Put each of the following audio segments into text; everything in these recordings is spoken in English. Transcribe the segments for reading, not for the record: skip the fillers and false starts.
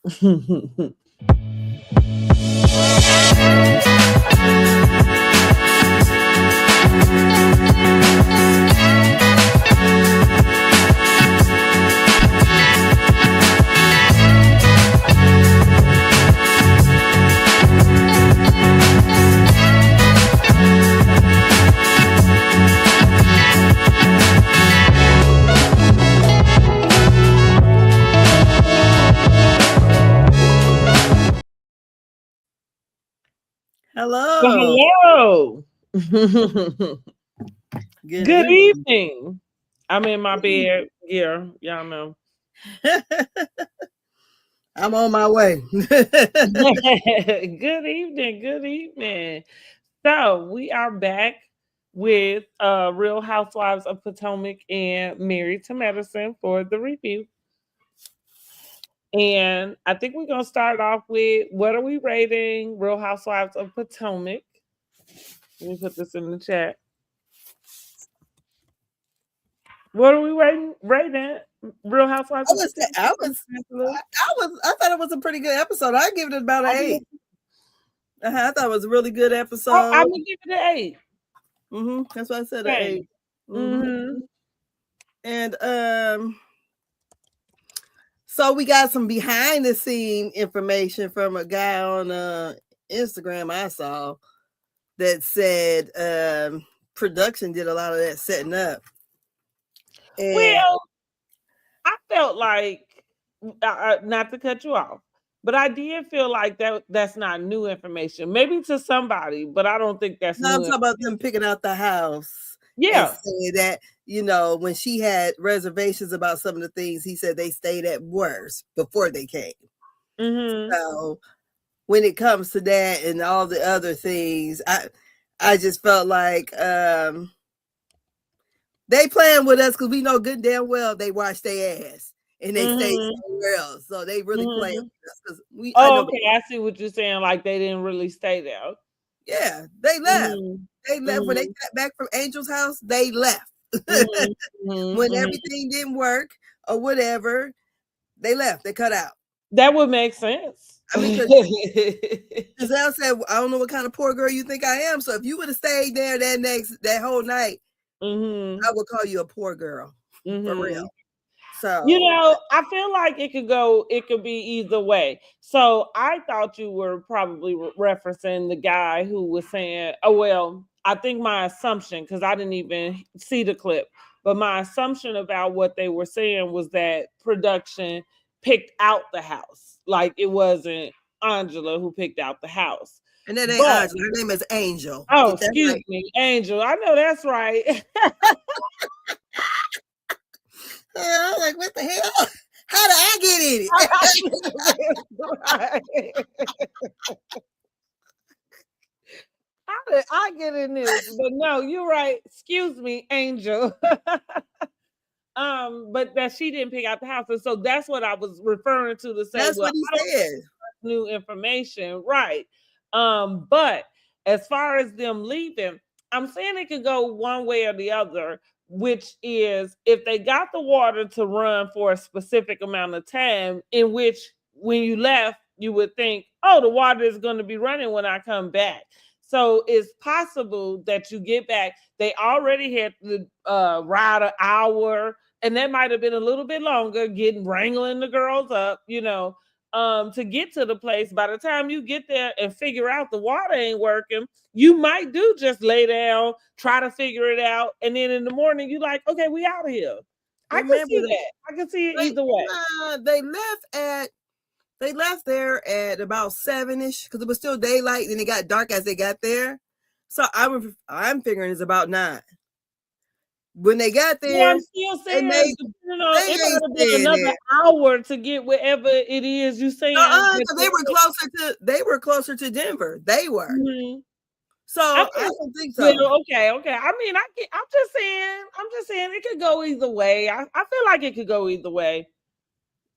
Hello. Good evening. evening. I'm in my bed. Yeah, y'all know. I'm on my way. Good evening. Good evening. So we are back with Real Housewives of Potomac and Married to Medicine for the review. And I think we're gonna start off with what are we rating Real Housewives of Potomac? Let me put this in the chat. What are we rating Real Housewives of Potomac? I thought it was a pretty good episode. I give it about an 8. I thought it was a really good episode. I'm gonna give it an 8. That's why I said an 8. And so we got some behind the scene information from a guy on Instagram I saw that said production did a lot of that setting up. And well, I felt like, not to cut you off, but I did feel like that's not new information. Maybe to somebody, but I don't think that's new. I'm talking about them picking out the house. Yeah. And saying that, you know, when she had reservations about some of the things, he said they stayed at worse before they came. So when it comes to that and all the other things, I just felt like they playing with us because we know good and damn well they wash their ass and they stay somewhere else. So they really playing with us because we. I see what you're saying. Like they didn't really stay there. Yeah, they left. They left when they got back from Angel's house. They left when everything didn't work or whatever. They left. They cut out. That would make sense. I mean, Giselle said, "I don't know what kind of poor girl you think I am. So if you would have stayed there that whole night, I would call you a poor girl for real." So you know, I feel like it could be either way. So I thought you were probably referencing the guy who was saying, "Oh well." I think my assumption, because I didn't even see the clip, but my assumption about what they were saying was that production picked out the house. Like it wasn't Angela who picked out the house. And that ain't Angela. Her name is Angel. Oh, excuse me, Angel. I know that's right. I was like, what the hell? How did I get in it? How did I get in this? But no, you're right. Excuse me, Angel. But that she didn't pick out the house. And so that's what I was referring to say. That's what he said. New information, right. But as far as them leaving, I'm saying it could go one way or the other, which is if they got the water to run for a specific amount of time, in which when you left, you would think, oh, the water is going to be running when I come back. So it's possible that you get back. They already had to ride an hour, and that might have been a little bit longer, wrangling the girls up, you know, to get to the place. By the time you get there and figure out the water ain't working, you might do just lay down, try to figure it out, and then in the morning you like, okay, we out of here. I can see that. I can see it either way. They left there at about 7-ish because it was still daylight and it got dark as they got there. So I'm figuring it's about 9. When they got there, yeah, I'm still saying it might have been another hour to get wherever it is you saying. They were closer to Denver. They were. So I don't think so. Okay. I mean, I'm just saying it could go either way. I feel like it could go either way.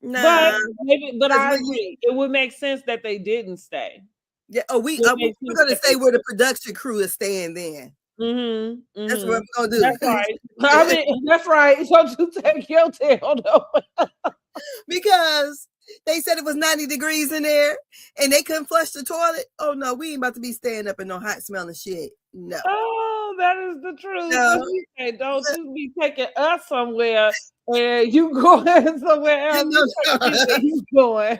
Nah, but I agree. It would make sense that they didn't stay. Yeah. We're gonna stay where the production crew is staying then. Mm-hmm. That's what Mm-hmm. we're gonna That's do. right. I mean, that's right. Don't you take your tail though. Because they said it was 90 degrees in there and they couldn't flush the toilet. Oh no, we ain't about to be staying up in no hot smelling shit. No. Oh, that is the truth. No. So she said, don't you be taking us somewhere and you going somewhere else. No, You take me where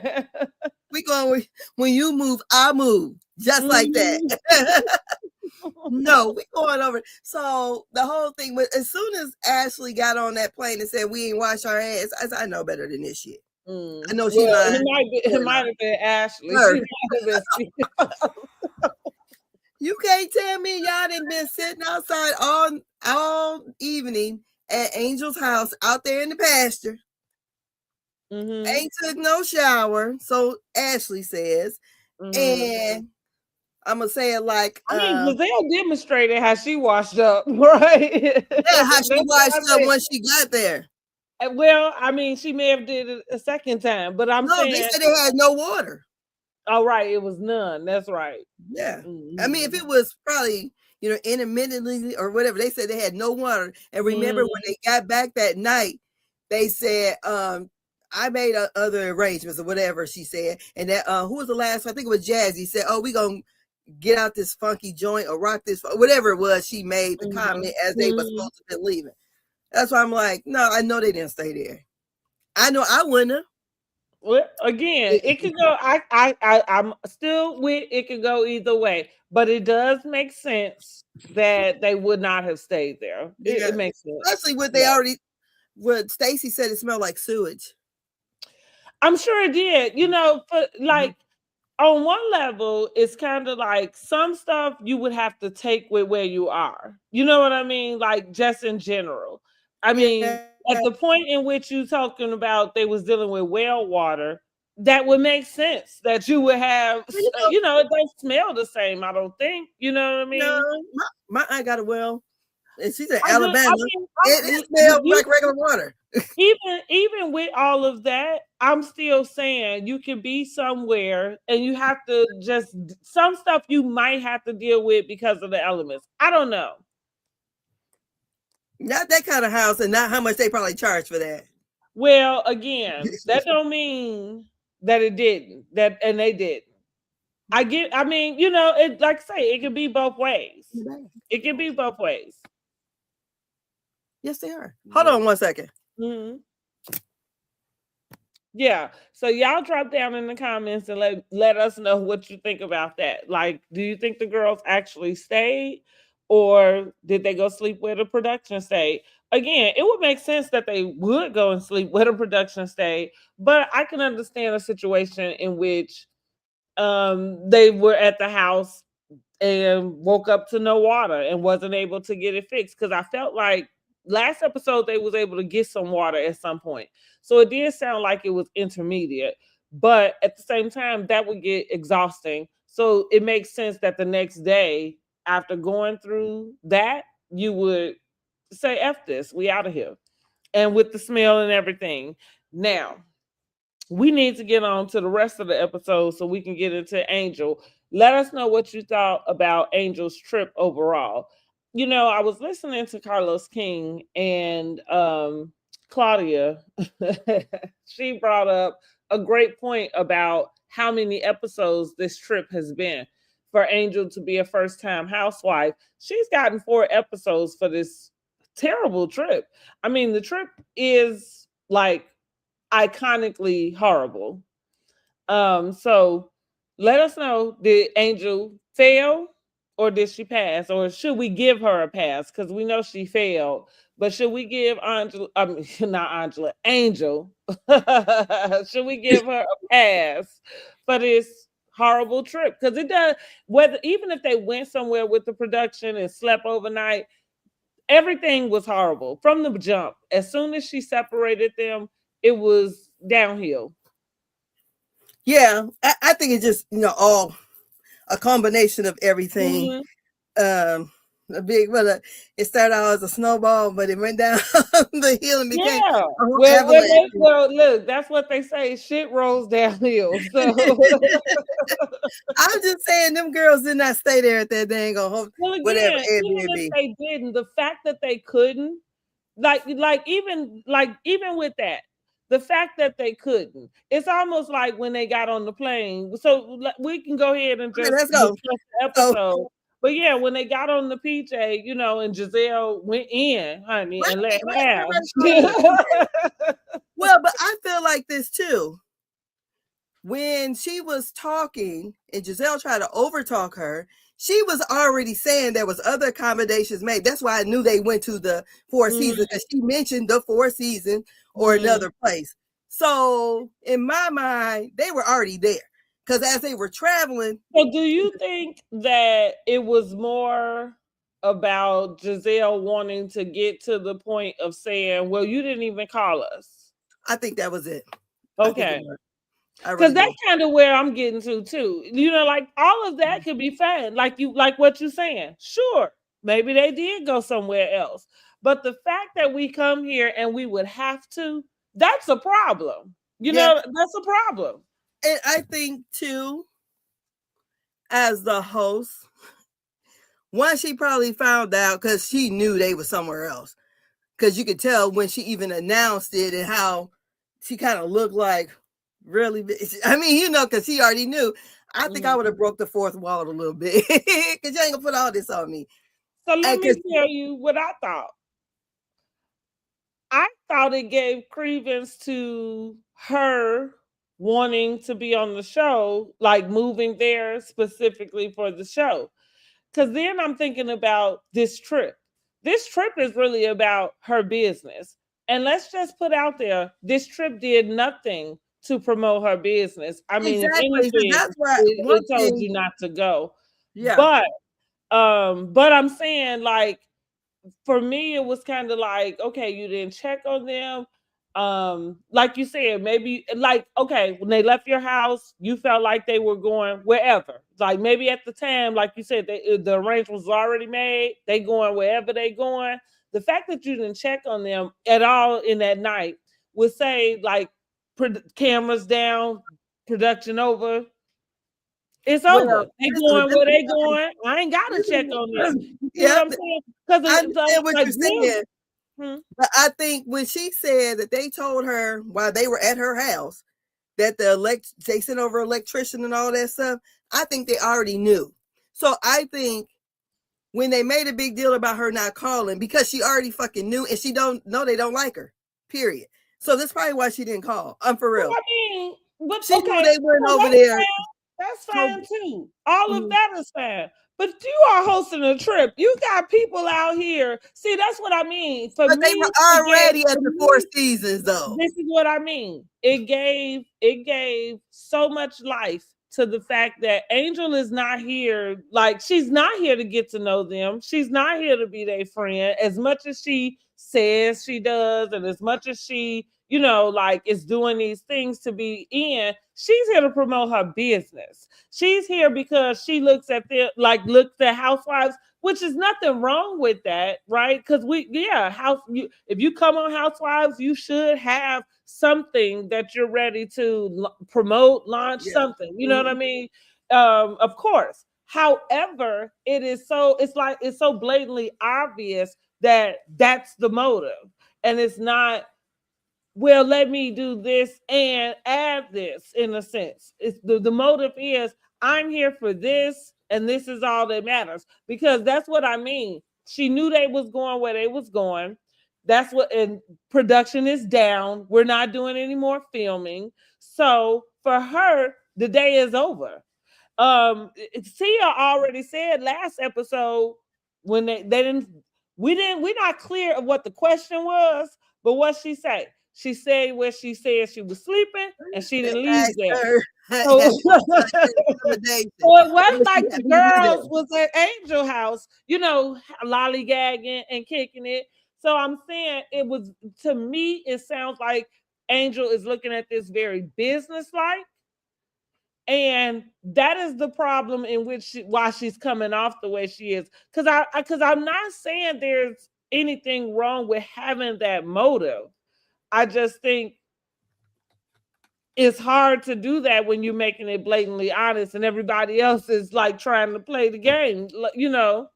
you going. we going when you move, I move. Just like Mhm. that. No, we going over. So the whole thing was as soon as Ashley got on that plane and said we ain't wash our ass, I said, I know better than this shit. I know she Well, lying. it might have been Ashley. Her. She might have been. You can't tell me y'all done been sitting outside all evening at Angel's house out there in the pasture. Ain't took no shower, so Ashley says. And I'm gonna say it like I mean, Giselle demonstrated how she washed up, right? yeah, how she washed up when she got there. Well, I mean, she may have did it a second time, but I'm No, saying they said they had no water. Oh, right, it was none. That's right. Yeah. I mean, if it was probably, intermittently or whatever, they said they had no water. And remember when they got back that night, they said, I made other arrangements or whatever she said. And that who was the last one? I think it was Jazzy said, oh, we gonna get out this funky joint or rock this, whatever it was. She made the comment as they were supposed to be leaving. That's why I'm like, no, I know they didn't stay there. I know I wouldn't have. Well, again, it could go. I'm still with it. Could go either way, but it does make sense that they would not have stayed there. It makes sense, especially what they already. What Stacy said, it smelled like sewage. I'm sure it did. Like on one level, it's kind of like some stuff you would have to take with where you are. You know what I mean? Like just in general. I mean, at the point in which you talking about they was dealing with well water, that would make sense that you would have, it don't smell the same, I don't think. You know what I mean? No, my aunt got a well, and she's in Alabama. It smells like regular water. Even with all of that, I'm still saying you can be somewhere and you have to just some stuff you might have to deal with because of the elements. I don't know. Not that kind of house, and not how much they probably charge for that. Well, again, that don't mean that it didn't. And they didn't. I mean, it like I say, it can be both ways. It can be both ways. Yes, they are. Hold on 1 second. Yeah. So y'all drop down in the comments and let us know what you think about that. Like, do you think the girls actually stayed, or did they go sleep where the production stayed? Again, it would make sense that they would go and sleep where the production stayed, but I can understand a situation in which they were at the house and woke up to no water and wasn't able to get it fixed, because I felt like last episode they was able to get some water at some point, so it did sound like it was intermediate, but at the same time that would get exhausting, so it makes sense that the next day after going through that you would say F this, we out of here, and with the smell and everything. Now we need to get on to the rest of the episode so we can get into Angel. Let us know what you thought about Angel's trip overall. I was listening to Carlos King and Claudia. She brought up a great point about how many episodes this trip has been for Angel to be a first-time housewife. She's gotten 4 episodes for this terrible trip. I mean, the trip is like iconically horrible. So let us know, did Angel fail or did she pass? Or should we give her a pass? Because we know she failed. But should we give Angel, should we give her a pass for this horrible trip? Because it does, even if they went somewhere with the production and slept overnight, everything was horrible from the jump. As soon as she separated them, it was downhill. Yeah, I think it's just all a combination of everything. a big, well, it started out as a snowball, but it went down the hill and became Yeah. a whole Well, avalanche. well, look, that's what they say. Shit rolls downhill. So, I'm just saying, them girls did not stay there at that dang on well, whatever again, even if Airbnb. they didn't, the fact that they couldn't, even with that, the fact that they couldn't, it's almost like when they got on the plane. So we can go ahead and Okay, just let's go. discuss the So, episode. But yeah, when they got on the PJ, and Giselle went in, honey, and let why have. everybody calling it a PJ? Well, but I feel like this too. When she was talking and Giselle tried to overtalk her, she was already saying there was other accommodations made. That's why I knew they went to the Four Seasons, because she mentioned the Four Seasons or another place. So in my mind, they were already there. Because as they were traveling. So do you think that it was more about Giselle wanting to get to the point of saying, well, you didn't even call us? I think that was it. Okay. Because that's kind of where I'm getting to too. Like all of that could be fine. Like what you're saying. Sure, maybe they did go somewhere else. But the fact that we come here and we would have to, that's a problem. That's a problem. And I think too, as the host, once she probably found out, because she knew they were somewhere else. Because you could tell when she even announced it and how she kind of looked like, really? I mean, because she already knew. I think I would have broke the fourth wall a little bit. Because you ain't going to put all this on me. So let me tell you what I thought. I thought it gave credence to her wanting to be on the show, like moving there specifically for the show. Because then I'm thinking about this trip. This trip is really about her business. And let's just put out there, this trip did nothing to promote her business. I mean, if anything, that's why it told you not to go. Yeah. But I'm saying, like, for me, it was kind of like, okay, you didn't check on them. Like you said, maybe like, okay, when they left your house, you felt like they were going wherever. Like maybe at the time, like you said, the arrangement was already made. They going wherever they going. The fact that you didn't check on them at all in that night would say, like, cameras down, production over. It's over. They going where they going. I ain't gotta check on them. You see what I'm saying? Because I understand what you're saying. But I think when she said that they told her while they were at her house that they sent over electrician and all that stuff, I think they already knew. So I think when they made a big deal about her not calling, because she already fucking knew, and she don't know they don't like her. Period. So that's probably why she didn't call. I'm for real. Well, I mean, but she knew they weren't over there. Fine. That's fine too. All of that is fine. But you are hosting a trip. You got people out here. See, that's what I mean. For me, they were already at the Four Seasons, though. This is what I mean. It gave so much life to the fact that Angel is not here. Like, she's not here to get to know them. She's not here to be their friend. As much as she says she does, and as much as she, like, is doing these things to be in, she's here to promote her business. She's here because she looks at Housewives, which is nothing wrong with that, right? Because if you come on Housewives, you should have something that you're ready to promote, launch something. You know what I mean? Of course. However, it's so blatantly obvious that that's the motive, and it's not, well, let me do this and add this. In a sense, it's the motive is, I'm here for this, and this is all that matters, because that's what I mean. She knew they was going where they was going. That's what, and production is down. We're not doing any more filming. So for her, the day is over. Tia already said last episode, when they didn't, we're not clear of what the question was, but what she said. She said where she said she was sleeping and she didn't leave there. So it wasn't like the girls was at Angel House, lollygagging and kicking it. So I'm saying, to me, it sounds like Angel is looking at this very business-like, And that is the problem in which why she's coming off the way she is. Because I'm not saying there's anything wrong with having that motive. I just think it's hard to do that when you're making it blatantly honest and everybody else is like trying to play the game, you know.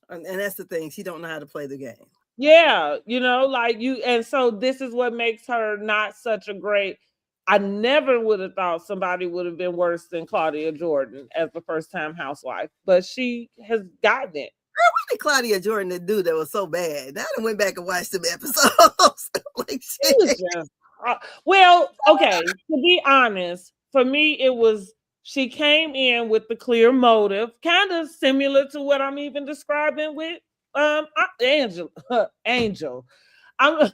And that's the thing, she don't know how to play the game. Yeah, you know, like you, and so this is what makes her not such a great. I never would have thought somebody would have been worse than Claudia Jordan as the first time housewife, but she has gotten it. What did Claudia Jordan do that was so bad? Now I went back and watched them episodes. Like, shit. Just, well, okay, to be honest, for me, it was she came in with the clear motive, kind of similar to what I'm even describing with Angel. Angel. I'm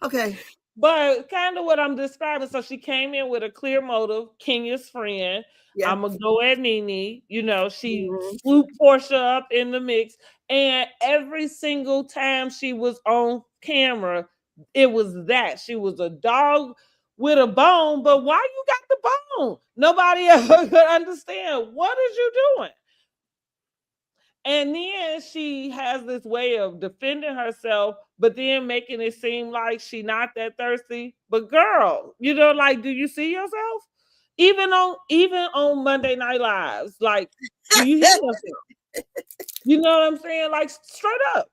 Okay. But kind of what I'm describing. So she came in with a clear motive, Kenya's friend. Yeah. I'm gonna go at Nene. You know, she swooped Portia up in the mix. And every single time she was on camera, it was that. She was a dog with a bone, but why you got the bone? Nobody ever could understand. What is you doing? And then she has this way of defending herself, but then making it seem like she not that thirsty. But girl, you know, like, do you see yourself? Even on Monday Night Lives, like, do you hear yourself? You know what I'm saying? Like, straight up.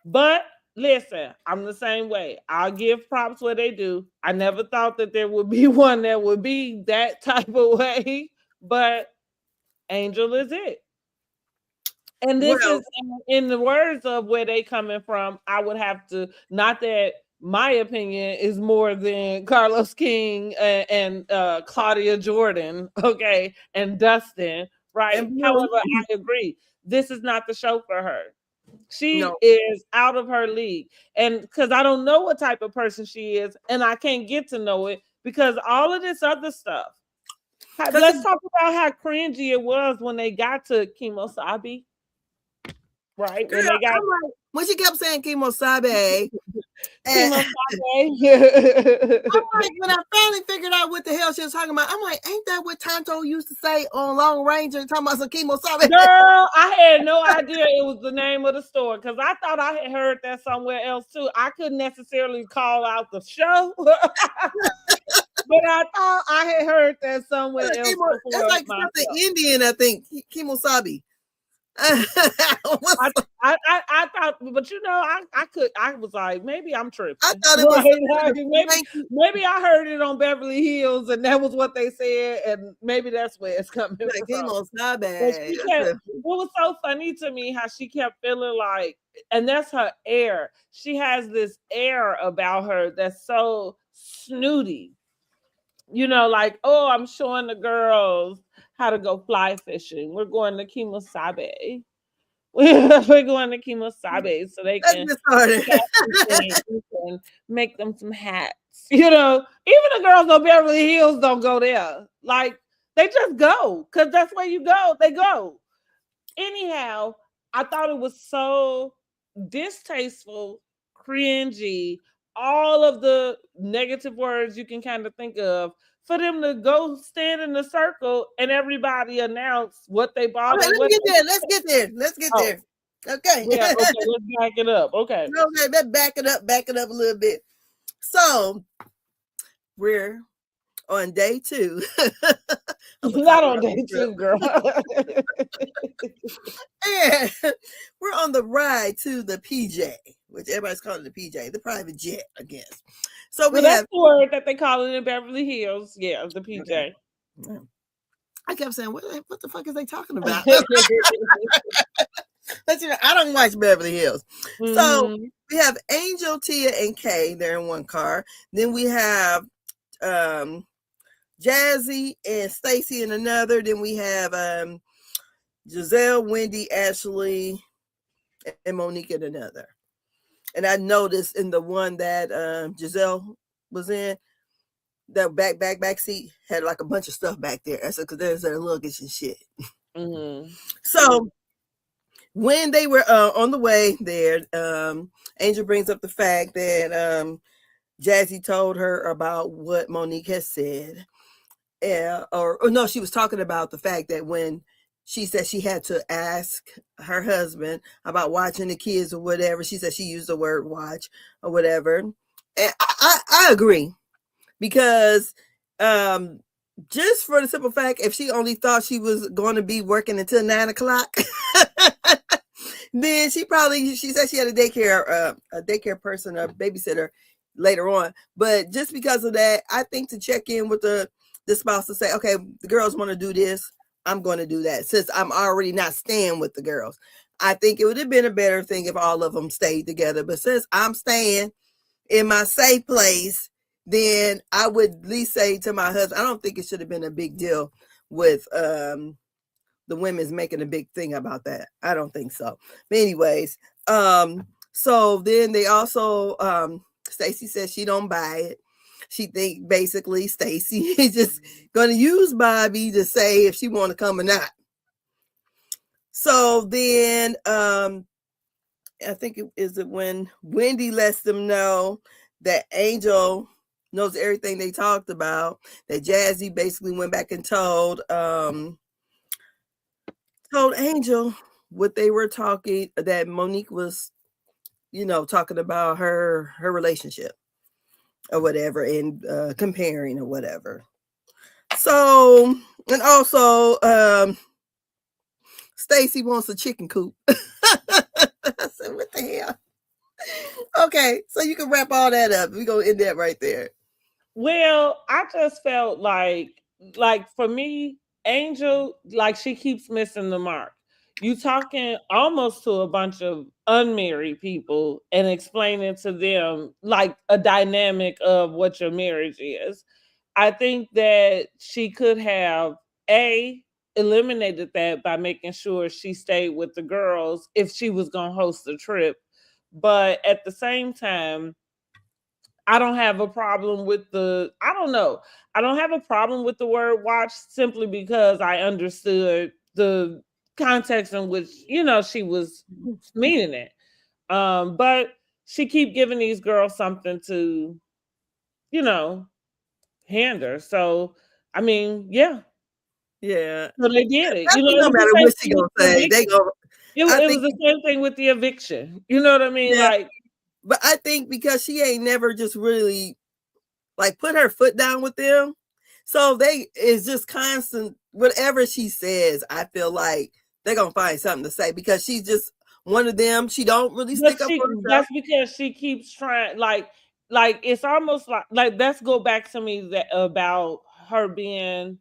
But listen, I'm the same way. I'll give props where they do. I never thought that there would be one that would be that type of way, but Angel is it. And this is in the words of where they coming from. I would have to, not that my opinion is more than Carlos King and Claudia Jordan, okay, and Dustin, right? However, I agree. This is not the show for her. She is out of her league. And because I don't know what type of person she is, and I can't get to know it because all of this other stuff. Let's talk about how cringy it was when they got to Kemosabe. Right. Girl, when she kept saying Kemosabe. And I'm like, when I finally figured out what the hell she was talking about, I'm like, ain't that what Tonto used to say on Long Ranger talking about some Kemosabe? Girl, I had no idea it was the name of the store because I thought I had heard that somewhere else too. I couldn't necessarily call out the show, but I thought I had heard that somewhere else. It's like something Indian, I think. Kemosabe. I thought, but you know, I was like, maybe I'm tripping. I thought it was maybe I heard it on Beverly Hills, and that was what they said, and maybe that's where it's coming from. It was so funny to me how she kept feeling like, and that's her air. She has this air about her that's so snooty. You know, like, oh, I'm showing the girls how to go fly fishing. We're going to Kemosabe. We're going to Kemosabe so they can make them some hats. You know, even the girls on Beverly Hills don't go there. Like, they just go because that's where you go. They go. Anyhow, I thought it was so distasteful, cringy, all of the negative words you can kind of think of, for them to go stand in the circle and everybody announce what they bought. Okay, let's get there. Okay. Yeah, okay, let's back it up. Okay. Okay, let's back it up a little bit. So we're on day 2. Not on day 2, girl. And we're on the ride to the PJ, which everybody's calling the PJ, the private jet, I guess. So that's the word that they call it in Beverly Hills. Yeah, the PJ. Okay. I kept saying, what the fuck is they talking about? But you know, I don't watch Beverly Hills. So we have Angel, Tia, and Kay. They're in one car. Then we have Jazzy and Stacy in another. Then we have Giselle, Wendy, Ashley, and Monique in another. And I noticed in the one that Giselle was in, that back seat had like a bunch of stuff back there. I said, because there's their luggage and shit. So when they were on the way there, Angel brings up the fact that Jazzy told her about what Monique has said. Or no, she was talking about the fact that when she said she had to ask her husband about watching the kids or whatever, she said she used the word watch or whatever. And I agree because um, just for the simple fact, if she only thought she was going to be working until 9 o'clock, then she said she had a daycare person, a babysitter later on. But just because of that, I think to check in with the spouse to say, okay, the girls want to do this, I'm going to do that. Since I'm already not staying with the girls, I think it would have been a better thing if all of them stayed together. But since I'm staying in my safe place, then I would at least say to my husband, I don't think it should have been a big deal with the women's making a big thing about that. I don't think so. But anyways, so then they also Stacy says she don't buy it. She think basically Stacy is just gonna use Bobby to say if she want to come or not. So then I think it when Wendy lets them know that Angel knows everything they talked about, that Jazzy basically went back and told Angel what they were talking, that Monique was, talking about her relationship or whatever, and comparing or whatever. So, and also Stacy wants a chicken coop. I said, what the hell? Okay, so you can wrap all that up. We're gonna end that right there. Well, I just felt like for me, Angel, like she keeps missing the mark. You talking almost to a bunch of unmarried people and explaining to them like a dynamic of what your marriage is. I think that she could have eliminated that by making sure she stayed with the girls if she was going to host the trip. But at the same time, I don't have a problem with I don't know. I don't have a problem with the word watch simply because I understood the context in which, she was meaning it. But she keep giving these girls something to, you know, hinder. So, I mean, yeah. Yeah. So they did it. It It don't was the matter same what she thing with gonna the say. They eviction. go. I It think was the same thing with the eviction. You know what I mean? Yeah, Like, but I think because she ain't never just really like put her foot down with them, so they is just constant. Whatever she says, I feel like they're gonna find something to say because she's just one of them. She don't really but stick up for herself. that's because she keeps trying, like it's almost like let's go back to me that about her being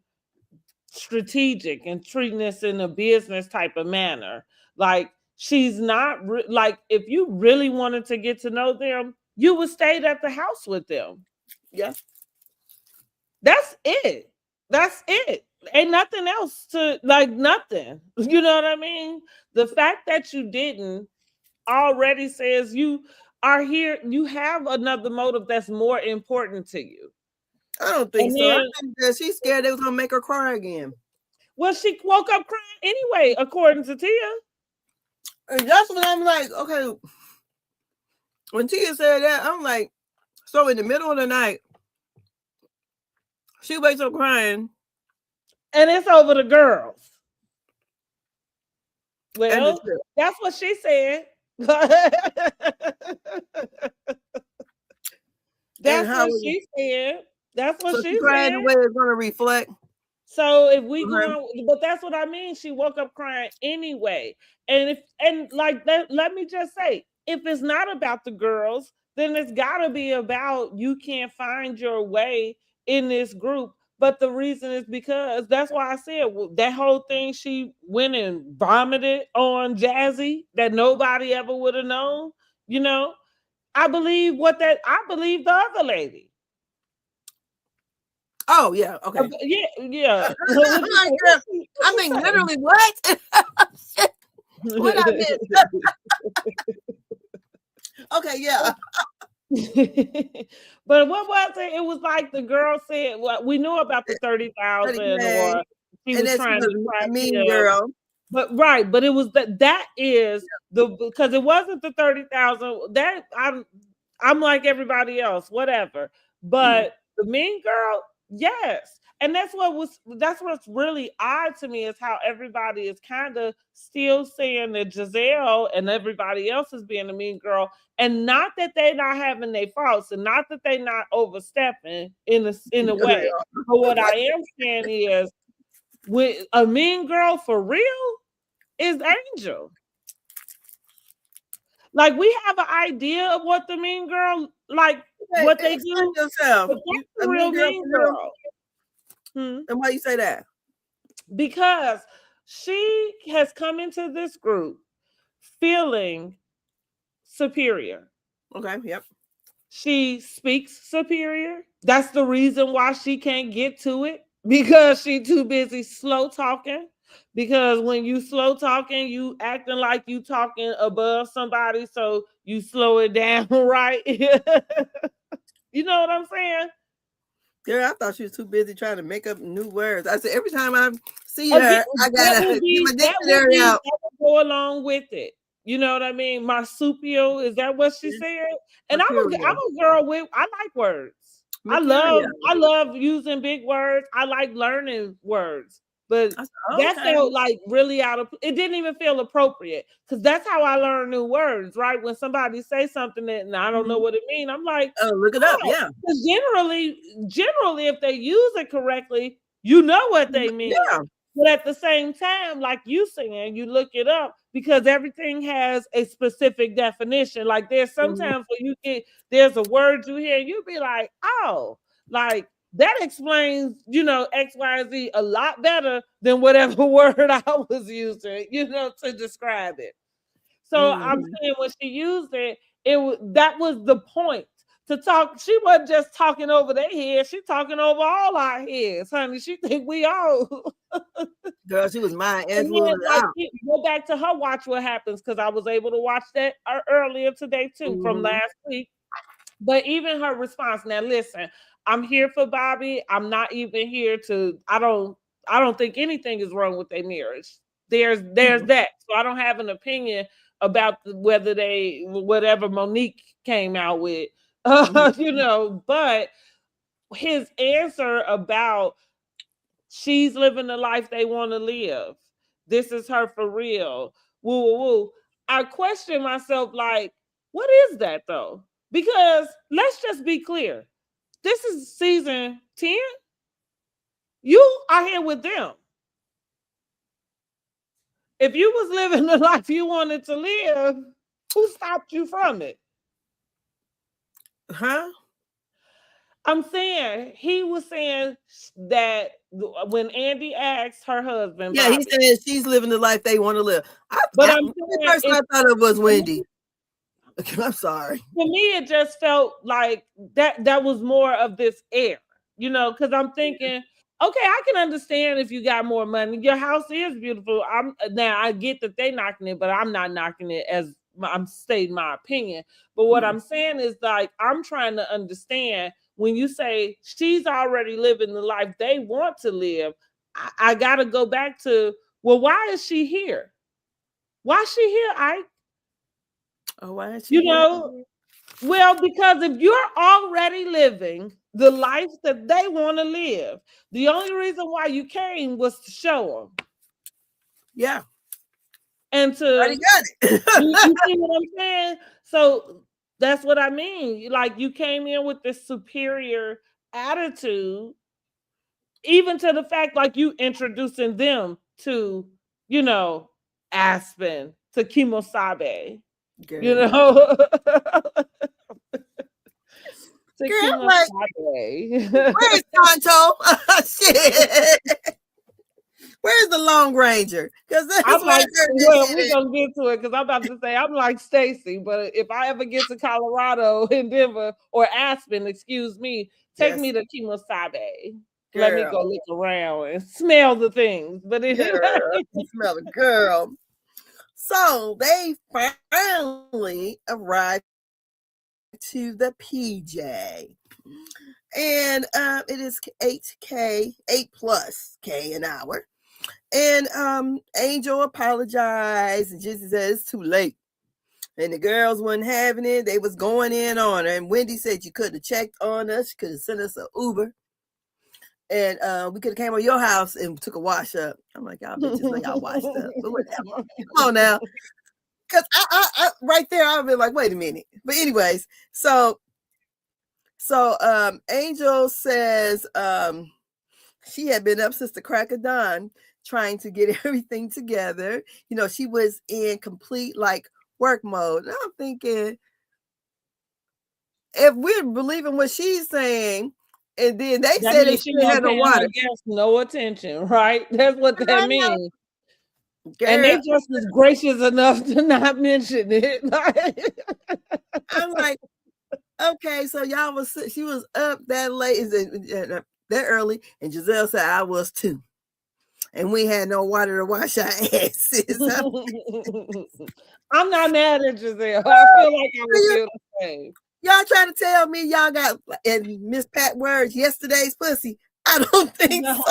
strategic and treating this in a business type of manner. Like she's not like if you really wanted to get to know them, you would stay at the house with them. Yeah. That's it. That's it. Ain't nothing else to like nothing. You know what I mean? The fact that you didn't already says you are here, you have another motive that's more important to you. I don't think And so. I then, think that she's scared they was gonna make her cry again. well, she woke up crying anyway, according to Tia. And that's when I'm like, okay. When Tia said that, I'm like, so in the middle of the night, she wakes up crying. And it's over the girls. And Well, that's what she said. That's how what she said. That's what so she she crying said. the way it's gonna reflect. So if we go on, but that's what I mean. She woke up crying anyway. And like that, let me just say, if it's not about the girls, then it's gotta be about you can't find your way in this group. But the reason is because that's why I said that whole thing she went and vomited on Jazzy that nobody ever would have known, you know. I believe I believe the other lady. Oh yeah, okay. Yeah, yeah. I mean, literally, what? What I missed? Okay, yeah. But what was it? It was like the girl said, well, we knew about the 30,000, Okay. or she And was then she trying was to a track mean him. girl. but it was that is the because it wasn't the 30,000 that I'm like everybody else, whatever. Mhm. But the mean girl, yes. And that's what's really odd to me is how everybody is kind of still saying that Giselle and everybody else is being a mean girl, and not that they're not having their faults, and not that they're not overstepping in a No, they way. But what are. I am saying is, with a mean girl for real is Angel. Like we have an idea of what the mean girl, like Hey, what they explain do, yourself. but You that's a the mean real girl mean for real? girl. Hmm. And why you say that? Because she has come into this group feeling superior. Okay, yep. She speaks superior. That's the reason why she can't get to it because she too busy slow talking. Because when you slow talking, you acting like you talking above somebody, so you slow it down, right? You know what I'm saying? Girl, I thought she was too busy trying to make up new words. I said every time I see Again, her, I gotta get my dictionary out. that would go along with it. You know what I mean? Marsupial, is that what she said? And I'm Material. a girl with I like words. Material. I love using big words. I like learning words. But I said, oh, that okay. felt like really out of it didn't even feel appropriate because that's how I learn new words, right? When somebody say something that and I don't know Mhm. what it means, I'm like, Oh, look it up. oh, Yeah. because generally, if they use it correctly, you know what they mean. Yeah. But at the same time, like you saying, you look it up because everything has a specific definition. Like there's Mhm. sometimes where there's a word you hear, you be like, oh, like that explains, X, Y, Z a lot better than whatever word I was using, to describe it. So I'm Mhm. saying when she used it, that was the point to talk. She wasn't just talking over their heads; she talking over all our heads, honey. She think we all. Girl, she was mind And then, influenced like, out. go back to her Watch What Happens because I was able to watch that earlier today too from Mhm. last week. But even her response. Now, listen, I'm here for Bobby. I'm not even here to. I don't think anything is wrong with their marriage. There's Mhm. that. So I don't have an opinion about whether whatever Monique came out with. Mhm. But his answer about she's living the life they want to live. This is her for real. Woo woo woo. I question myself like, what is that though? Because let's just be clear. This is season 10. You are here with them. If you was living the life you wanted to live, who stopped you from it? Huh? I'm saying he was saying that when Andy asked her husband Yeah, he Bobby, said she's living the life they want to live. but I'm The saying person I thought of was to Wendy. I'm sorry. me it just felt like that was more of this air, because I'm thinking, okay, I can understand if you got more money. Your house is beautiful. I get that they knocking it, but I'm not knocking it I'm stating my opinion. But what Mhm. I'm saying is like I'm trying to understand when you say she's already living the life they want to live. I gotta go back to, well, why is she here? Why is she here? Oh, why is she You here? know, well, because if you're already living the life that they want to live, the only reason why you came was to show them Yeah, and already to got it. you see what I'm saying. So that's what I mean. Like you came in with this superior attitude, even to the fact like you introducing them to, you know, Aspen, to Kimosabe, you Girl, know. To girl, I'm like, Kimosabe. where's Tonto? Shit. Where's the Long Ranger? Because I'm that's where I like, heard that well, shit we're at. gonna get to it because I'm about to say I'm like Stacy, but if I ever get to Colorado in Denver or Aspen, excuse me, take Yes, me to Kimosabe. Let me girl, go look around and smell the things. But anyway, girl, you smell a girl. So they finally arrived to the PJ. And it is 8K, 8 plus K an hour. And Angel apologized and just said it's too late. And the girls wasn't having it. They was going in on her. And Wendy said you could have checked on us. You could have sent us an Uber. And we could have came on your house and took a wash up. I'm like, y'all bitches know y'all washed up. But whatever. Come on now. Because I right there, I've been like, wait a minute. But anyways, so Angel says she had been up since the crack of dawn trying to get everything together. You know, she was in complete like work mode. And I'm thinking, if we're believing what she's saying, and then they said they shouldn't have no water. No attention, right? That's what that means. Girl, and they just as gracious enough to not mention it. I'm like, okay, so she was up that late, that early, and Giselle said I was too. And we had no water to wash our asses. I'm not mad at Giselle. I feel like I would feel the same. Y'all trying to tell me y'all got, in Miss Pat words, yesterday's pussy? I don't think so.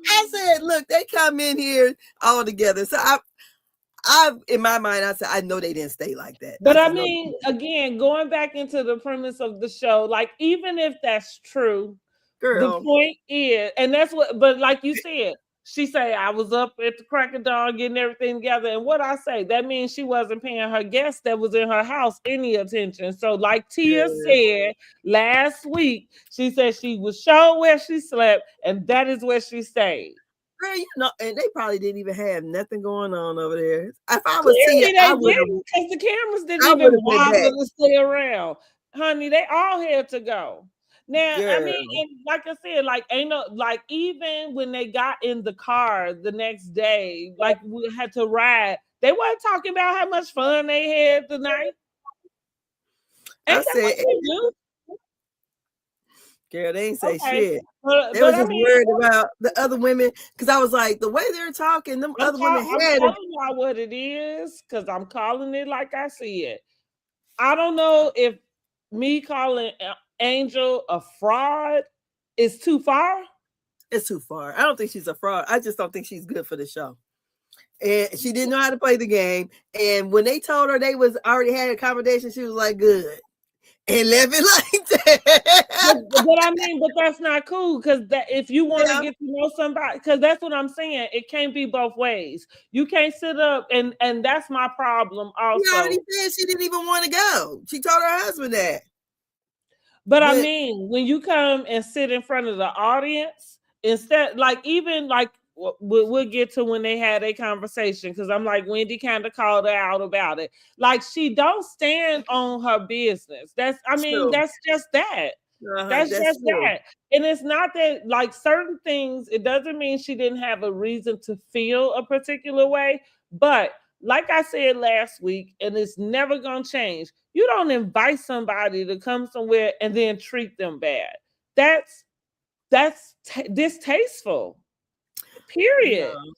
I said, look, they come in here all together. So I in my mind, I said, I know they didn't stay like that. But I mean, again, going back into the premise of the show, like, even if that's true, girl, the point is, and that's what, but like you said, she say, I was up at the crack of dawn getting everything together. And what I say, that means she wasn't paying her guests that was in her house any attention. So like Tia said last week, she said she was sure where she slept, and that is where she stayed. Girl, you know, and they probably didn't even have nothing going on over there. If I was Tia, I would have, because the cameras didn't even bother to stay around. Honey, they all had to go. Now, I mean, and like I said, like, ain't no, like, even when they got in the car the next day, like, we had to ride, they weren't talking about how much fun they had tonight. Ain't that what they do? Girl, they ain't say shit. They were just worried about the other women, because I was like, the way they're talking, them other women had. I'm telling y'all what it is, because I'm calling it like I see it. I don't know if me calling Angel a fraud is too far. It's too far. I don't think she's a fraud. I just don't think she's good for the show. And she didn't know how to play the game. And when they told her they was already had accommodation, she was like, good. And left it like that. But I mean, but that's not cool, because that if you want to get to know somebody, because that's what I'm saying, it can't be both ways. You can't sit up and that's my problem also. She already said she didn't even want to go. She told her husband that. But I mean, when you come and sit in front of the audience, instead, like, even like we'll get to when they had a conversation, because I'm like, Wendy kind of called her out about it. Like, she don't stand on her business. That's, I mean, that's just that. That's just that. And it's not that, like, certain things, it doesn't mean she didn't have a reason to feel a particular way. But like I said last week, and it's never going to change, you don't invite somebody to come somewhere and then treat them bad. That's distasteful. Period. No.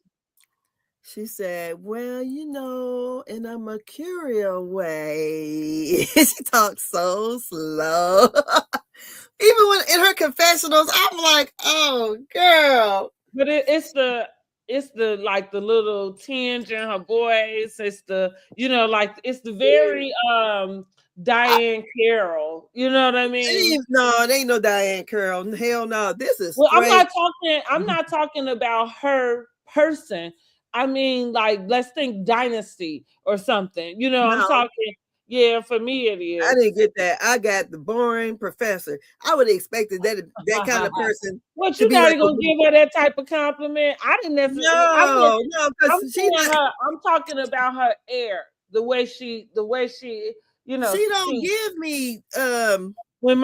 She said, well, you know, in a mercurial way. She talks so slow. Even when in her confessionals, I'm like, oh, girl. But it's the like the little tinge in her voice. It's the, you know, like, it's the very Diane Carroll. You know what I mean? No, it ain't no Diane Carroll. Hell no. This is well, I'm not talking about her person. I mean, like, let's think Dynasty or something. You know, no. I'm talking. Yeah, for me it is. I didn't get that. I got the boring professor. I would have expected that kind of person. What, you gotta go give her that type of compliment? I didn't necessarily. No, because I'm talking about her air, the way she, you know. She don't give me when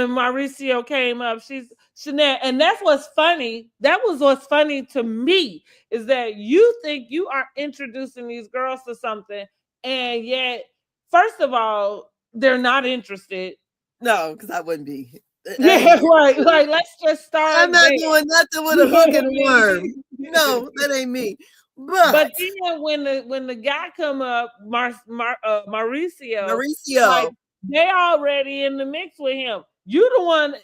Mauricio came up, she's Chanel, and that's what's funny. That was what's funny to me, is that you think you are introducing these girls to something, and yet, first of all, they're not interested. No, because I wouldn't be. Yeah, right. Like, let's just start. I'm not doing nothing with a hook and a worm. No, that ain't me. But then when the guy come up, Mauricio, like, they already in the mix with him. You the one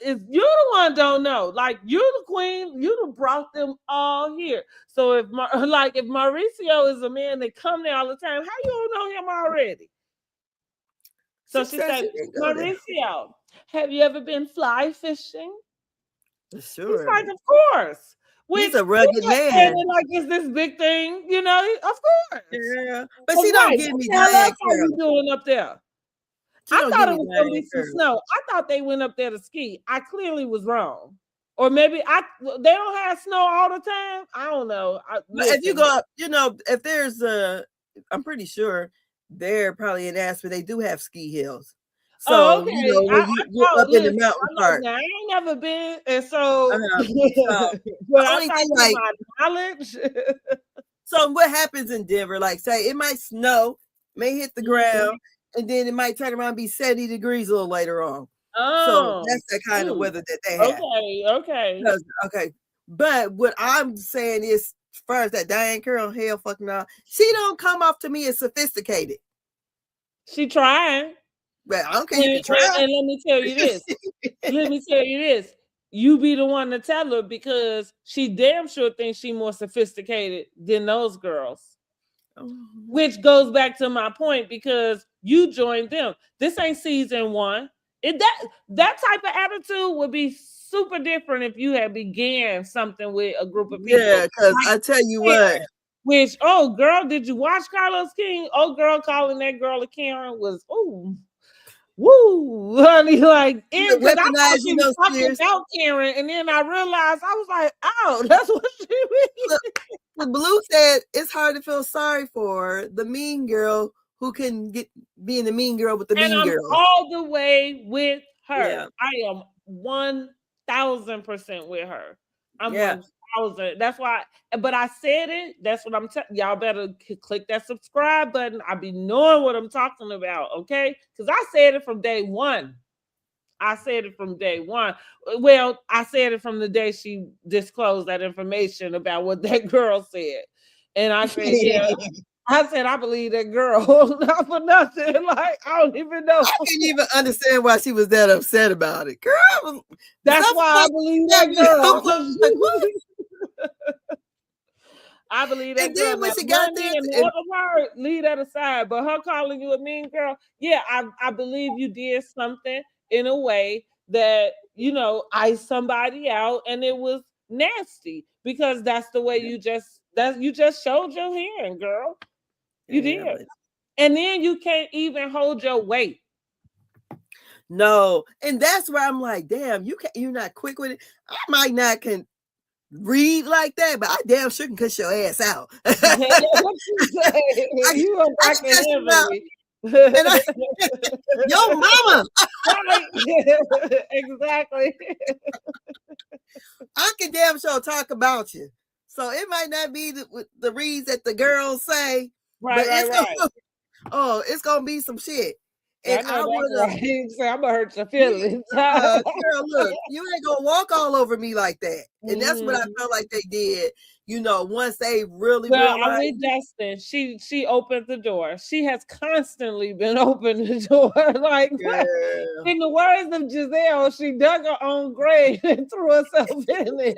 don't know. Like you the queen, you done brought them all here. So if if Mauricio is a man that come there all the time, how you don't know him already? So she said, Mauricio, have you ever been fly fishing? He's Sure. like, of course. He's a rugged man. Like it's this big thing, of course. Yeah. But she don't give me Tell us Diane how you Carroll. doing up there. I thought it was gonna be some snow. I thought they went up there to ski. I clearly was wrong. Or maybe they don't have snow all the time. I don't know. If you go up, if there's I'm pretty sure they're probably in Aspen, they do have ski hills. So, okay. when you're up in the mountain park. I ain't never been, and so, but I thought like my knowledge. So what happens in Denver? Like, say it might snow, may hit the ground, and then it might turn around and be 70 degrees a little later on. So that's the kind of weather that they have. Okay. Okay. But what I'm saying is, as far as that Diane Carroll, hell fucking no, she don't come off to me as sophisticated. She trying. But I don't care. You can try. And let me tell you this. You be the one to tell her, because she damn sure thinks she more sophisticated than those girls. Which goes back to my point, because you joined them. This ain't season 1. That type of attitude would be super different if you had began something with a group of people. Yeah, because I tell you what. Which, oh girl, did you watch Carlos King? Oh girl, calling that girl a Karen was woo, honey, like, because I thought she was talking about Karen, and then I realized, I was like, oh, that's what she means. The Blue said it's hard to feel sorry for the mean girl who can being the mean girl with the mean girl. All the way with her. Yeah. I am 1,000% with her. I'm 1,000. That's why. But I said it. That's what I'm telling y'all. Better click that subscribe button. I be knowing what I'm talking about. Okay, because I said it from day one. Well, I said it from the day she disclosed that information about what that girl said, and I said, yeah. I said, I believe that girl, not for nothing. Like, I don't even know. I can't even understand why she was that upset about it. Girl, that's why I believe that girl. I believe that. And girl. Then when she got there, and the other word, leave that aside. But her calling you a mean girl, yeah, I believe you did something in a way that, iced somebody out, and it was nasty, because that's the way you just showed your hearing, girl. You did. And then you can't even hold your weight. No. And that's where I'm like, damn, you're not quick with it. I might not can read like that, but I damn sure can cuss your ass out. What you say? You are not your mama. Exactly. I can damn sure talk about you. So it might not be the reads that the girls say. Right. It's gonna be some shit. And I would say, I'm gonna hurt your feelings. Girl, look, you ain't gonna walk all over me like that. And that's what I felt like they did. Once they really realized. I'm with Justin. She opened the door. She has constantly been opening the door. Like, in the words of Giselle, she dug her own grave and threw herself in it.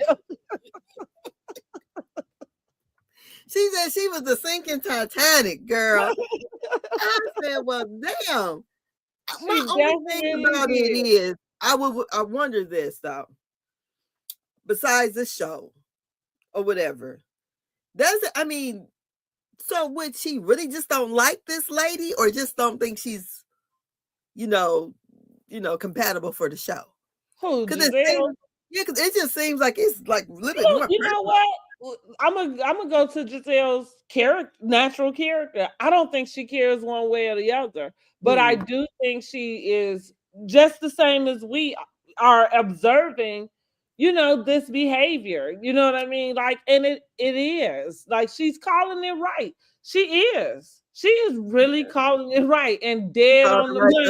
She said she was the sinking Titanic, girl. I said, well, damn. My only thing about it is, I wonder this, though. Besides the show or whatever, so would she really just don't like this lady, or just don't think she's, compatible for the show? Who? Because it just seems like it's like living more. You know what? I'm gonna go to Giselle's natural character. I don't think she cares one way or the other, but I do think she is just the same as we are observing, this behavior. You know what I mean? Like, and it is like she's calling it right. She is really calling it right and dead on the money.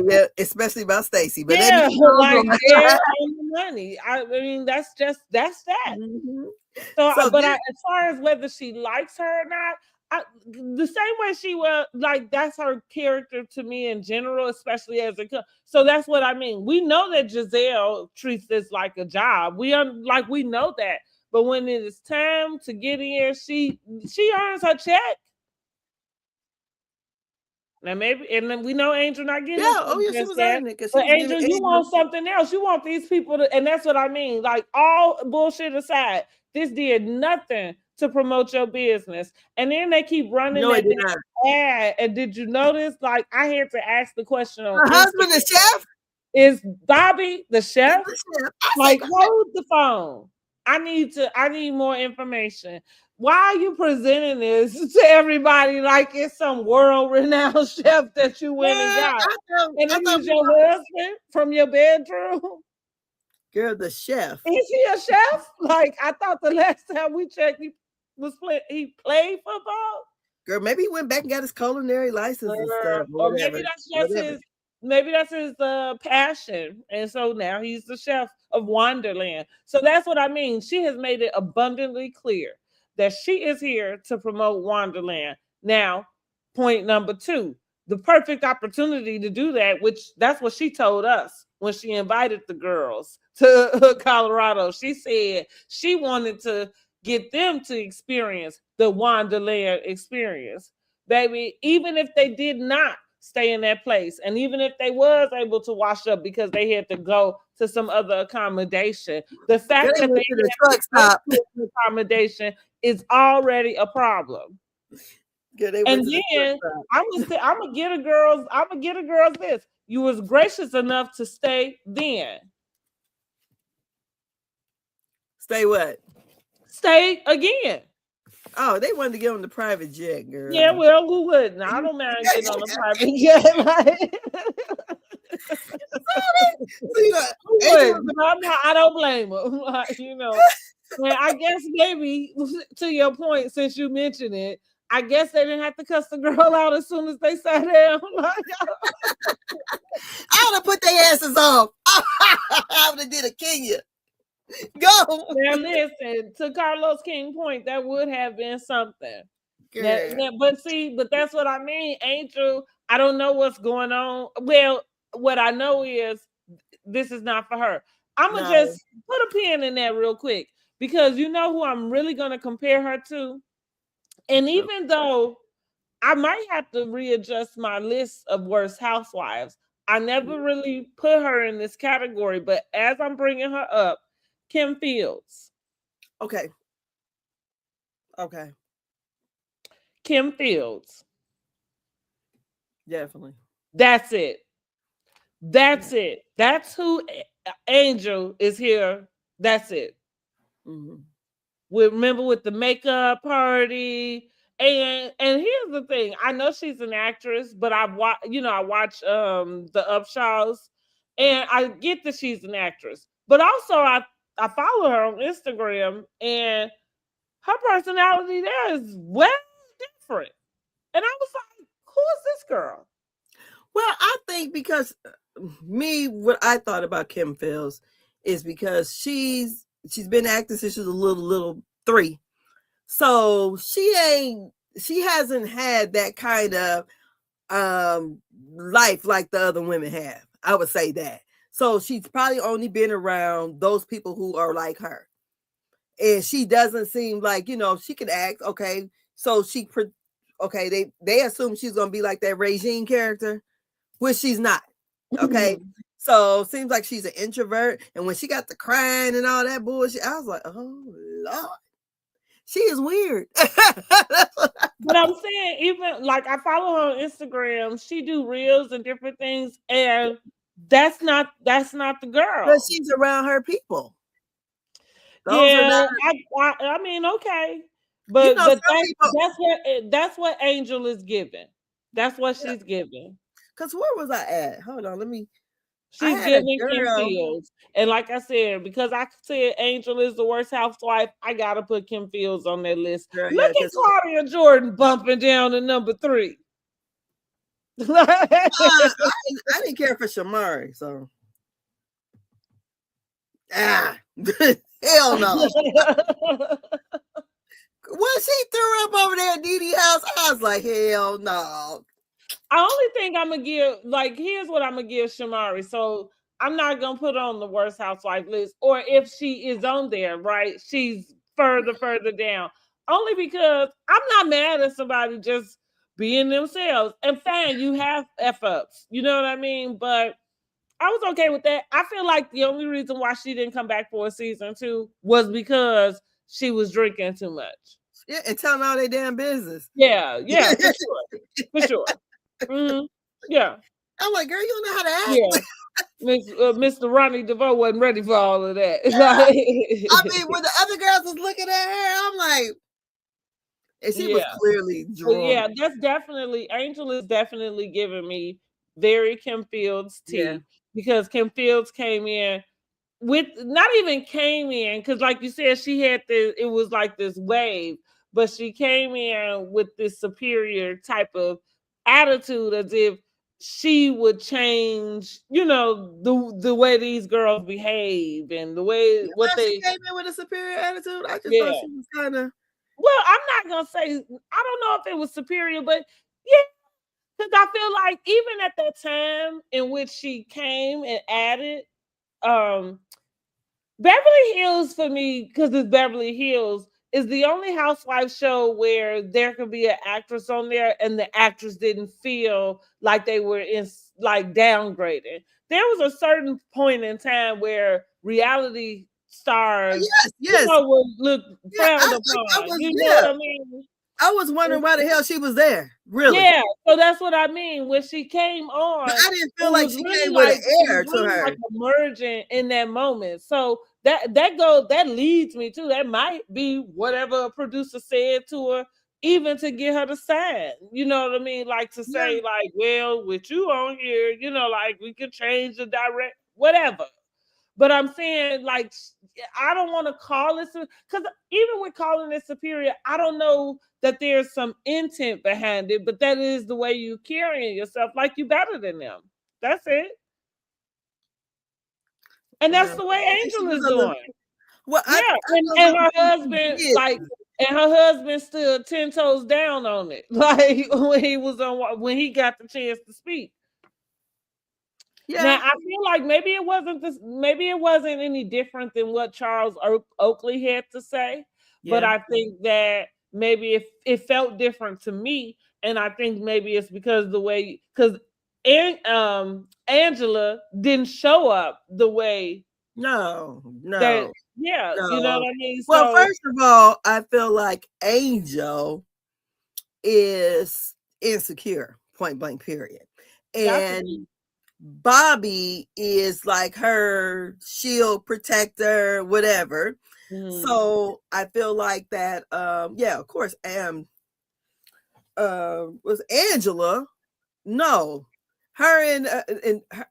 Yeah, especially about Stacey. But yeah, like dead on the money. I mean, that's that. Mm-hmm. So, but as far as whether she likes her or not, the same way she was, like, that's her character to me in general, especially as a so that's what I mean. We know that Giselle treats this like a job. We know that, but when it is time to get in, she earns her check. Now maybe, and then we know Angel not getting she was that. earning it because she But was Angel, giving you want something else. You want these people to, and that's what I mean. Like, all bullshit aside, this did nothing to promote your business. And then they keep running that ad. And did you notice? Like, I had to ask the question on her husband, the chef. Is Bobby the chef? Like, hold the phone. I need more information. Why are you presenting this to everybody like it's some world-renowned chef that you went and got? And it was your husband from your bedroom? Girl, the chef. Is he a chef? Like, I thought the last time we checked, he played football. Girl, maybe he went back and got his culinary license and stuff. Or maybe that's just his passion. And so now he's the chef of Wonderland. So that's what I mean. She has made it abundantly clear that she is here to promote Wonderland. Now, point number 2, the perfect opportunity to do that, which that's what she told us when she invited the girls to Colorado. She said she wanted to get them to experience the Wonderland experience. Baby, even if they did not stay in that place, and even if they was able to wash up because they had to go to some other accommodation, the fact that they had to go to accommodation is already a problem. And then I'm gonna get a girls this. You was gracious enough to stay then. Stay what? Stay again. Oh, they wanted to get on the private jet, girl. Yeah, well, who wouldn't? I don't mind getting on the private jet. I don't blame them. Like, you know, and I guess maybe to your point, since you mentioned it, I guess they didn't have to cuss the girl out as soon as they sat down. I would have put their asses off. I would have did a Kenya. Go. Now listen, to Carlos King point, that would have been something. But that's what I mean, Angel. I don't know what's going on. Well, what I know is this is not for her. I'm gonna just put a pin in that real quick, because you know who I'm really gonna compare her to. And even though I might have to readjust my list of worst housewives, I never really put her in this category. But as I'm bringing her up, Kim Fields. Okay. Kim Fields. Definitely. That's it. That's who Angel is here. That's it. Mm-hmm. Remember with the makeup party. And here's the thing. I know she's an actress, but I watch the Upshaws, and I get that she's an actress. But also I follow her on Instagram, and her personality there is well different. And I was like, who is this girl? Well, I think because what I thought about Kim Fields is because she's been acting since she was a little 3. So she hasn't had that kind of life like the other women have. I would say that. So she's probably only been around those people who are like her. And she doesn't seem like, she can act. Okay. So they assume she's going to be like that Regine character, which she's not. Okay. So it seems like she's an introvert. And when she got the crying and all that bullshit, I was like, oh, Lord. She is weird. But I'm saying, even like I follow her on Instagram, she do reels and different things, and that's not the girl. But she's around her people. I mean, okay, but that's what Angel is giving. That's what she's giving. Because where was I at? Hold on, let me. She's giving Kim Fields. And like I said, because I said Angel is the worst housewife, I got to put Kim Fields on that list. Look at Claudia Jordan bumping down to number 3. I didn't care for Shamari, so. Hell no. When she threw up over there at Dee house, I was like, hell no. I only think I'm gonna give, like, here's what I'm gonna give Shamari. So I'm not gonna put her on the worst housewife list, or if she is on there, right? She's further down. Only because I'm not mad at somebody just being themselves. And fine, you have F ups, you know what I mean? But I was okay with that. I feel like the only reason why she didn't come back for a season 2 was because she was drinking too much. Yeah, and telling all their damn business. Yeah, for sure. For sure. Mm-hmm. Yeah. I'm like, girl, you don't know how to Yeah. act. Mr. Ronnie DeVoe wasn't ready for all of that. Yeah. I mean, when the other girls was looking at her, I'm like, and she was clearly drunk. Yeah, that's definitely, Angel is definitely giving me very Kim Fields tea, because Kim Fields came in with, not even came in, because like you said, she had this, it was like this wave, but she came in with this superior type of attitude, as if she would change, the way these girls behave and the way what she came in with a superior attitude. I just thought she was kind of. Well, I'm not gonna say, I don't know if it was superior, but yeah, because I feel like even at that time in which she came and added, Beverly Hills, for me, because it's Beverly Hills, is the only housewife show where there could be an actress on there and the actress didn't feel like they were like downgraded. There was a certain point in time where reality stars, would look frowned upon. You know what I mean? I was wondering why the hell she was there. Really? Yeah, so that's what I mean. When she came on, but I didn't feel like she came with an air to her. Like emerging in that moment. So that leads me to, that might be whatever a producer said to her, even to get her to sign. You know what I mean? Like to say, like, well, with you on here, like we could change the direct, whatever. But I'm saying, like, I don't want to call it, because even with calling it superior, I don't know that there's some intent behind it, but that is the way you carrying yourself, like you better than them. That's it. And that's the way Angel is doing. Well, and her husband, and her husband stood 10 toes down on it, like when he got the chance to speak. Yeah. Now I feel like maybe it wasn't any different than what Charles Oakley had to say, but I think that maybe it felt different to me, and I think maybe it's because Angela didn't show up the way. No. You know what I mean? Well, first of all, I feel like Angel is insecure, point blank, period. And Bobby is like her shield protector, whatever. So I feel like that, of course, was Angela. No, her and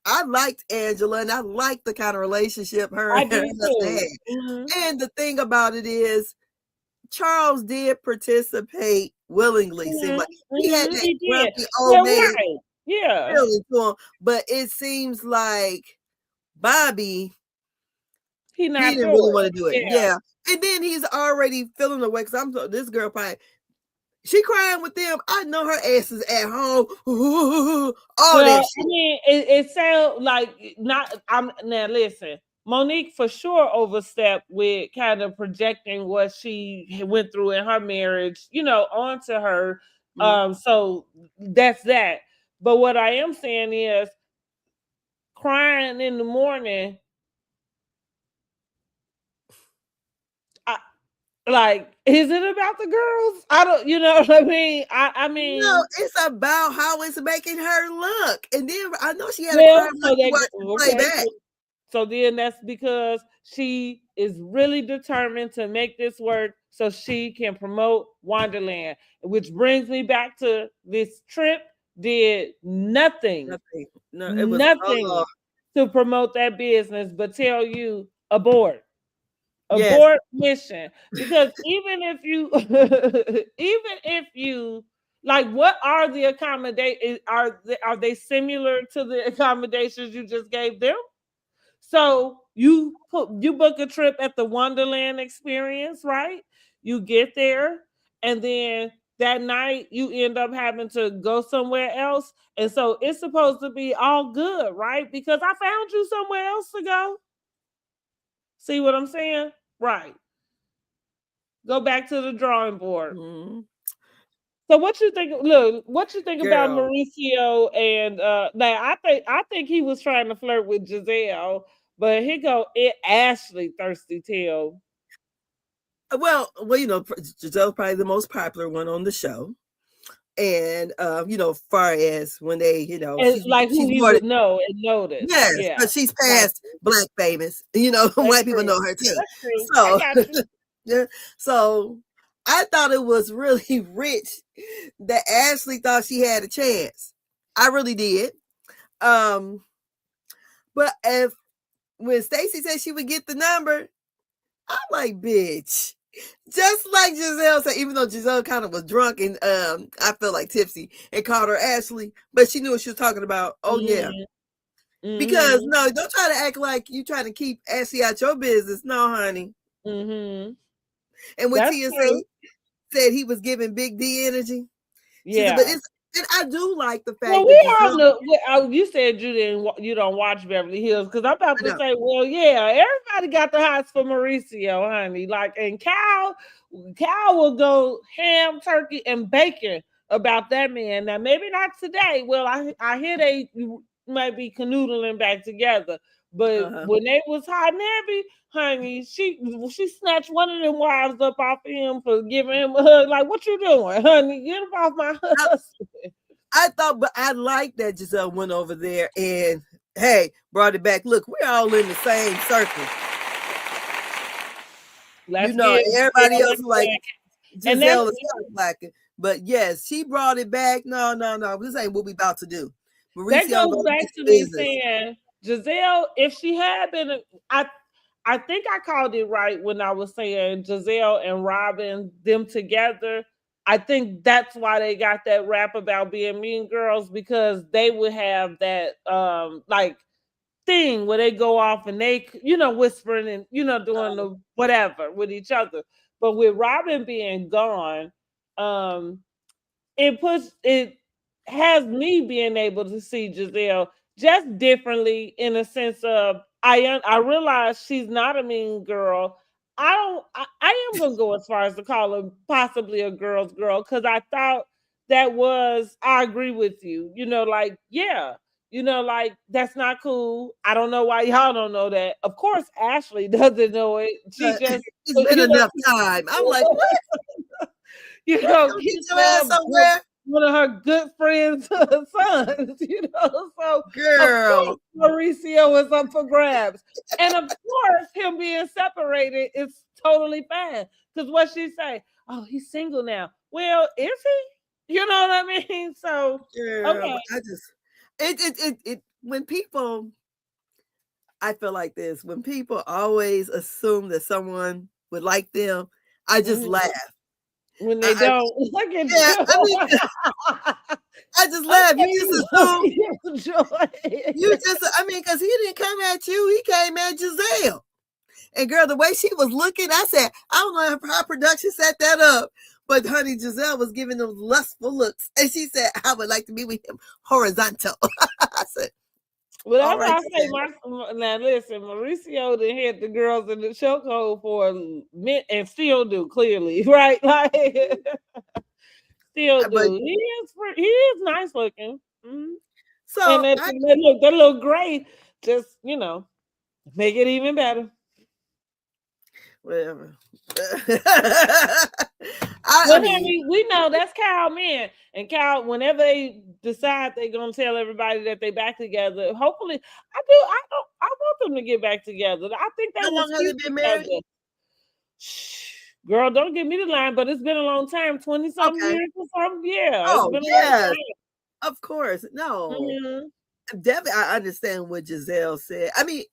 I liked Angela, and I liked the kind of relationship her and her husband had. And the thing about it is, Charles did participate willingly. Seemed like he had that grumpy old man. Really to him, but it seems like Bobby, he didn't really want to do it. Yeah. And then he's already feeling away, because this girl probably, she crying with them. I know her ass is at home. That shit. I mean, it sounds like now listen, Monique for sure overstepped with kind of projecting what she went through in her marriage, onto her. So that's that. But what I am saying is, crying in the morning, like, is it about the girls? I don't, you know what I mean? I mean, no, it's about how it's making her look. And then I know she had a cry So then that's because she is really determined to make this work so she can promote Wonderland, which brings me back to this trip did nothing to promote that business, but tell you abort mission. Because even if you like, what are the accommodations? Are they similar to the accommodations you just gave them? So you book a trip at the Wonderland Experience, right? You get there, and then that night you end up having to go somewhere else. And so it's supposed to be all good, right? Because I found you somewhere else to go. See what I'm saying? Right. Go back to the drawing board. Mm-hmm. So what you think? Look, what you think about Girl. Mauricio? And now I think he was trying to flirt with Giselle, but here go it. Ashley thirsty tail. Well, Giselle's probably the most popular one on the show. And far as when they, And like who she's he more, would know and notice. yes, Yeah, but she's got past you. black famous. That's White people true. know her too. That's true. I So, got you. yeah, so I thought it was really rich that Ashley thought she had a chance. I really did. Um, but if when Stacey said she would get the number, I'm like, bitch. Just like Giselle said, even though Giselle kind of was drunk and I felt like tipsy and called her Ashley, but she knew what she was talking about. Oh yeah. Because Mm-hmm. no, don't try to act like you trying to keep Ashley out your business. No, honey. Mm-hmm. And when That's Tia true. said he was giving Big D energy, she said, but Yeah. and I do like the Well, fact that we all Giselle, know. You said you don't watch Beverly Hills because I'm about I to know, say, well, yeah, everybody got the hots for Mauricio, honey. Like, and Cal will go ham, turkey, and bacon about that man. Now, maybe not today. Well, I hear they might be canoodling back together, but uh-huh. when they was hot and heavy, honey, she snatched one of them wives up off him for giving him a hug. Like, what you doing, honey? Get him off my husband. I thought, but I like that Giselle went over there and hey, brought it back. Look, we're all in the same circle. Let's Everybody else like back. And that's Giselle is slacking. But yes, she brought it back. No, no, no. This ain't what we about to do. that Mauricio goes going to back get to the me business. saying Giselle, if she had been, I I think I called it right when I was saying Giselle and Robin them together. I think that's why they got that rap about being mean girls because they would have that like thing where they go off and they whispering and doing the whatever with each other. But with Robin being gone, um it has me being able to see Giselle just differently in a sense of I realize she's not a mean girl. I am gonna go as far as to call her possibly a girl's girl because I thought that was I agree with you. Like yeah, like that's not cool. I don't know why y'all don't know that. Of course, Ashley doesn't know it. She But just it's been you know enough time. I'm like, what? Don't get Keep your ass somewhere, one of her good friends' sons, So of course girl. Mauricio is up for grabs. And of course, him being separated is totally fine. Because what she say? Oh, he's single now. Well, is he? You know what I mean? So Girl, okay. I just when people I feel like this, when people always assume that someone would like them, I just Mhm. laugh. When they I don't, look at yeah, you. I mean, I just laugh. You just assume Okay, Joy. I mean, because he didn't come at you, he came at Giselle. And girl, the way she was looking, I said, I don't know how production set that up. But honey, Giselle was giving them lustful looks. And she said, I would like to be with him horizontal. I said, Well, all that's right. why I say now. Listen, Mauricio done hit the girls in the chokehold for a minute and still do clearly, right? Like still But do. He is nice looking, and so that little gray just make it even better. whatever. I Well, mean, honey, we know that's Kyle men. And Kyle, whenever they decide they're gonna tell everybody that they back together, hopefully I want them to get back together. I think they how was long have they cute been married? together. Girl, don't give me the line, but it's been a long time, 20 something Okay. years or something. Yeah, it's Oh, been a long yes, of course. time. No. Definitely, I understand what Giselle said. I mean,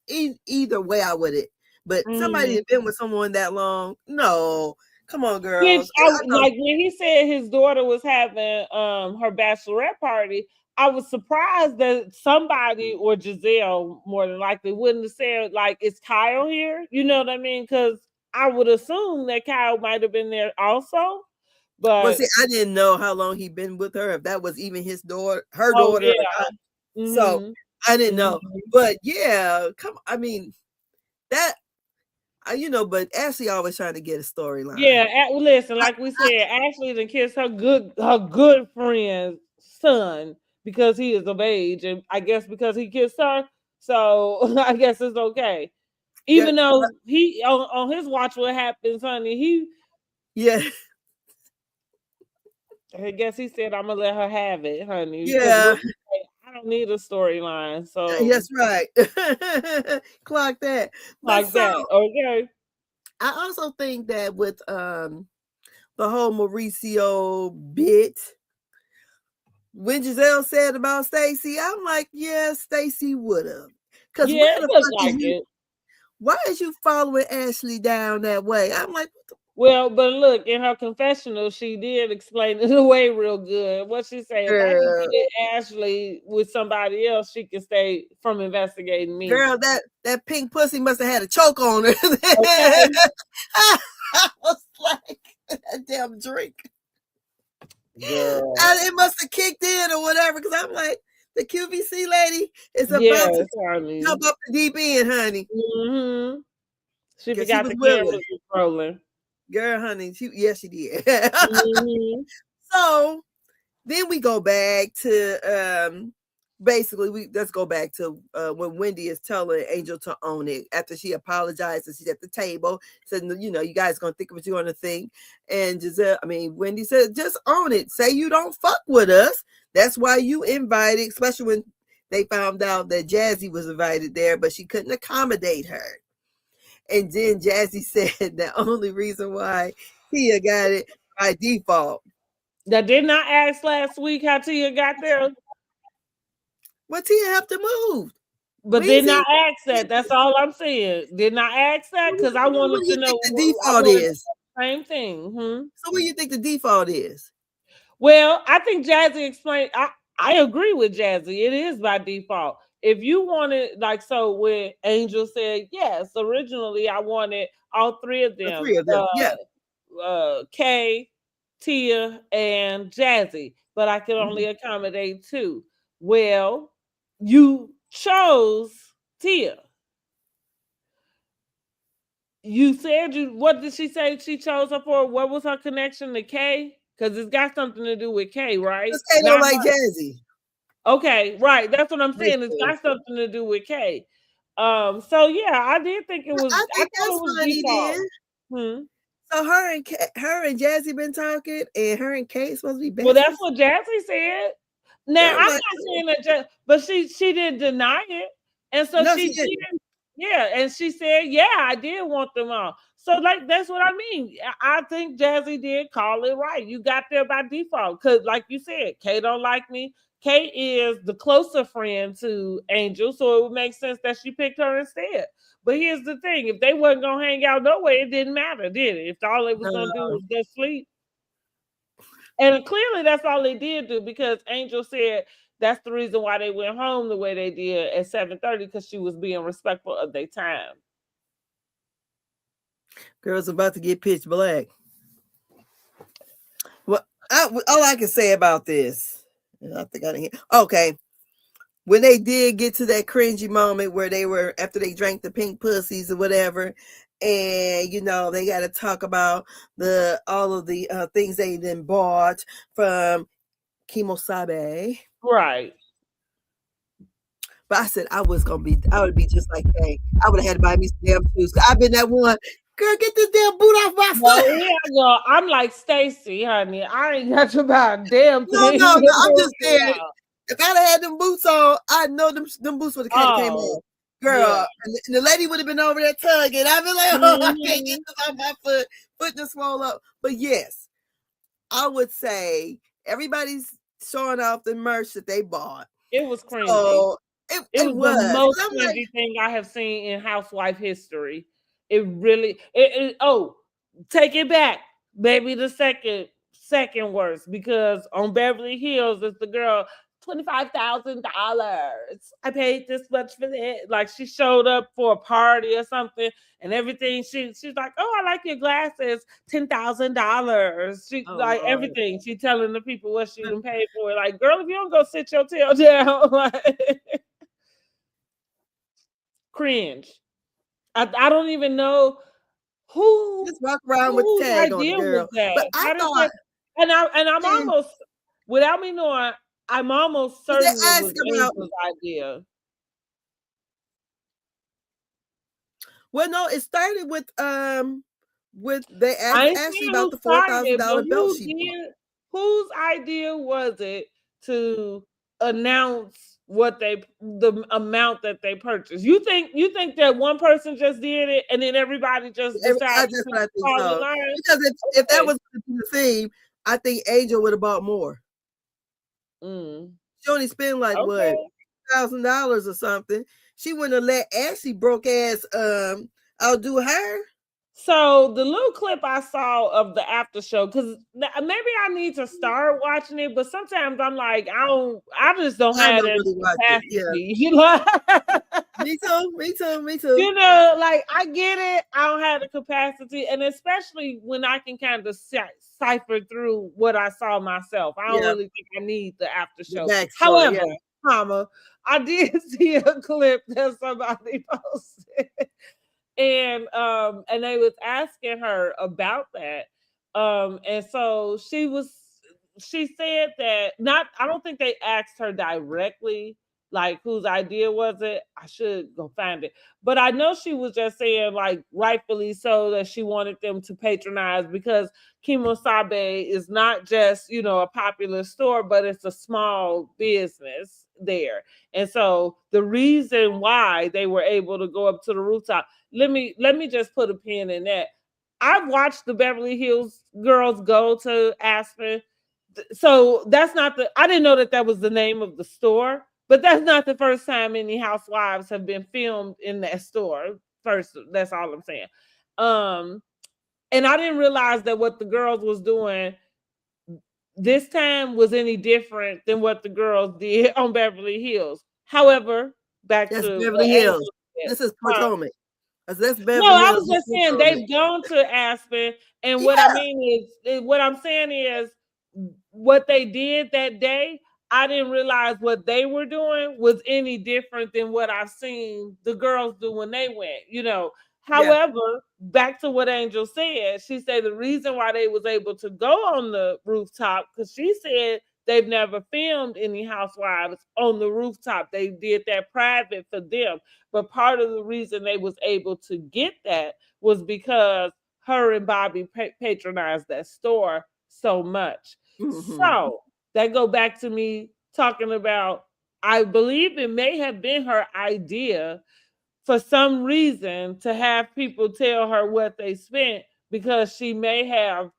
either way, I would it. But somebody Mhm. that been with someone that long, no. Come on, Which girls. I I know. like when he said his daughter was having her bachelorette party. I was surprised that somebody or Giselle more than likely wouldn't have said like, "Is Kyle here?" You know what I mean? Because I would assume that Kyle might have been there also. But see, I didn't know how long he'd been with her, if that was even his daughter, her oh daughter or yeah. not. So Mm-hmm. I didn't know. Mm-hmm. But yeah, I mean, that but Ashley always trying to get a storyline. Yeah, listen, like we said, Ashley done kissed her good friend's son because he is of age, and I guess because he kissed her, so I guess it's okay. Yeah, Even though he on his watch what happens, honey, yeah, I guess he said I'm gonna let her have it, honey, because yeah. I don't need a storyline, so That's right. Clock that. But like so that, okay? I also think that with the whole Mauricio bit, when Giselle said about Stacy, I'm like, yeah, Stacy would have. Because Yeah, why it the looked fuck is like you? it. Why is you following Ashley down that way? I'm like, Well, but look, in her confessional, she did explain it away real good. What she say? If I can girl, get Ashley with somebody else, she can stay from investigating me. girl, that pink pussy must have had a choke on her. Okay, I was like, that damn drink. girl. And it must have kicked in or whatever. Because I'm like, the QVC lady is about to Yes, honey. jump up the deep end, honey. Mm-hmm. She Because she forgot was the cameras willing. was rolling. Girl, honey, yes, she did. Mm-hmm. So then we go back to basically let's go back to when Wendy is telling Angel to own it after she apologized and she's at the table, said, you guys gonna think what you're gonna think. And Wendy said, just own it. Say you don't fuck with us. That's why you invited, especially when they found out that Jazzy was invited there, but she couldn't accommodate her. And then Jazzy said the only reason why Tia got it by default. That did not ask last week how Tia got there, Well, Tia have to move. but did Weezy, not ask that. That's all I'm saying. Did not ask that because I what wanted do to you know. think the I default wanted is? the same thing. So what do you think the default is? Well, I think Jazzy explained. I agree with Jazzy. It is by default. If you wanted, like, so when Angel said yes, originally I wanted all three of The them, three of them. Yeah. Kay, Tia, and Jazzy, but I could Mhm. only accommodate two. Well, you chose Tia. You said you. What did she say she chose her for? What was her connection to Kay? Because it's got something to do with Kay, right? Because K don't Not like Jazzy. Okay, right. That's what I'm saying. It's Basically. got something to do with Kay. So yeah, I did think it Well, was. I I think thought that's it was funny default. then. Hmm. So her and Jazzy been talking, and her and Kate supposed to be Well, that's besties. what Jazzy said. Now Girl, I'm like, not saying that, but she didn't deny it, and so no, she she didn't. did. Yeah, and she said, "Yeah, I did want them all." So like that's what I mean. I think Jazzy did call it right. You got there by default because, like you said, Kay don't like me. Kay is the closer friend to Angel, so it would make sense that she picked her instead. But here's the thing: if they wasn't gonna hang out no way, it didn't matter, did it? If all they was gonna do No. was go sleep. And clearly that's all they did do because Angel said that's the reason why they went home the way they did at 7:30 because she was being respectful of their time. Girl's about to get pitch black. Well, all I can say about this, I think I didn't hear. Okay, when they did get to that cringy moment where they were after they drank the pink pussies or whatever, and they got to talk about all of the things they then bought from Kimosabe. Right. But I said I would be just like, hey, I would have had to buy me some damn shoes. I've been that one. Girl, get this damn boot off my Well, foot. yeah, girl, I'm like Stacy, honey. I ain't got to buy a damn No, thing. no, no. I'm just saying. If I'd have had them boots on, I know them boots would have kind of came Oh, off. yeah. Girl, and the lady would have been over there tugging. I'd be like, oh, I can't get Mhm. this off my foot just swole up. But yes, I would say everybody's showing off the merch that they bought. It was cringy. So It it was the was. most I'm like, cringy thing I have seen in housewife history. It really take it back. Maybe the second worst because on Beverly Hills it's the girl $25,000. I paid this much for that. Like she showed up for a party or something and everything. She's like, oh, I like your glasses, $10,000. She like Lord. everything. She telling the people what she done paid for. Like, girl, if you don't go sit your tail down, like cringe. I don't even know Just walk around with the whose tag on the idea was girl. But that. I How did thought, that? And I'm almost without me knowing, I'm almost they certain it was asked about. Angel's idea. Well, no, it started with they I asked ain't Ashley saying about who the started it, $4,000 but belt who she bought. did? Whose idea was it to announce what the amount that they purchased? You think that one person just did it and then everybody just decided That's to what I think fall in so. line? Because if that Okay. was the theme, I think Angel would have bought more. Mm. She only spent like what Okay. $1,000 or something. She wouldn't have let Ashley broke ass outdo her. So the little clip I saw of the after show, because maybe I need to start watching it, but sometimes I'm like, I just don't I have don't that really watch it. Yeah. capacity. You know, Me too. Me too. Me too. you know, like I get it. I don't have the capacity, and especially when I can kind of cipher through what I saw myself. I don't Yeah. really think I need the after The show. backstory. However, Yeah. comma, I did see a clip that somebody posted and they was asking her about that and so she said that not I don't think they asked her directly like whose idea was it. I should go find it, but I know she was just saying like rightfully so that she wanted them to patronize because Kimosabe is not just a popular store, but it's a small business there. And so the reason why they were able to go up to the rooftop, let me just put a pin in that. I've watched the Beverly Hills girls go to Aspen. So that's not I didn't know that that was the name of the store, but that's not the first time any housewives have been filmed in that store. First, that's all I'm saying. Um, and I didn't realize that what the girls was doing this time was any different than what the girls did on Beverly Hills. However, back That's to Beverly what Hills. Angel said. This is Potomac. That's No, Beverly I Hills. was This just is saying Potomac. they've gone to Aspen, and what I Yeah. mean is what I'm saying is what they did that day. I didn't realize what they were doing was any different than what I've seen the girls do when they went. Yeah. However, back to what Angel said, she said the reason why they was able to go on the rooftop because she said they've never filmed any housewives on the rooftop. They did that private for them. But part of the reason they was able to get that was because her and Bobby patronized that store so much. Mm-hmm. So that go back to me talking about, I believe it may have been her idea for some reason to have people tell her what they spent because she may have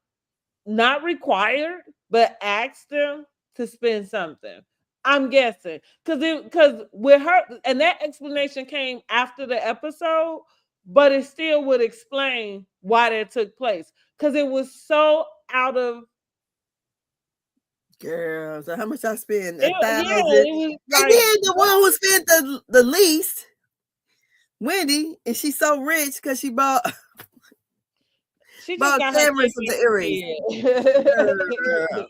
not required, but asked them to spend something. I'm guessing because with her, and that explanation came after the episode, but it still would explain why that took place because it was so out of. Girl, so how much I spend? Yeah, 1,000. it was And like then the one who spent the least, Wendy, and she's so rich because she bought she just bought got her cameras with cake the and earrings. eat it. Girl.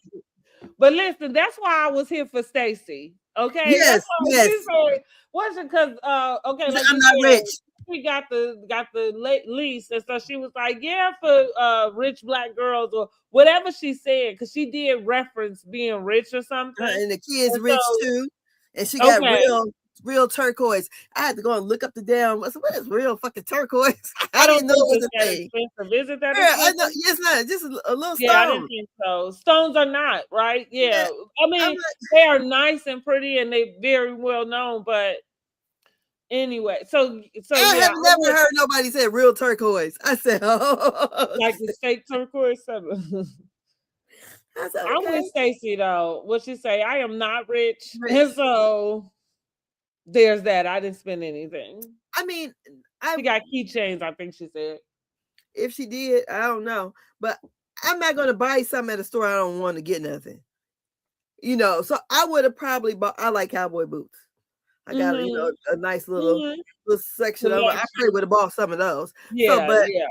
But listen, that's why I was here for Stacy. Okay, that's Yes, why yes. she said, "What's it?" Because okay, She said, like I'm you not said, rich. she got the lease, and so she was like, "Yeah, for rich black girls or whatever she said," because she did reference being rich or something. And the kids And rich so, too. And she got okay, real turquoise. I had to go and look up the damn. I said, what is real fucking turquoise? I I don't didn't know think it was it's a that thing. expensive. Is it that Girl, I expensive? know it's not just a little Yeah, I didn't stone. think so. Stones are not right. Yeah. Yeah, I I'm mean like, they are nice and pretty, and they very well known, but anyway, so I yeah, have I never just heard nobody say real turquoise. I said, oh. like the fake turquoise. I said, I'm okay. with Stacy though. What she say? I am not rich, Rich. and so there's that. I didn't spend anything. I mean, She got keychains. I think she said. if she did, I don't know. But I'm not gonna buy something at a store I don't want to get nothing. you know, so I would have probably bought. I like cowboy boots. I got a nice little section of them. I probably would have bought some of those. So, Yeah, but yeah.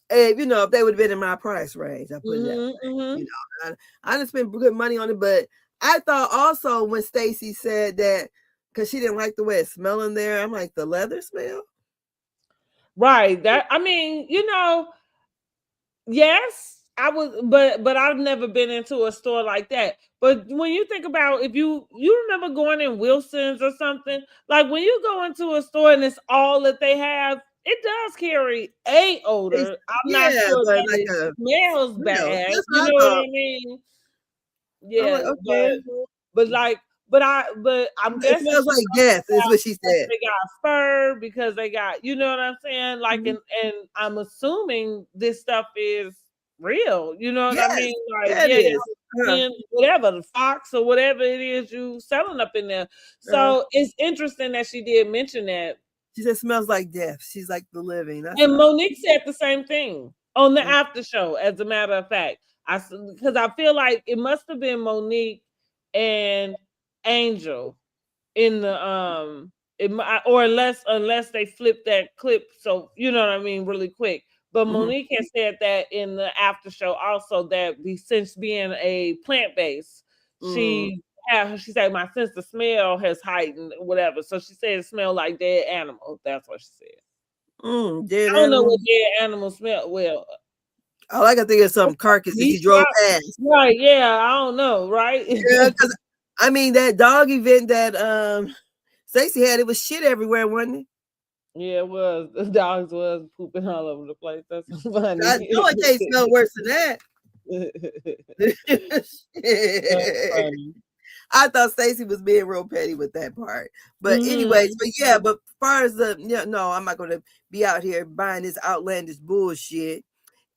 if if they would have been in my price range, I put it that way. Mm-hmm. I didn't spend good money on it, but I thought also when Stacy said that because she didn't like the way it smelled in there, I'm like the leather smell. Right. That I mean, yes, I was, but I've never been into a store like that. But when you think about if you remember going in Wilson's or something, like when you go into a store and it's all that they have, it does carry a odor. I'm not sure but that like it a smells smell. bad. That's You what know I what thought. I mean? I'm Yeah, like, okay. like but I'm It guessing smells she's like talking death, is about what she said. they got fur because they got, you know what I'm saying? Like Mhm. and I'm assuming this stuff is real. You know what I Yes, mean? Like, yeah, it yeah, is. in whatever the fox or whatever it is you selling up in there. Uh, So it's interesting that she did mention that. she said smells like death. She's like the living. That's And what Monique said the same thing on the I. after show, as a matter of fact. Because I feel like it must have been Monique and Angel in the or unless they flipped that clip, so you know what I mean, really quick. But Monique has said that in the after show also that since being a plant based, she said my sense of smell has heightened, whatever. So she said it smelled like dead animals. That's what she said. Dead I don't know animal. what dead animals smell. Well, All I can think of some carcasses he drove past. Right? Yeah, I don't know. Right? Yeah, because I mean that dog event that Stacey had, it was shit everywhere, wasn't it? Yeah, it was. The dogs was pooping all over the place. That's funny. I know it can't smell worse than that. That's funny. I thought Stacey was being real petty with that part. But anyways, but yeah, but as far as no, I'm not gonna be out here buying this outlandish bullshit.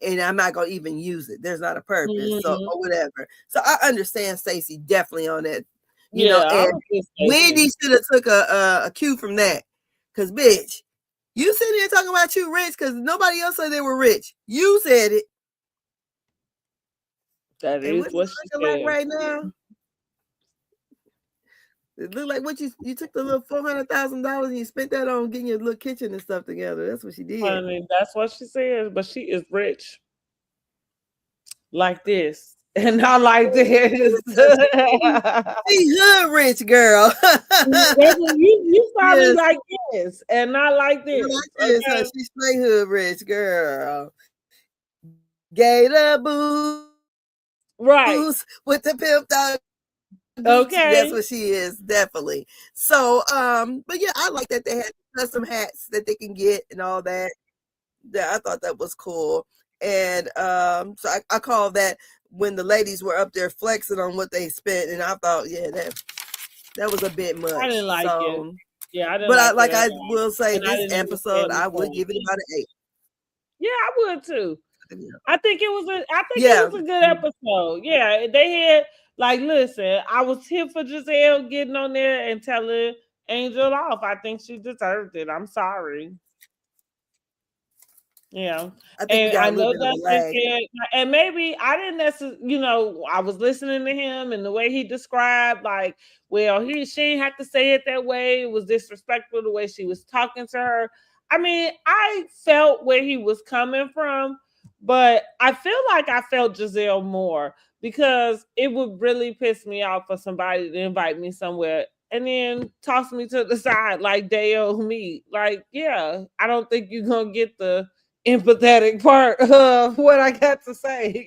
And I'm not gonna even use it. There's not a purpose, so or whatever. So I understand Stacey definitely on that, Yeah, and Wendy should have took a cue from that. Cause bitch, you sitting here talking about you rich because nobody else said they were rich. You said it. That is what she said. Like right now. It looked like what you took the little $400,000 and you spent that on getting your little kitchen and stuff together. That's what she did. I mean, that's what she said, but she is rich. Like this. And not like this. She hood rich, girl. you probably like this and not like this. Like this, okay? She's straight hood rich, girl. Gator boots with the pimp dog. Okay, that's what she is, definitely. So, but yeah, I like that they had custom hats that they can get and all that. Yeah, I thought that was cool. And so I call that when the ladies were up there flexing on what they spent, and I thought, yeah, that was a bit much. I didn't like it. Yeah, I didn't. But I will say, this episode, I would give it about an 8. Yeah, I would too. I think it was it was a good episode. Yeah, they had like, listen, I was here for Giselle getting on there and telling Angel off. I think she deserved it. I'm sorry. Yeah, I know that, and maybe I didn't necessarily, I was listening to him and the way he described, like, well, she didn't have to say it that way. It was disrespectful the way she was talking to her. I mean, I felt where he was coming from, but I feel like I felt Giselle more because it would really piss me off for somebody to invite me somewhere and then toss me to the side like they owe me. Like, yeah, I don't think you're gonna get the empathetic part of what I got to say.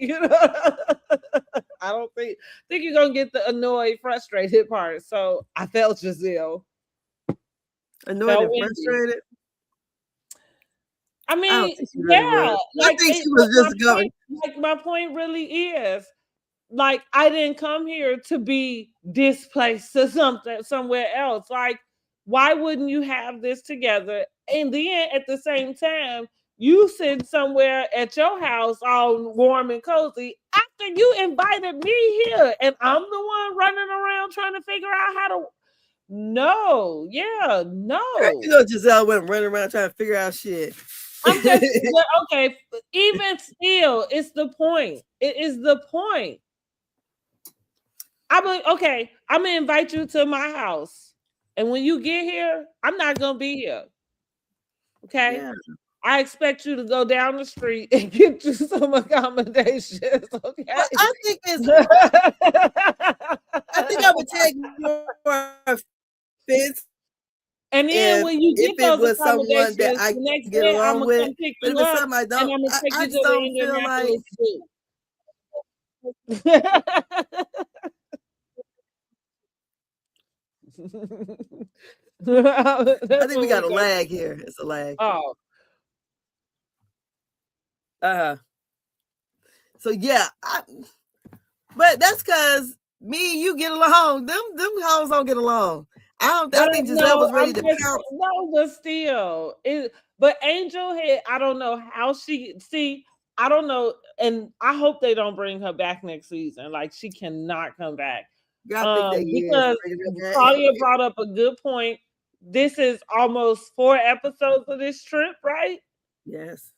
I don't think you're gonna get the annoyed, frustrated part. So I felt Giselle. Annoyed and frustrated. I mean, yeah, I think she was just going. Like, my point really is, like, I didn't come here to be displaced to somewhere else. Like, why wouldn't you have this together? And then at the same time, you sit somewhere at your house all warm and cozy after you invited me here, and I'm the one running around trying to figure out how to. No, yeah, no. Giselle went running around trying to figure out shit. I'm just okay. Even still, it's the point. It is the point. I'm gonna invite you to my house, and when you get here, I'm not gonna be here. Okay. Yeah. I expect you to go down the street and get you some accommodations. Well, Okay. I think I would take more offense And then when you if get it those was someone that accommodations, I the next get day I'm along gonna with. come pick But if you it's up something I and don't, I'm gonna take I you just to the don't feel like. Indianapolis Zoo. I That's think we what got we a go. lag here. It's a lag. Oh, Uh-huh. So yeah, but that's because me and you get along. Them hoes don't get along. I think don't Giselle know. was I'm ready to just pounce. no, but still, but Angel had. I don't know how she see. I don't know, and I hope they don't bring her back next season. Like she cannot come back. I think they is Because Claudia brought up a good point. This is almost 4 episodes of this trip, right? Yes.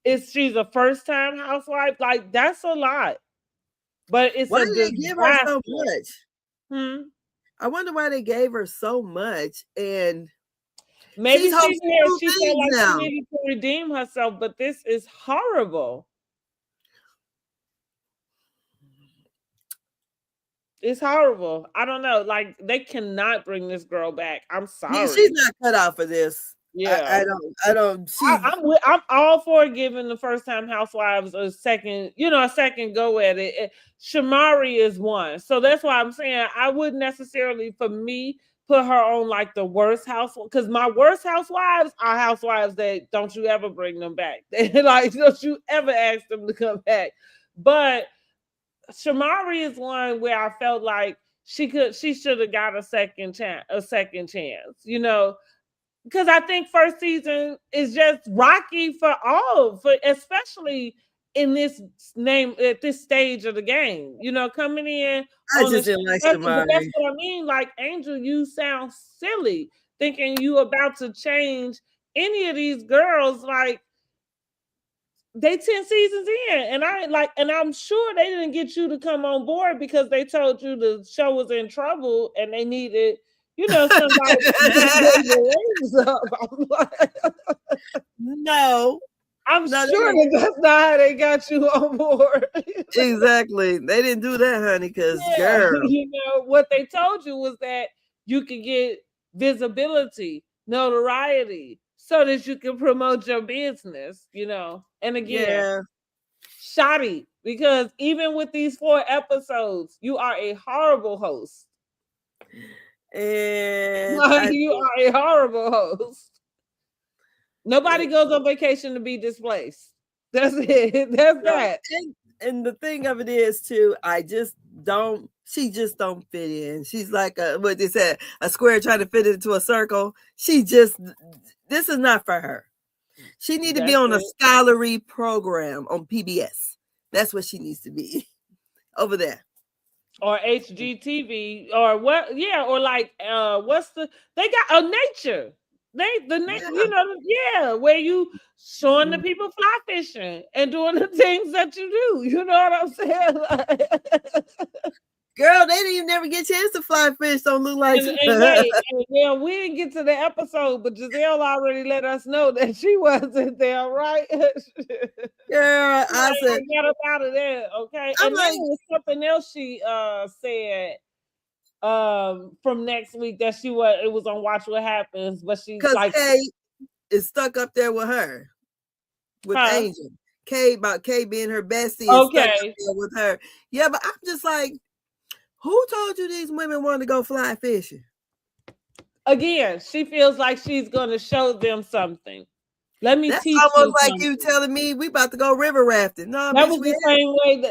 She's a first time housewife. Like that's a lot, but it's Why a did they give her disaster. so much? I wonder why they gave her so much. And Maybe she's she's hosting here. 2 She felt things like she now. needed to redeem herself, but this is horrible. It's horrible. I don't know. Like they cannot bring this girl back. I'm Yeah, sorry. she's not cut out for this. Yeah. I don't. She's I'm all for giving the first time housewives a second go at it. Shamari is one. So that's why I'm saying I wouldn't necessarily for me put her on like the worst housewife because my worst housewives are housewives that don't you ever bring them back. Like don't you ever ask them to come back. But Shamari is one where I felt like she should have got a second chance, because I think first season is just rocky for especially in this name at this stage of the game. Coming in I on just didn't like but that's Shamari. what I mean. Like Angel, you sound silly thinking you about to change any of these girls. Like they 10 seasons in, and I'm sure they didn't get you to come on board because they told you the show was in trouble and they needed somebody to get the ratings up. No. I'm No, sure that's not how they got you on board. exactly. They didn't do that, honey, because girl. What they told you was that you could get visibility, notoriety, so that you can promote your business, And again, shoddy, because even with these 4 episodes, you are a horrible host. And you are a horrible host. Nobody goes on vacation to be displaced. That's it. That's that. And the thing of it is too, she just don't fit in. She's like what they said, a square trying to fit into a circle. This is not for her. She need to be on a scholarly program on PBS. That's what she needs to be over there. Or HGTV or what? Yeah, or like they got a nature. Where you showing the people fly fishing and doing the things that you do. You know what I'm saying? Girl, they didn't even never get a chance to fly fish. Don't look like. And we didn't get to the episode, but Giselle already let us know that she wasn't there, right? Girl, I said, get up out of there, okay? And then there was something else she said from next week that it was on Watch What Happens, but she because Kay is stuck up there with her, with Angel. Kay being her bestie and stuck up there with her. Yeah, but I'm just like, who told you these women want to go fly fishing? Again, she feels like she's going to show them something. Let me That's teach almost you like something. you telling me we about to go river rafting. No, that was the same way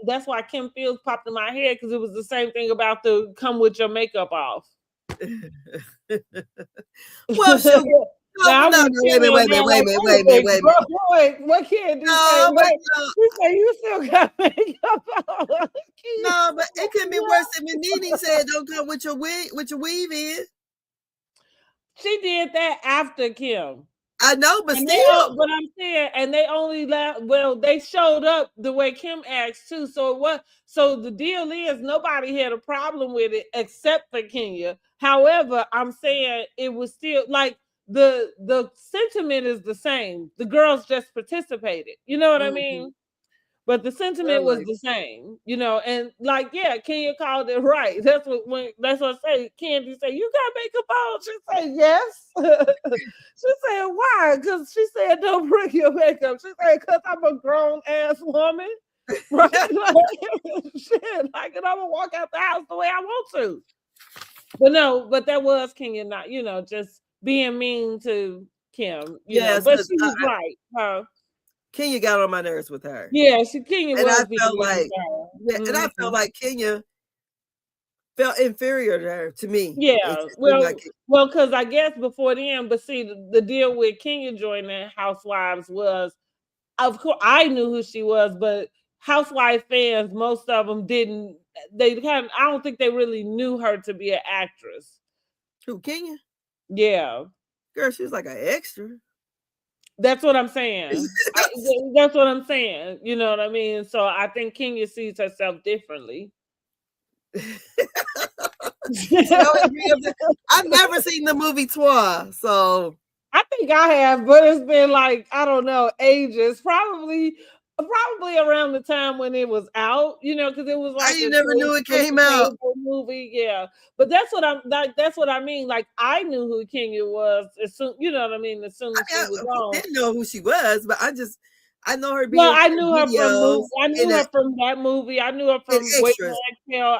that's why Kim Fields popped in my head because it was the same thing about the come with your makeup off. Well, so wait a minute. What kid? You say you still got makeup on? No, but it could be worse than when Nene said, "Don't come with your weave in." She did that after Kim. I know, but And still. but I'm saying, and they only they showed up the way Kim asked too. So the deal is nobody had a problem with it except for Kenya. However, I'm saying it was still like the sentiment is the same. The girls just participated. You know what I mean? But the sentiment was the same, and like, yeah, Kenya called it right. That's what I say. Candy say, you got makeup on. She said, yes. She said, why? Because she said, don't bring your makeup. She said, because I'm a grown ass woman. Right? Shit, like, and I'm gonna walk out the house the way I want to. But no, but that was Kenya not, just being mean to Kim, Yes, but she was right. Kenya got on my nerves with her. Yeah, Kenya and was I being felt mean like, to her. and I felt like Kenya felt inferior to her, to me. Yeah, well, because I guess before then, but see, the deal with Kenya joining Housewives was, of course, I knew who she was, but Housewife fans, most of them didn't. I don't think they really knew her to be an actress. Who, Kenya? Yeah, girl, she was like an extra. That's what I'm saying. That's what I'm saying. You know what I mean? So I think Kenya sees herself differently. I've never seen the movie Twa, so I think I have, but it's been like, I don't know, ages. Probably around the time when it was out, because it was like I never knew it came out. Movie, yeah. But that's what that's what I mean. Like, I knew who Kenya was as soon, you know what I mean, as soon as she was on. I didn't know who she was, but I know her being. Well, I knew her from that movie. I knew her from Waiting to Exhale.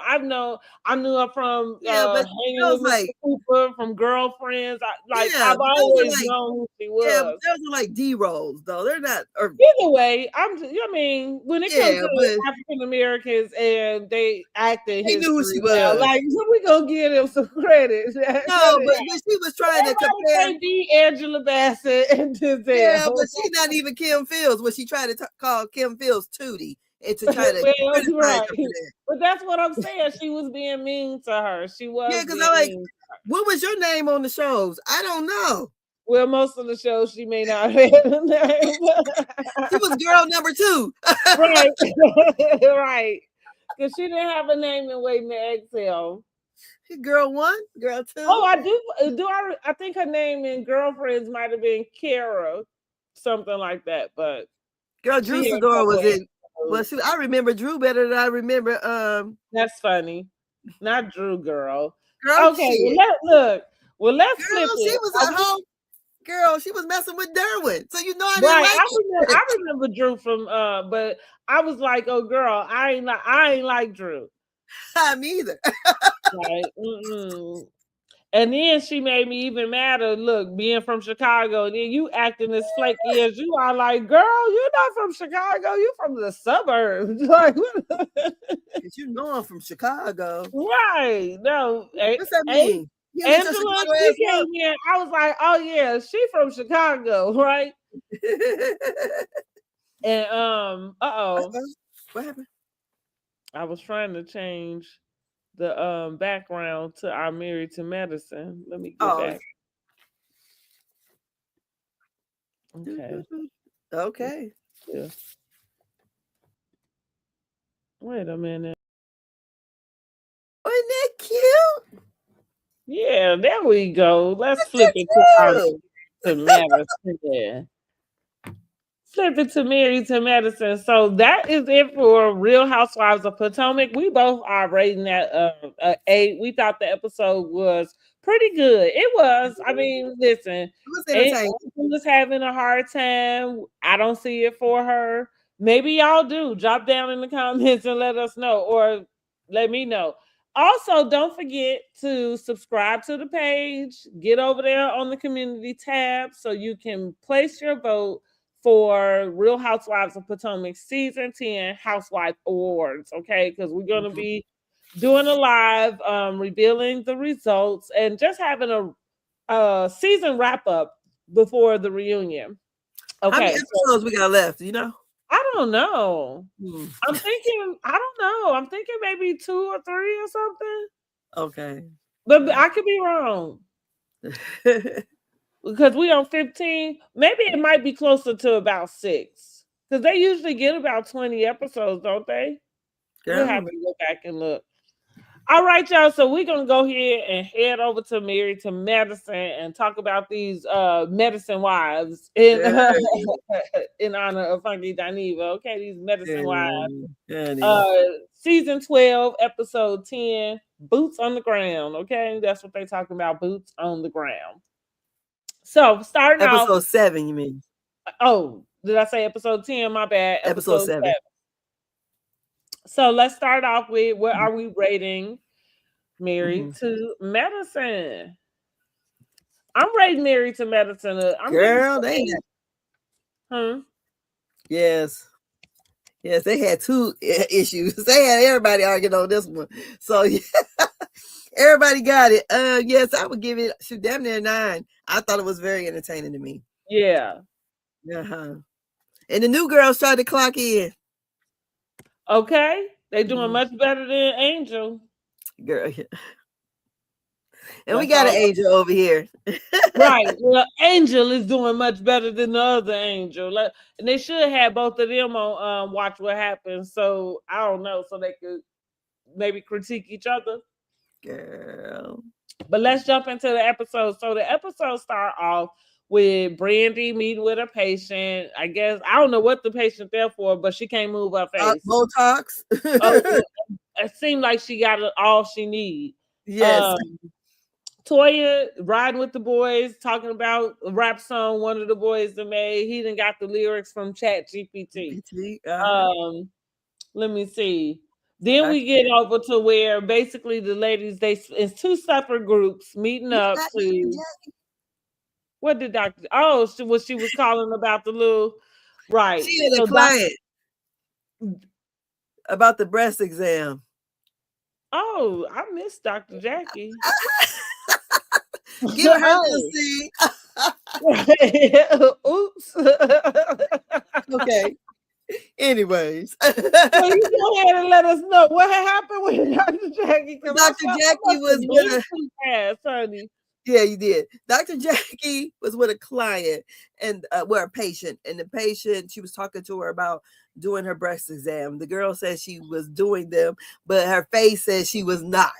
I knew her from Hanging with Mr. Cooper, from Girlfriends. I've always known who she was. Yeah, those are like D rolls, though. They're not. Either way, when it comes to African Americans and they acted history, knew who she was. Like, so we gonna give them some credit. No, but she was trying to compare Angela Bassett and Denzel. Yeah, but she's not even Kim Fields. When she tried to call Kim Fields Tootie and to try to right. But that's what I'm saying. She was being mean to her. She was. Yeah, because I'm like, what was your name on the shows? I don't know. Well, most of the shows she may not have had a name. She was girl number 2. Right. Right. Because she didn't have a name in Waiting to Exhale. Girl 1, girl 2. Oh, I do. I think her name in Girlfriends might have been Kara, something like that. But girl, Drew Sidora was in. Well, I remember Drew better than I remember. That's funny. Not Drew, girl. Okay, look. Well, let's flip it. She was at home. Girl, she was messing with Derwin, so I didn't like I remember Drew from. But I was like, oh, girl, I ain't like Drew. Me either. Right. Mm-mm. And then she made me even madder. Look, being from Chicago, and then you acting as flaky as you are. Like, girl, you're not from Chicago. You're from the suburbs. Like, I'm from Chicago, right? No, what's that mean? Angela, she came in. I was like, oh yeah, she from Chicago, right? And what happened? I was trying to change the background to our Married to Medicine. Let me get back. Okay. Yeah. Wait a minute. Wasn't that cute? Yeah, there we go. Let's flip it to Medicine. Flip it to Married to Medicine. So that is it for Real Housewives of Potomac. We both are rating that 8. We thought the episode was pretty good. It was. I mean, listen, Angela was having a hard time. I don't see it for her. Maybe y'all do. Drop down in the comments and let us know, or let me know. Also, don't forget to subscribe to the page. Get over there on the community tab so you can place your vote for Real Housewives of Potomac Season 10 Housewife Awards, okay? Because we're going to be doing a live, revealing the results, and just having a season wrap-up before the reunion. Okay. How many episodes we got left, I don't know. I'm thinking, I don't know. I'm thinking maybe 2 or 3 or something. Okay. But I could be wrong. because we on 15. Maybe it might be closer to about 6. Because they usually get about 20 episodes, don't they? We'll have to go back and look. All right, y'all. So we're gonna go here and head over to Married to Medicine and talk about these medicine wives in in honor of Funky Dineva. Okay, these medicine wives. Season 12, episode 10, Boots on the Ground. Okay, that's what they talking about, boots on the ground. So starting off, episode 7, you mean? Oh, did I say episode 10? My bad. Episode 7. So let's start off with what are we rating Married to Medicine? I'm rating Married to Medicine. Girl, they Yes. Yes, they had 2 issues. They had everybody arguing on this one. So yeah, everybody got it. Yes, I would give it damn near 9. I thought it was very entertaining to me. Yeah. And the new girls tried to clock in. Okay. They doing much better than Angel. Girl. And we got an Angel over here. Right. Well, Angel is doing much better than the other Angel. And they should have both of them on Watch What Happens. So I don't know. So they could maybe critique each other. Girl. But let's jump into the episode. So the episode start off with Brandy meeting with a patient. I guess I don't know what the patient there for, but she can't move her face. Botox. It seemed like she got all she need. Yes. Toya riding with the boys, talking about a rap song one of the boys that made. He done got the lyrics from Chat GPT. Let me see. Then we get over to where basically the ladies, it's 2 separate groups meeting up to. What did Dr. Oh, she was calling about the little right. She had a client about the breast exam. Oh, I missed Dr. Jackie. Give her a see. Oops. Okay. Anyways. So you go ahead and let us know what happened with Dr. Jackie. Dr. Jackie was with honey. Yeah, you did. Dr. Jackie was with a client and a patient, and the patient, she was talking to her about doing her breast exam. The girl said she was doing them, but her face said she was not.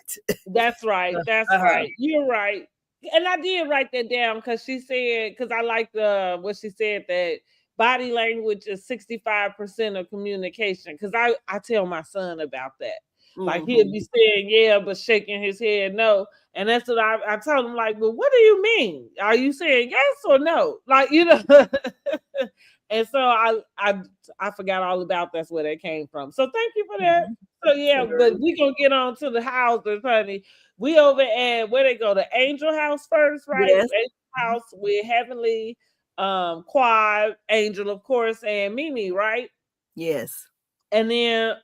That's right. That's right. You're right. And I did write that down because she said, because I liked what she said, that body language is 65% of communication. Because I tell my son about that. Like he'll be saying yeah, but shaking his head no. And that's what I told him, like, well, what do you mean? Are you saying yes or no? Like, you know. And so I forgot all about that's where that came from. So thank you for that. So yeah, but we gonna get on to the houses, honey. We over at where they go, the Angel House first, right? Yes. Angel House with Heavenly, Quad, Angel, of course, and Mimi, right? Yes. And then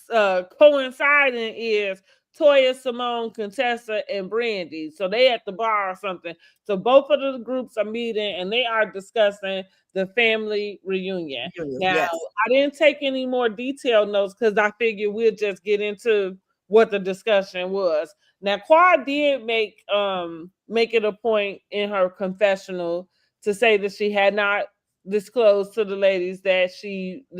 coinciding is Toya, Simone, Contessa, and Brandy. So they at the bar or something. So both of the groups are meeting and they are discussing the family reunion. Now, I didn't take any more detailed notes because I figured we'll just get into what the discussion was. Now, Quad did make it a point in her confessional to say that she had not disclosed to the ladies that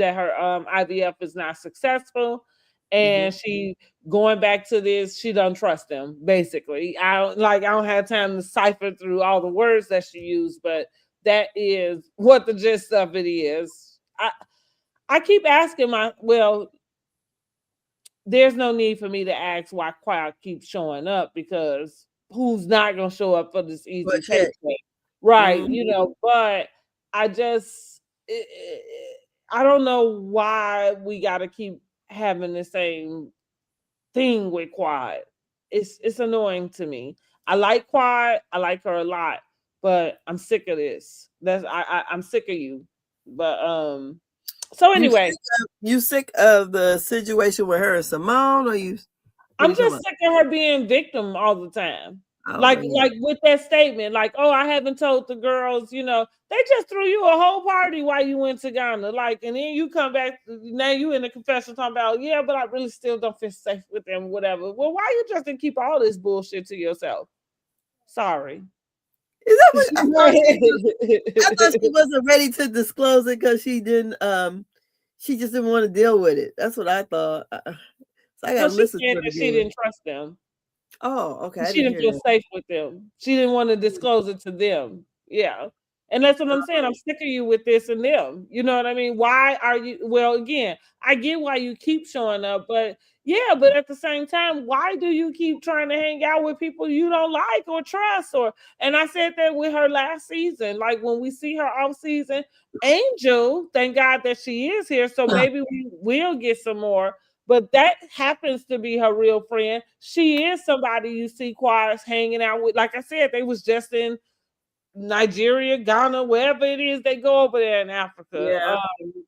her IVF is not successful. And she going back to this, she doesn't trust them. Basically, I don't have time to cipher through all the words that she used, but that is what the gist of it is. I keep asking there's no need for me to ask why Quiet keeps showing up, because who's not gonna show up for this easy paycheck, right? You know, but I just I don't know why we got to keep having the same thing with Quad. It's annoying to me. I like Quad. I like her a lot, but I'm sick of this. I'm sick of you. But so anyway, you sick of the situation with her and Simone, or you? I'm just sick of her being victim all the time. Like with that statement, like, oh, I haven't told the girls, you know, they just threw you a whole party while you went to Ghana. Like, and then you come back, now you in the confession talking about, yeah, but I really still don't feel safe with them, whatever. Well, why you just didn't keep all this bullshit to yourself? Sorry. Is that what I thought she wasn't ready to disclose it because she didn't she just didn't want to deal with it. That's what I thought. So I No, gotta she listen said to it that she again. didn't trust them. Oh, okay. I She didn't didn't hear feel that. safe with them. She didn't want to disclose it to them. Yeah. And that's what I'm saying. I'm sick of you with this and them. You know what I mean? Why are you? Well, again, I get why you keep showing up, but yeah, but at the same time, why do you keep trying to hang out with people you don't like or trust? Or and I said that with her last season. Like when we see her off season, Angel, thank God that she is here. So maybe we will get some more, but that happens to be her real friend. She is somebody you see choirs hanging out with. Like I said, they was just in Nigeria, Ghana, wherever it is they go over there in Africa. Yeah.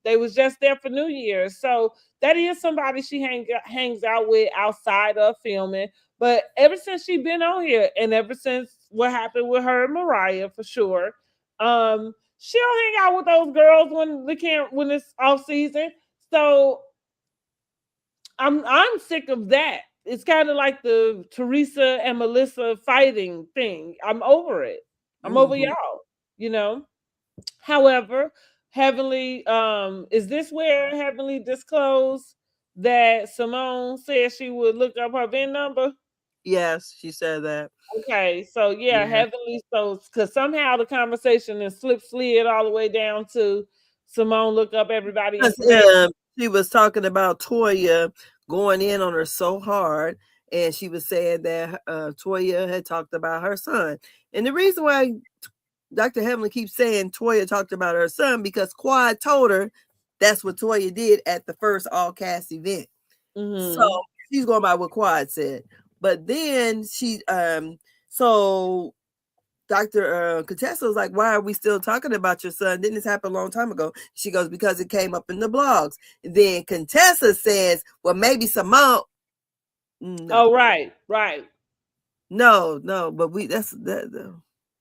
They was just there for New Year's. So that is somebody she hangs out with outside of filming. But ever since she been on here and ever since what happened with her and Mariah for sure, she don't hang out with those girls when it's off season. So I'm sick of that. It's kind of like the Teresa and Melissa fighting thing. I'm over it. I'm over Mm-hmm. y'all, you know. However, Heavenly, is this where Heavenly disclosed that Simone said she would look up her VIN number? Yes, she said that. Okay, so yeah, Yeah. Heavenly, so because somehow the conversation is slid all the way down to Simone look up everybody information. She was talking about Toya going in on her so hard, and she was saying that Toya had talked about her son. And the reason why Dr. Heavenly keeps saying Toya talked about her son because Quad told her that's what Toya did at the first all cast event. So Mm-hmm. she's going by what Quad said. But then so Dr. Contessa was like, why are we still talking about your son? Didn't this happen a long time ago? She goes, because it came up in the blogs. And then Contessa says, well, maybe Simone. No. Oh, right. No, but that's that.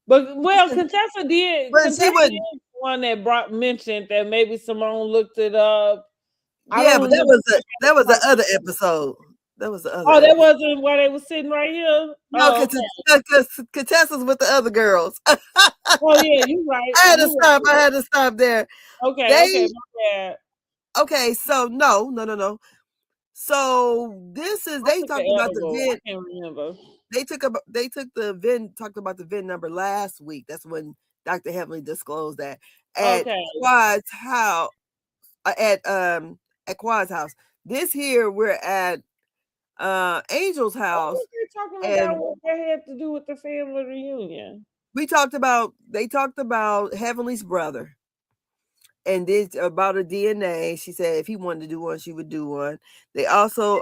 But well, Contessa did. But she Contessa would, is the one that mentioned that maybe Simone looked it up. I yeah, don't but remember. that was the other episode. That was the other Oh, that episode. wasn't why they were sitting right here. No, Oh, because Contessa's with the other girls. oh yeah, you right. I had to You stop. I right. had to stop there. Okay, They my bad. okay. So no. So this is I they took an talked about the edible. I VIN. can't remember. They took the VIN talked about the VIN number last week. That's when Dr. Heavenly disclosed that at Okay. Quad's house at Quad's house. This here we're at Angel's What house, was they talking about? and What that had to do with the family reunion? they talked about Heavenly's brother. And this about a DNA. She said if he wanted to do one, she would do one. They also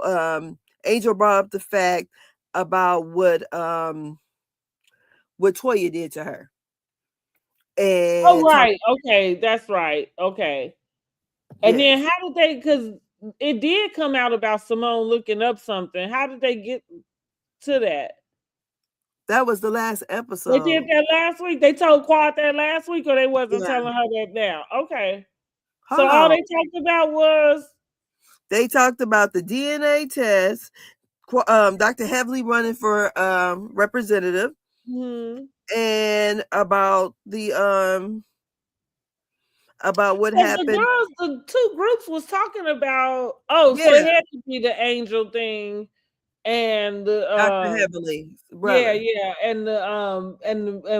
Angel brought up the fact about what Toya did to her. Oh, And talk right. Okay, that's right. Okay. And then yes. how did they? Because it did come out about Simone looking up something. How did they get to that? That was the last They did episode. that last week. They told Quad that last week, or they wasn't Yeah. telling her that now. Okay. So Hold all on. they talked about was They talked about the DNA test, Dr. Heavily running for representative, hmm, and about what because the happened. girls, the two groups was talking about. Oh, so it Yeah, had to be the angel thing and the Dr. Heavily yeah, brother. yeah, and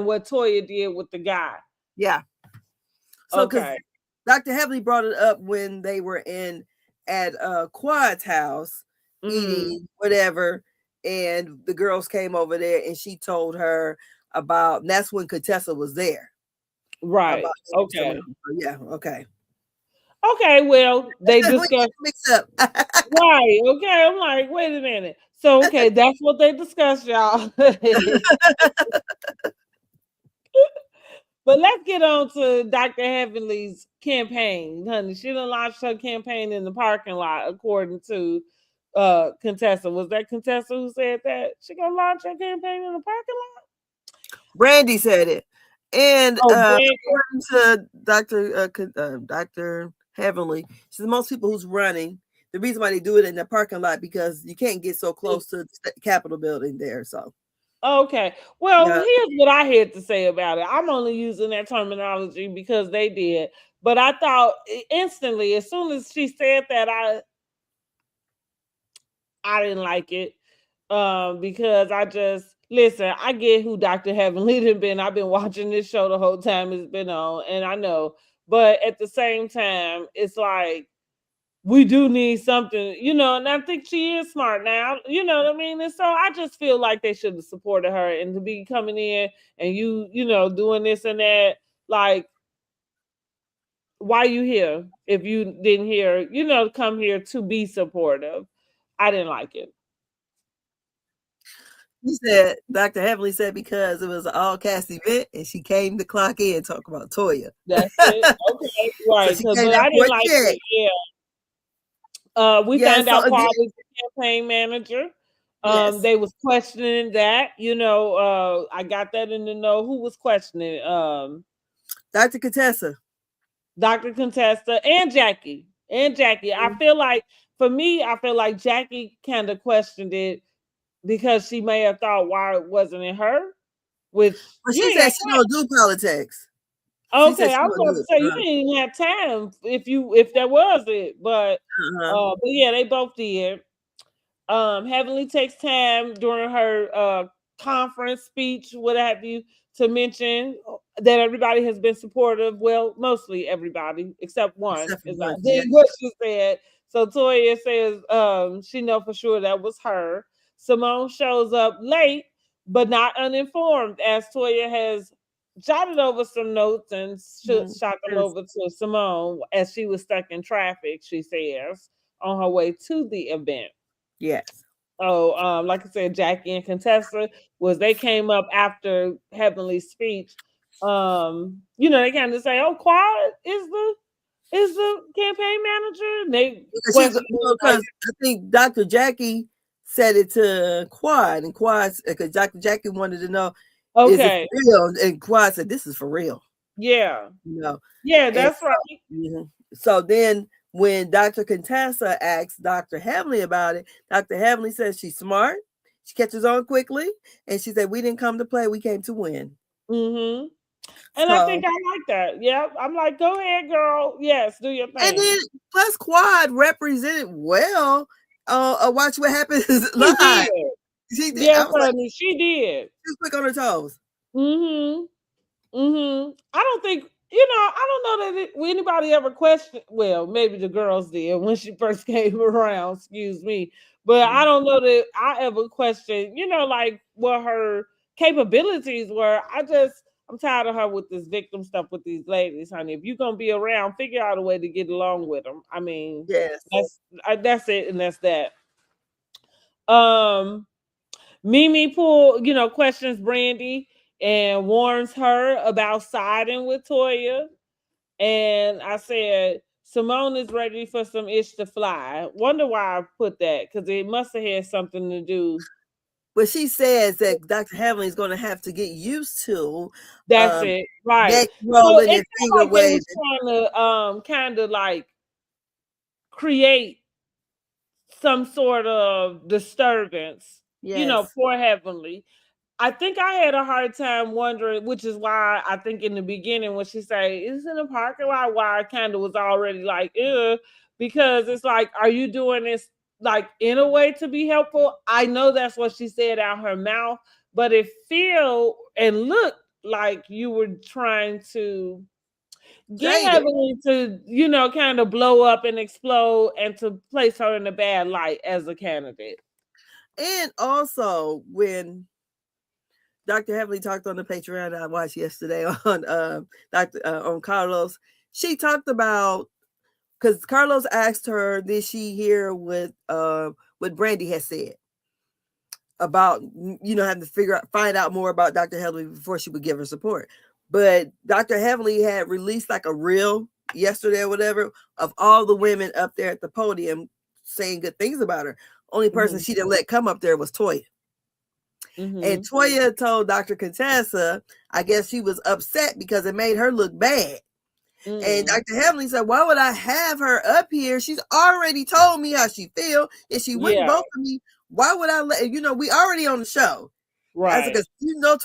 what Toya did with the guy. Yeah. So because Okay. Dr. Heavily brought it up when they were in at Quad's house Mm-hmm. eating whatever, and the girls came over there and she told her about, and that's when Contessa was there Right. about Okay. Simone. So, yeah, okay. Okay. Well, they We get discussed. mixed up. Right. Okay. I'm like, wait a minute. So okay, that's what they discussed, y'all. But let's get on to Dr. Heavenly's campaign, honey. She done launched her campaign in the parking lot, according to Contessa. Was that Contessa who said that? She gonna launch her campaign in the parking lot? Brandy said it. And Oh, Brandy. according to Dr. Heavenly, she said most people who's running, the reason why they do it in the parking lot because you can't get so close to the Capitol building there. So Okay. Well, Yeah. here's what I had to say about it. I'm only using that terminology because they did. But I thought instantly, as soon as she said that, I didn't like it. Because I just listen, I get who Dr. Heavenly done been. I've been watching this show the whole time it's been on, and I know. But at the same time, it's like we do need something, and I think she is smart now, you know what I mean? And so I just feel like they should have supported her, and to be coming in and doing this and that, like, why you here if you didn't hear, come here to be supportive. I didn't like it. He said, Dr. Heavenly said because it was an all cast event and she came to clock in and talk about Toya. That's it. Okay, So right. she came But there I for didn't a like check. it. Yeah. We Yeah, found so out again, Quad was the campaign manager. yes. They was questioning that. I got that in the know. Who was questioning? Dr. Contessa. Dr. Contesta and Jackie. And Jackie. I feel like for me, I feel like Jackie kind of questioned it because she may have thought why it wasn't in her, which But you she ain't said got she time. don't do politics. She said Okay, she I was don't about do to it. say you didn't have time if there was it, Uh-huh. but yeah, they both did. Heavenly takes time during her conference speech, what have you, to mention that everybody has been supportive. Well, mostly everybody except one, Except for is I one, think yes. what she said. So Toya says she know for sure that was her. Simone shows up late but not uninformed, as Toya has jotted over some notes and shot them over to Simone as she was stuck in traffic, she says, on her way to the event. Yes. Oh, like I said, Jackie and Contessa was they came up after Heavenly's speech. They kind of say, "Oh, Quad is the campaign manager." And they Because question like, because I think Dr. Jackie said it to Quad, and Quad, because Dr. Jackie wanted to know, is it okay, for real? And Quad said, this is for real. yeah, You know. yeah, And that's right. so then when Dr. Contessa asked Dr. Heavenly about it, Dr. Heavenly says she's smart, she catches on quickly, and she said, we didn't come to play, we came to win. Mm-hmm. And I So, think I like that. Yeah, I'm like, go ahead, girl. Yes, do your and thing. then plus Quad represented well. Watch what happens She live. did. She did. Yes, I was like, honey, she did. she was quick on her toes. Mm-hmm. I don't think I don't know that anybody ever questioned. Well, maybe the girls did when she first came around. Excuse me, but I don't know that I ever questioned. Like what her capabilities were. I'm tired of her with this victim stuff with these ladies, honey. If you're gonna be around, figure out a way to get along with them. I mean, Yes. that's it, and that's that. Um, Mimi questions Brandy and warns her about siding with Toya. And I said, Simone is ready for some ish to fly. Wonder why I put that, because it must have had something to do. But she says that Dr. Heavenly is going to have to get used to That's it. Right. neck So rolling it and felt finger like they waving. was trying to kind of like create some sort of disturbance, Yes. for Heavenly. I think I had a hard time wondering, which is why I think in the beginning when she say it's in the parking lot, why I kind of was already like, ew, because it's like, are you doing this like in a way to be helpful? I know that's what she said out her mouth, but it feel and look like you were trying to get Shady. Heavenly to, kind of blow up and explode and to place her in a bad light as a candidate. And also when Dr. Heavenly talked on the Patreon I watched yesterday on on Carlos, she talked about, because Carlos asked her, did she hear what Brandy had said about having to find out more about Dr. Heavenly before she would give her support. But Dr. Heavenly had released like a reel yesterday or whatever of all the women up there at the podium saying good things about her. Only person she didn't let come up there was Toya. And Toya told Dr. Contessa, I guess she was upset because it made her look bad. And Dr. Heavenly said, why would I have her up here? She's already told me how she feel. If she wouldn't vote for me, why would I let we already on the show. I said, Right. because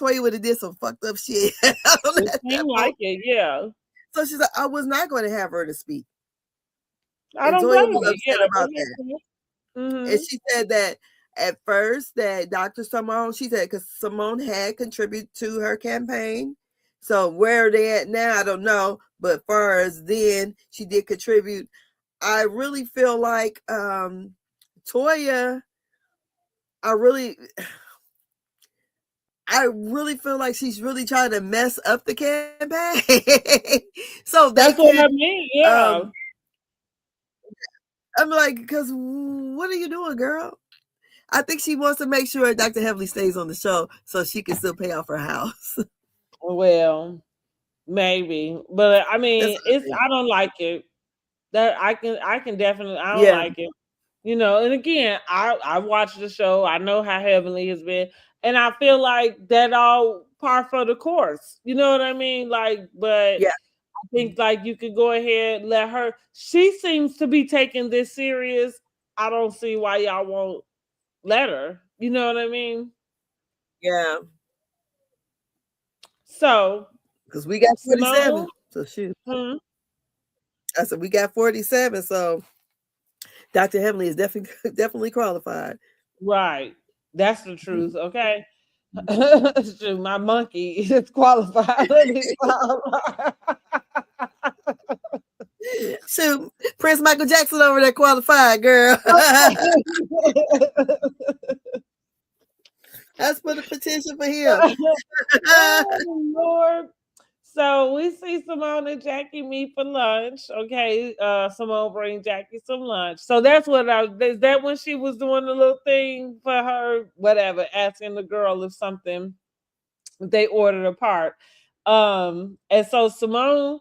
Toya would have did some fucked up shit on It that seemed post. like it, yeah. So she's like, I was not going to have her to speak. I And don't Toya blame was you. Yeah, upset that about makes that. sense. And Mm-hmm. she said that at first that Dr. Simone, she said, because Simone had contributed to her campaign. So where they at now, I don't know. But as far as then, she did contribute. I really feel like Toya, I really feel like she's really trying to mess up the campaign. So they That's what could I mean. Yeah. I'm like, because what are you doing, girl? I think she wants to make sure Dr. Heavily stays on the show so she can still pay off her house. Well, maybe, but I That's mean, what I it's think. I don't like it. That I can definitely I don't Yeah, like it. And again, I watched the show. I know how Heavenly has been, and I feel like that all par for the course. You know what I mean? Like, but yeah, I think like you could go ahead, let her. She seems to be taking this serious. I don't see why y'all won't let her. You know what I mean? yeah. So Because we got 47. Simone, So shoot. hmm, I said we got 47. So Dr. Heavenly is definitely definitely qualified. right? That's the truth. Okay. Shoot, my monkey is qualified. Let me qualify. Shoot, Prince Michael Jackson over there qualified, girl. Let's put a petition for him. Oh Lord. So we see Simone and Jackie meet for lunch. Okay. Simone bring Jackie some lunch. So that's what is that when she was doing the little thing for her, whatever, asking the girl if something they ordered apart. And so Simone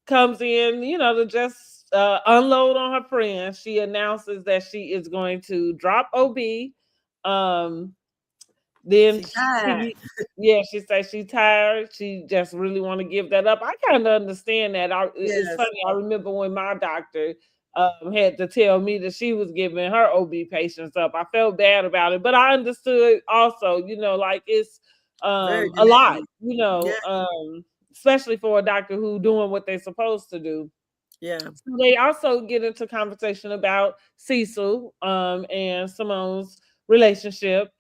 comes in, to just unload on her friend. She announces that she is going to drop OB. Um, then She tired. yeah, she says she's tired. She just really want to give that up. I kind of understand that. It's Yes. funny. I remember when my doctor had to tell me that she was giving her OB patients up. I felt bad about it, but I understood also. Like it's Very a lot. demanding. Yeah. Especially for a doctor who doing what they're supposed to do. Yeah. So they also get into conversation about Cecil and Simone's relationship.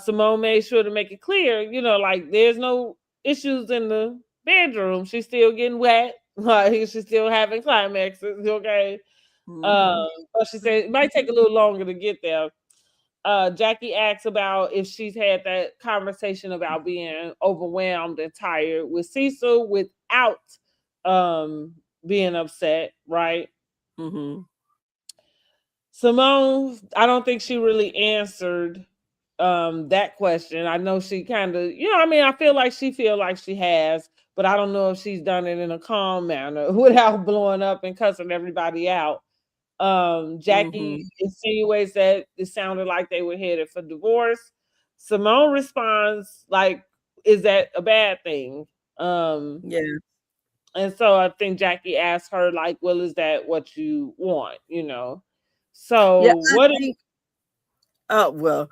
Simone made sure to make it clear, like there's no issues in the bedroom. She's still getting wet. Like she's still having climaxes. Okay. Mm-hmm. But she said it might take a little longer to get there. Jackie asks about if she's had that conversation about being overwhelmed and tired with Cecil without um, being upset, right? Mm-hmm. Simone, I don't think she really answered that question. I know she kind of, I mean, I feel like she has, but I don't know if she's done it in a calm manner without blowing up and cussing everybody out. Jackie Mm-hmm. insinuates that it sounded like they were headed for divorce. Simone responds like, "Is that a bad thing?" Um, Yeah. and so I think Jackie asked her like, "Well, is that what you want?" Yeah. So I what? think. Oh well.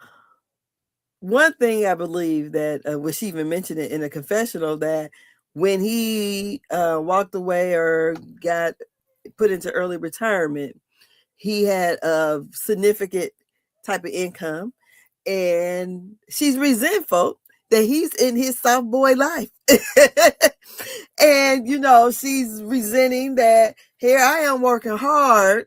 One thing I believe that was she even mentioned it in a confessional that when he walked away or got put into early retirement, he had a significant type of income, and she's resentful that he's in his soft boy life. And she's resenting that here I am working hard,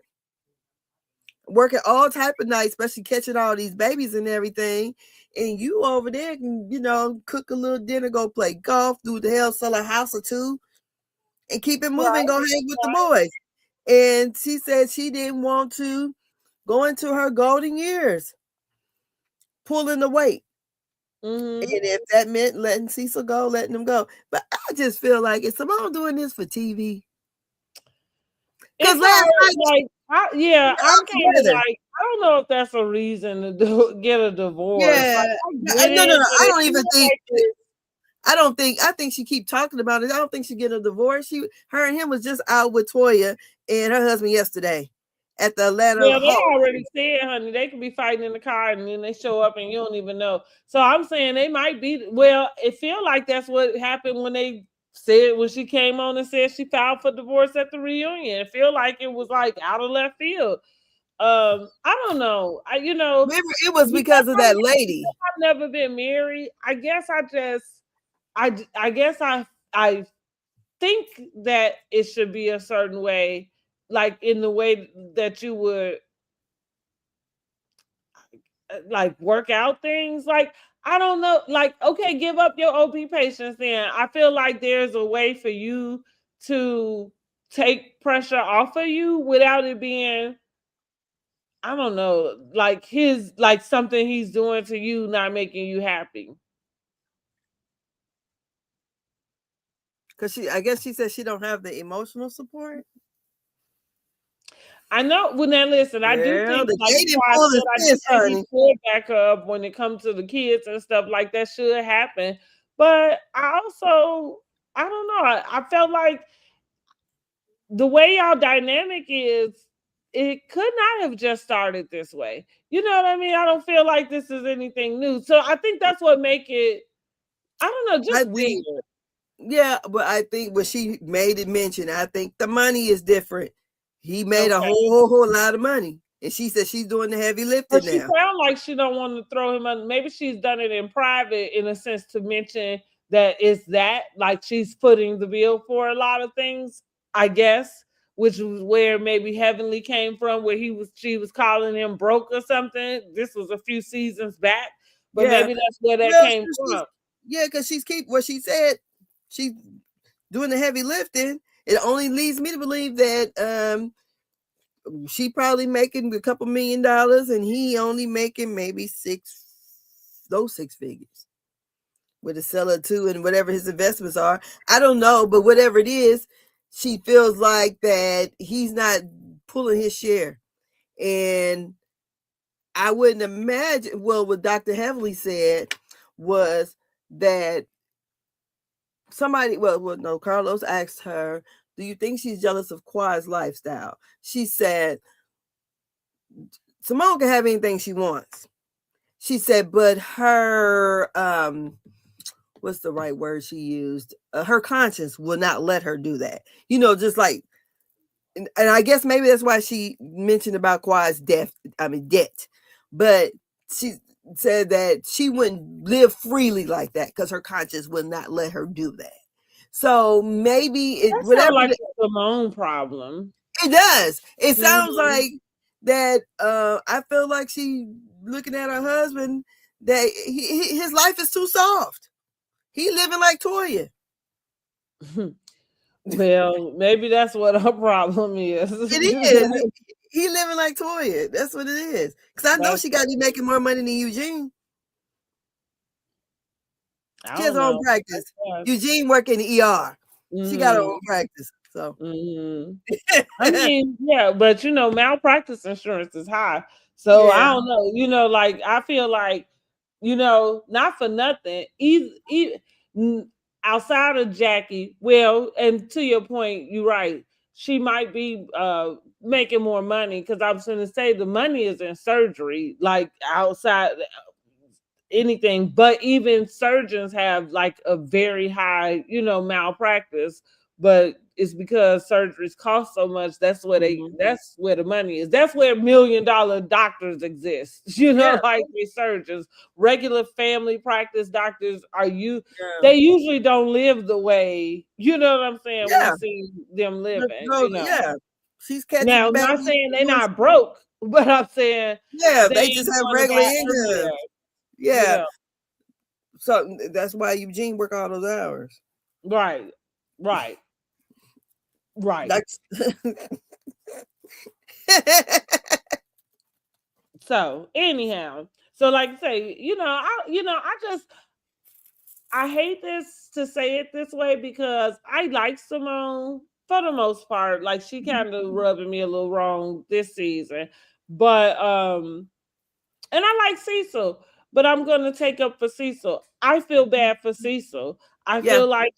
working all type of nights, especially catching all these babies and everything. And you over there can, cook a little dinner, go play golf, do the hell, sell a house or two, and keep it moving, Right, go hang with the boys. And she said she didn't want to go into her golden years pulling the weight. mm-hmm. And if that meant letting Cecil go, letting him go. But I just feel like, is Simone doing this for TV? Because It's last hard. night, Like, yeah, I'm all kind of together. like, I don't know if that's a reason to get a divorce. Yeah. Like, I get No, no, it, no. but I it don't even feels think like this. I think she keep talking about it. I don't think she get a divorce. Her and him was just out with Toya and her husband yesterday. at the Atlanta Well, they Hall. already said, honey, they could be fighting in the car and then they show up and you don't even know. So I'm saying they might be. Well, it feel like that's what happened when they said when she came on and said she filed for divorce at the reunion. It feel like it was like out of left field. I don't know. Maybe it was because of that lady. I've never been married. I guess I think that it should be a certain way, like in the way that you would like work out things. Like I don't know. Like okay, give up your OP patience. Then I feel like there's a way for you to take pressure off of you without it being, I don't know, like his, like something he's doing to you not making you happy. Because I guess she said she don't have the emotional support. I know. Well, now listen, I do Well, think, the like dating I pool said, is I do this, think he honey. should back her up when it comes to the kids and stuff like that. Should happen, but I don't know. I felt like the way y'all dynamic is, it could not have just started this way. You know what I mean? I don't feel like this is anything new. So I think that's what make it, I don't know, I just think, weird. yeah, but I think when she made it mention, I think the money is different. He made a Okay. whole lot of money, and she said she's doing the heavy But lifting she now. sounds like she don't want to throw him under. Maybe she's done it in private, in a sense, to mention that it's that, like she's footing the bill for a lot of things, I guess, which was where maybe Heavenly came from, where she was calling him broke or something. This was a few seasons back, but Yeah, maybe that's where that well, came from. yeah, because she's keep what she said. She's doing the heavy lifting. It only leads me to believe that she probably making a couple $1,000,000 and he only making maybe those six figures with a seller too and whatever his investments are. I don't know, but whatever it is, she feels like that he's not pulling his share. And I wouldn't imagine, well, what Dr. Heavily said was that no, Carlos asked her, do you think she's jealous of Quad's lifestyle? She said, Simone can have anything she wants. She said, but her, what's the right word she used? Her conscience will not let her do that. Just like, and I guess maybe that's why she mentioned about Quad's debt. But she said that she wouldn't live freely like that because her conscience would not let her do that. So maybe That sounds whatever like a Simone problem. it does. It sounds Mhm. like that. I feel like she looking at her husband that his life is too soft. He living like Toya. Well, maybe that's what her problem is. It is. He living like Toya. That's what it is. Because I know That's, she got to be making more money than Eugene. I She has don't her own know. practice. Eugene work in the ER. She got her Mm-hmm. own practice. So Mm-hmm. I mean, yeah, but malpractice insurance is high. So I yeah, don't know. Like I feel like, not for nothing, outside of Jackie, well, and to your point, you're right. She might be making more money, because I was going to say the money is in surgery, like outside anything, but even surgeons have like a very high, malpractice, but it's because surgeries cost so much. That's where the money is. That's where $1,000,000 doctors exist. yeah, Like these surgeons. Regular family practice doctors yeah, they usually don't live the way, you know what I'm saying, we yeah. see them living, No, yeah. She's catching Now, the I'm not baby. saying they're not broke, but I'm saying Yeah, they they just ain't have going regular about every income. day, you Yeah. know. So that's why Eugene work all those hours. Right, right, right. That's So anyhow, so like I say, I hate this to say it this way, because I like Simone for the most part. Like she kind of rubbing me a little wrong this season, but and I like Cecil, but I'm gonna take up for Cecil. I feel bad for Cecil. I yeah, feel like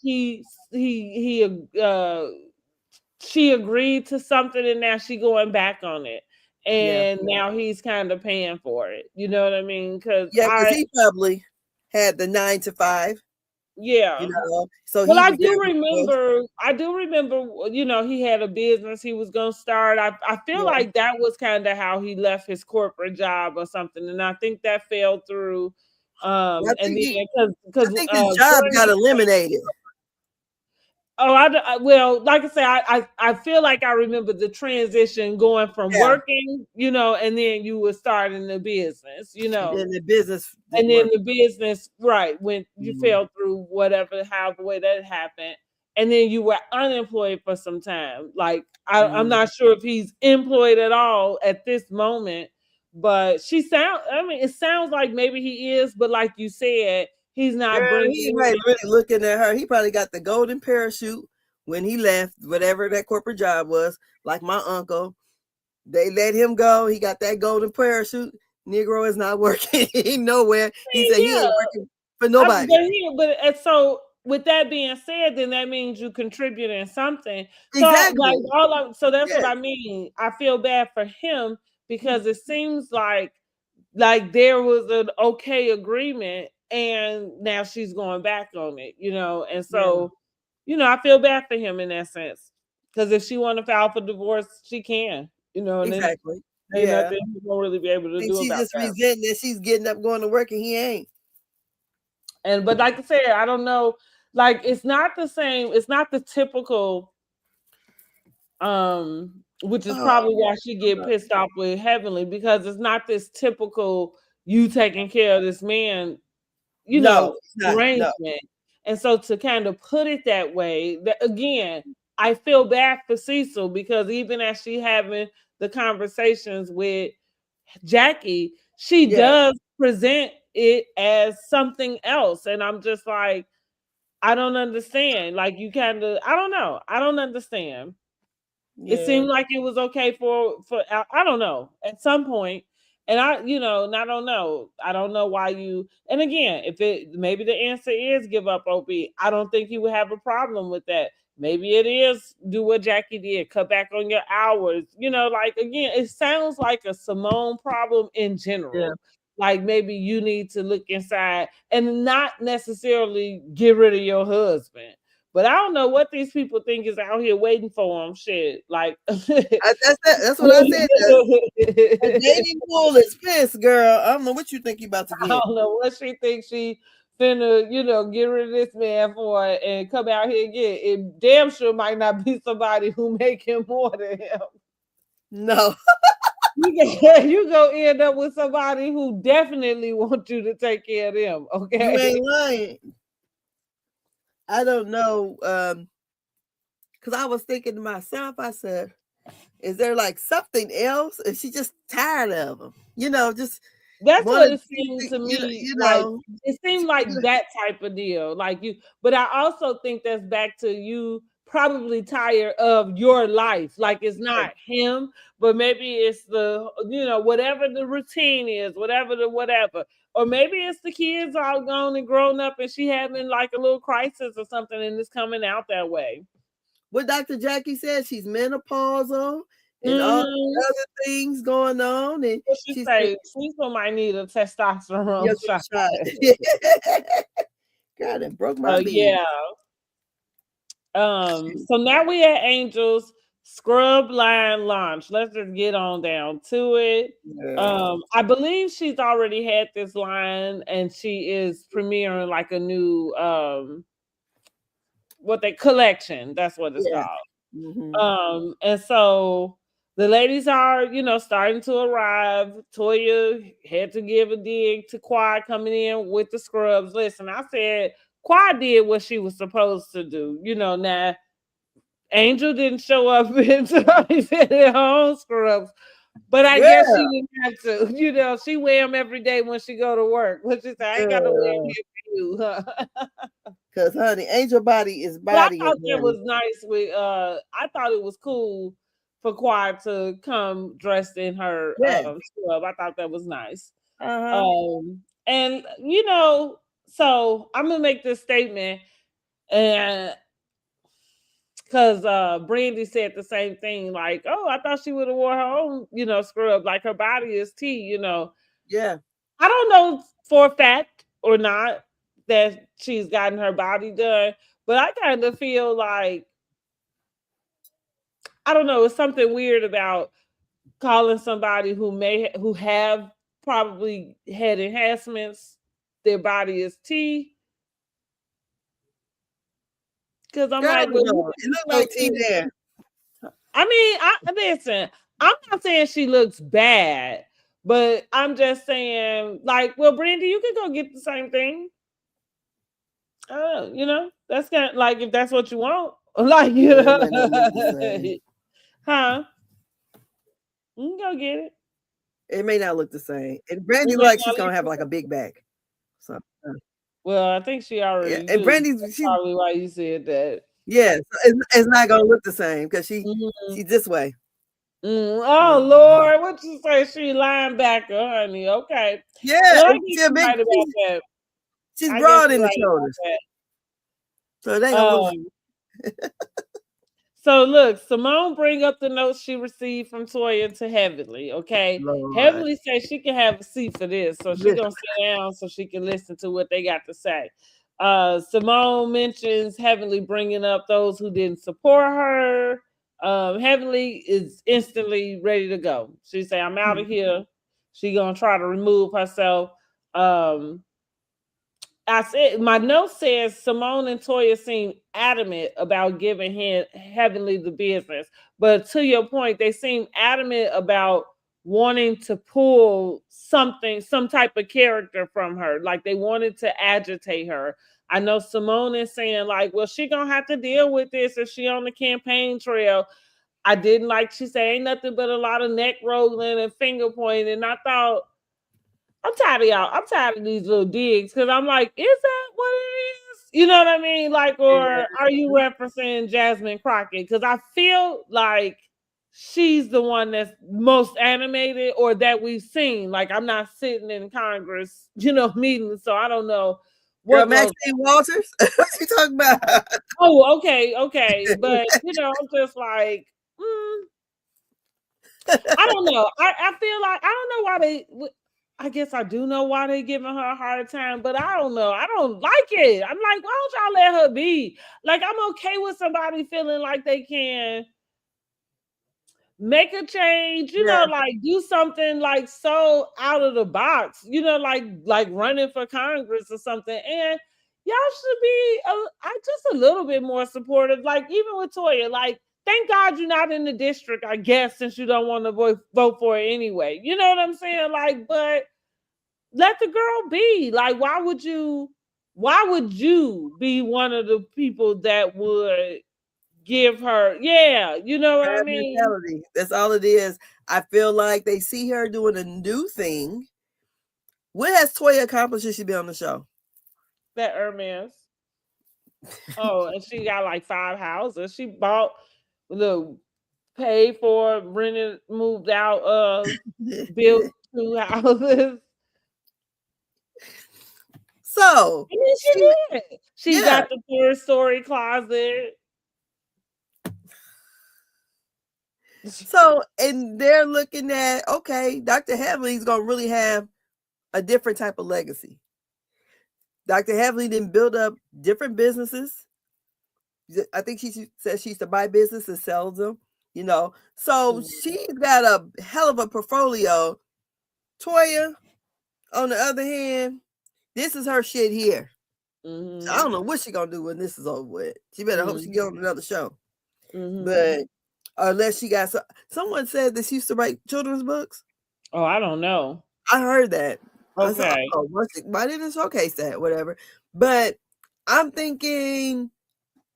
she agreed to something and now she going back on it. Yeah. and now he's kind of paying for it. You know what I mean? Because Yeah, because he probably had the 9 to 5, yeah. so Well, he was there with the best. I do remember, he had a business he was going to start. I feel Yeah. like that was kind of how he left his corporate job or something. And I think that fell through. Well, And then I because think his job got eliminated. oh, well, like I say, I feel like I remember the transition going from Yeah. working, and then you were starting the business, And then the business and didn't then work. the business, right, when you Mhm. fell through whatever, however way that happened, and then you were unemployed for some time. Like I'm Mhm. not sure if he's employed at all at this moment, but I mean, it sounds like maybe he is, but like you said, he's not Girl, bringing he ain't really looking at her. He probably got the golden parachute when he left, whatever that corporate job was. Like my uncle, they let him go. He got that golden parachute. Negro is not working nowhere. He said he yeah. ain't working for nobody. So with that being said, then that means you contribute in something. So like Exactly. so that's what Yes. I mean. I feel bad for him because it seems like there was an okay agreement and now she's going back on it, and Yeah. so I feel bad for him in that sense. Because if she want to file for divorce, she can, and then Exactly. ain't Yeah. nothing he won't really be able to And do she's about just that. resenting that she's getting up going to work and he ain't. But like I said, I don't know. Like it's not the same. It's not the typical. Which is Oh, probably why she get pissed off with Heavenly because it's not this typical you taking care of this man, no, it's not. No. arrangement. And so to kind of put it that way, that again, I feel bad for Cecil because even as she having the conversations with Jackie, she Yeah. does present it as something else. And I'm just like, I don't understand. Like you kind of, I don't know. I don't understand. It Yeah. seemed like it was okay for I don't know at some point, and and I don't know. I don't know why you. And again, if it maybe the answer is give up OB, I don't think you would have a problem with that. Maybe it is do what Jackie did, cut back on your hours. Like again, it sounds like a Simone problem in Yeah. general. Like maybe you need to look inside and not necessarily get rid of your husband. But I don't know what these people think is out here waiting for them. Shit, like That's what I said. The dating pool is pissed, girl. I don't know what you think you about to I get. don't know what she thinks she finna, get rid of this man for and come out here and get. It damn sure might not be somebody who make him more than him. No, You go end up with somebody who definitely wants you to take care of them. you Okay. ain't lying. I don't know. Because I was thinking to myself, I said, is there like something else? Is she just tired of him? Just That's what wanted it seemed to you know, me you like. know, It seemed like that type of deal. Like but I also think that's back to you probably tired of your life. Like it's not him, but maybe it's whatever the routine is, whatever the whatever. Or maybe it's the kids all gone and grown up and she having like a little crisis or something and it's coming out that way. what Dr. Jackie said, she's menopausal and all Mm-hmm. other things going on. And What she she said, say? Cecil might need a yeah, testosterone shot. shot. God, it broke my So lead. yeah. So now we at Angels Scrub Line launch. Let's just get on down to it. Yeah. I believe she's already had this line and she is premiering like a new what they collection. That's what it's Yeah. called. Mm-hmm. And so the ladies are, starting to arrive. Toya had to give a dig to Quad coming in with the scrubs. Listen, I said Quad did what she was supposed to do. Now Angel didn't show up until he fit her own scrubs. But I guess she Girl, didn't have to. She wear them every day when she go to work. Which is I ain't got to wear them girl. here for you. Huh? Because, honey, angel body is But I bodying, thought that honey. was nice with I thought it was cool for Quad to come dressed in her Yes. scrub. I thought that was nice. Uh-huh. And so I'm gonna make this statement and Because Brandy said the same thing, like, oh, I thought she would have wore her own, scrub, like her body is tea. Yeah. I don't know for a fact or not that she's gotten her body done, but I kind of feel like, I don't know, it's something weird about calling somebody who have probably had enhancements, their body is tea. Because I'm Girl, I like, well, don't you know. It can looked show like T any. there. I mean, listen. I'm not saying she looks bad, but I'm just saying, like, well, Brandy, you can go get the same thing. That's kind of like, if that's what you want, like, Yeah, it might not look the same. huh? You can go get it. It may not look the same. And Brandy It may like she's not gonna look have the like a same. big back. So Well, I think she yeah. already And do. Brandy's That's probably why you said that. yeah, so it's not gonna look the same because Mhm. she's this way. Oh Yeah. Lord, what you say? She linebacker, honey. Okay. Yeah, Well, I and guess she a you're big right about that. she's I guess broad you're in the right shoulders. about So it ain't that. gonna look So look, Simone bring up the notes she received from Toya to Heavenly. Okay, Lord. Heavenly says she can have a seat for this, so she gonna sit down so she can listen to what they got to say. Simone mentions Heavenly bringing up those who didn't support her. Heavenly is instantly ready to go. She say, "I'm out of here." She gonna try to remove herself. Um, I said my note says Simone and Toya seem adamant about giving Heavenly the business, but to your point, they seem adamant about wanting to pull something, some type of character from her, like they wanted to agitate her. I know Simone is saying like, well, she gonna have to deal with this if she on the campaign trail. I didn't like she said ain't nothing but a lot of neck rolling and finger pointing, and I thought I'm tired of y'all. I'm tired of these little digs because I'm like, is that what it is? You know what I mean? Like, or are you referencing Jasmine Crockett? Because I feel like she's the one that's most animated or that we've seen. Like, I'm not sitting in Congress, meetings, so I don't know Girl, what goes. Maxine Walters. What you talking about? Oh, okay, but I'm just like, I don't know. I feel like I don't know why I guess I do know why they giving her a hard time, but I don't know. I don't like it. I'm like, why don't y'all let her be? Like, I'm okay with somebody feeling like they can make a change, Yeah. like do something like so out of the box, like running for Congress or something. And y'all should be just a little bit more supportive. Like even with Toya, like thank God you're not in the district, I guess, since you don't want to vote for it anyway. You know what I'm saying? Like, but let the girl be. Like, why would you be one of the people that would give her, yeah, you know what I Bad mean? mentality. That's all it is. I feel like they see her doing a new thing. What has Toya accomplished since she been on the show? That Hermes. Oh, and she got like 5 houses. She bought the paid for, rented, moved out, built 2 houses. So I mean, she she did. She yeah. got the 3rd-story closet. So and they're looking at okay, Dr. Heavenly's gonna really have a different type of legacy. Dr. Heavenly didn't build up different businesses. I think she says she used to buy business and sell them, So she's got a hell of a portfolio. Toya, on the other hand, this is her shit here. So I don't know what she's gonna do when this is over with. She better hope she get on another show. But unless she got someone said that she used to write children's books. Oh, I don't know. I heard that. I said, Okay. oh, why didn't it showcase that? Whatever. But I'm thinking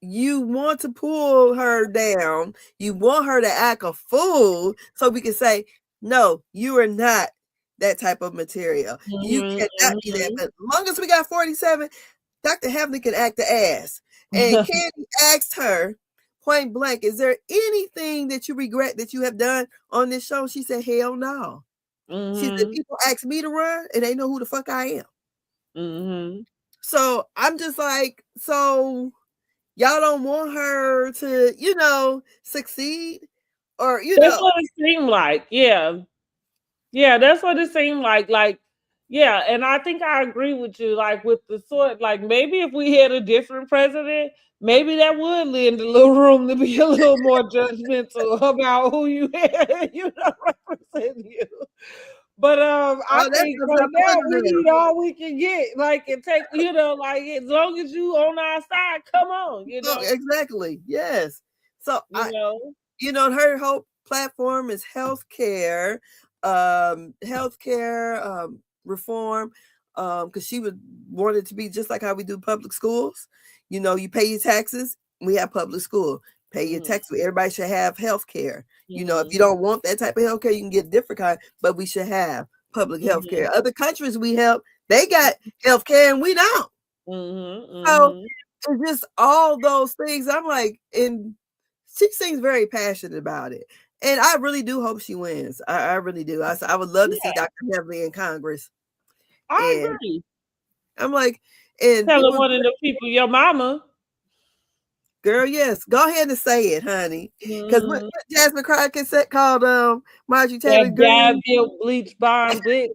you want to pull her down. You want her to act a fool so we can say, no, you are not that type of material. You cannot be that. But as long as we got 47, Dr. Heavenly can act the ass. And Candy asked her point blank, is there anything that you regret that you have done on this show? She said, hell no. She said, people ask me to run and they know who the fuck I am. So I'm just like, so y'all don't want her to, succeed, or That's what it seemed like. Yeah. Yeah, that's what it seemed like. Like, yeah, and I think I agree with you. Like with the sort, like maybe if we had a different president, maybe that would lend a little room to be a little more judgmental about who you had, represent you. But I oh, that's think because right I'm now we president. need all we can get. Like and take, like as long as you on our side, come on, Oh, exactly. Yes. So you know. her whole platform is healthcare, healthcare reform, because she would want it to be just like how we do public schools. You pay your taxes, we have public school. Pay your Mm-hmm, taxes. Everybody should have healthcare. If mm-hmm, you don't want that type of healthcare, you can get a different kind, but we should have public healthcare. Other countries we help, they got healthcare and we don't. mm-hmm, So mm-hmm. it's just all those things. I'm like, and she seems very passionate about it. And I really do hope she wins. I really do. I would love to see Yeah, Dr. Headley in Congress. I And agree. I'm like, and Telling people, one of the people, your mama. girl, yes, go ahead and say it, honey. Because what Mhm. Jasmine Crockett said called Marjorie Taylor That guy Greene. built bleach barn bitch.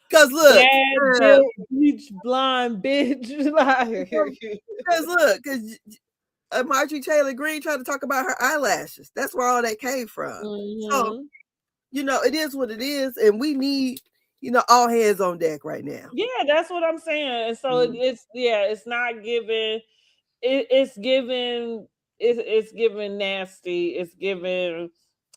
Because look, Dad built bleach blonde bitch. because look, because Marjorie Taylor Greene tried to talk about her eyelashes. That's where all that came from. So, Mhm. it is what it is, and we need, all hands on deck right now. Yeah, that's what I'm saying. And so Mhm. it's not giving. It's giving. It's giving nasty. It's giving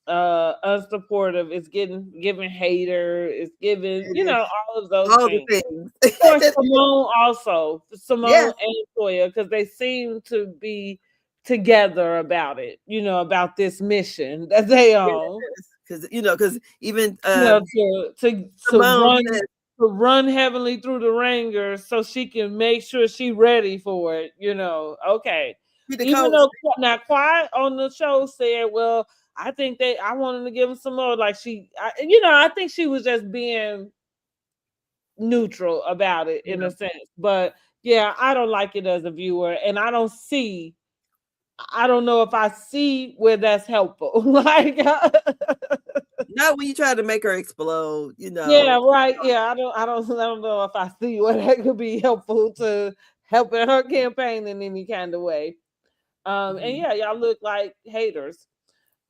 unsupportive. It's getting giving hater. It's giving It is all of those all the things. things. Or Simone also, Yes, Simone and Toya, because they seem to be together about it, about this mission that they on. because because even To Simone run said, to run heavenly through the ringer so she can make sure she ready for it. Okay. "Be the Even coach." though now Quiet on the show said, well, I wanted to give him some more. Like I think she was just being neutral about it in Yeah. a sense. But yeah, I don't like it as a viewer, and I don't know if I see where that's helpful. Like, Not when you try to make her explode. yeah, right. Yeah, I don't know if I see where that could be helpful to helping her campaign in any kind of way. And Mhm. yeah, y'all look like haters.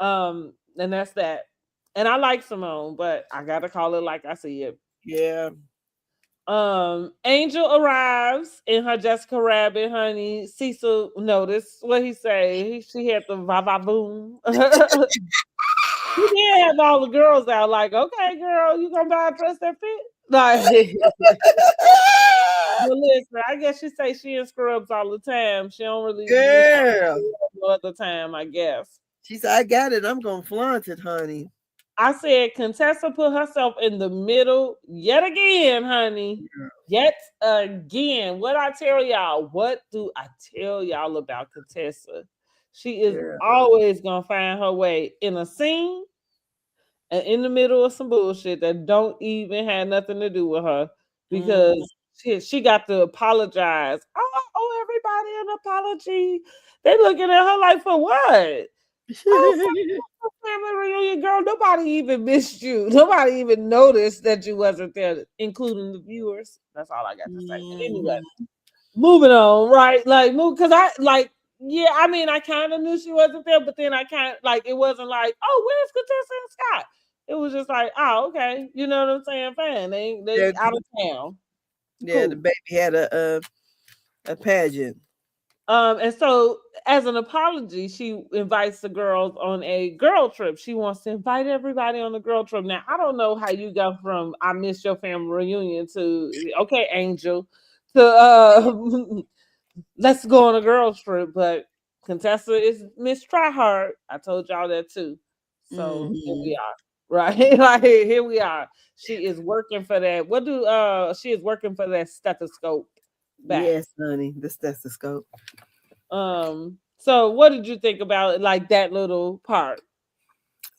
And that's that. And I like Simone, but I gotta call it like I see it. Yeah. Angel arrives in her Jessica Rabbit, honey. Cecil noticed what he say. She had the va va boom. He did have all the girls out, like, okay, girl, you gonna buy a dress that fit? Like, but listen, I guess she say she in scrubs all the time. She don't really use Girl. no other time, I guess. She said, "I got it. I'm gonna flaunt it, honey." I said Contessa put herself in the middle yet again, honey. Yet again. What I tell y'all? What do I tell y'all about Contessa? She is Girl. always gonna find her way in a scene and in the middle of some bullshit that don't even have nothing to do with her Mhm. because she got to apologize. Oh, everybody an apology. They looking at her like for what? Oh, family reunion, girl. Nobody even missed you. Nobody even noticed that you wasn't there, including the viewers. That's all I got to say. But anyway, Mhm. moving on, right? Like, move because I like. Yeah, I mean, I kind of knew she wasn't there, but then I kind of like it wasn't like, oh, where's Contessa and Scott? It was just like, oh, okay, you know what I'm saying? Fine, they Yeah, out of town, yeah, the cool. baby had a pageant. And so as an apology, she invites the girls on a girl trip. She wants to invite everybody on a girl trip. Now, I don't know how you go from I miss your family reunion to okay, Angel, to let's go on a girls trip, but Contessa is Miss Tryhard. I told y'all that too. So here we Mhm. are. Right? Like here we are. She is working for that. She is working for that stethoscope back. Yes, honey, the stethoscope. So what did you think about like that little part?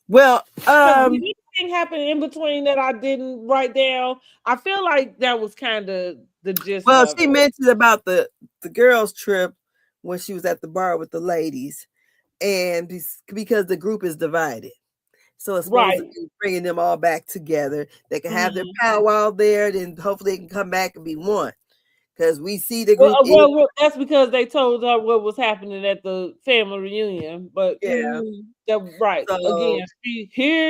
Well, did anything happen in between that I didn't write down? I feel like that was kind of the gist well, of she it. mentioned about the girls' trip when she was at the bar with the ladies, and because the group is divided. So it's supposed to Right. be bringing them all back together. They can have their Mm. powwow there, then hopefully they can come back and be one. Because we see the group in. That's because they told her what was happening at the family reunion. But Yeah. right So, again,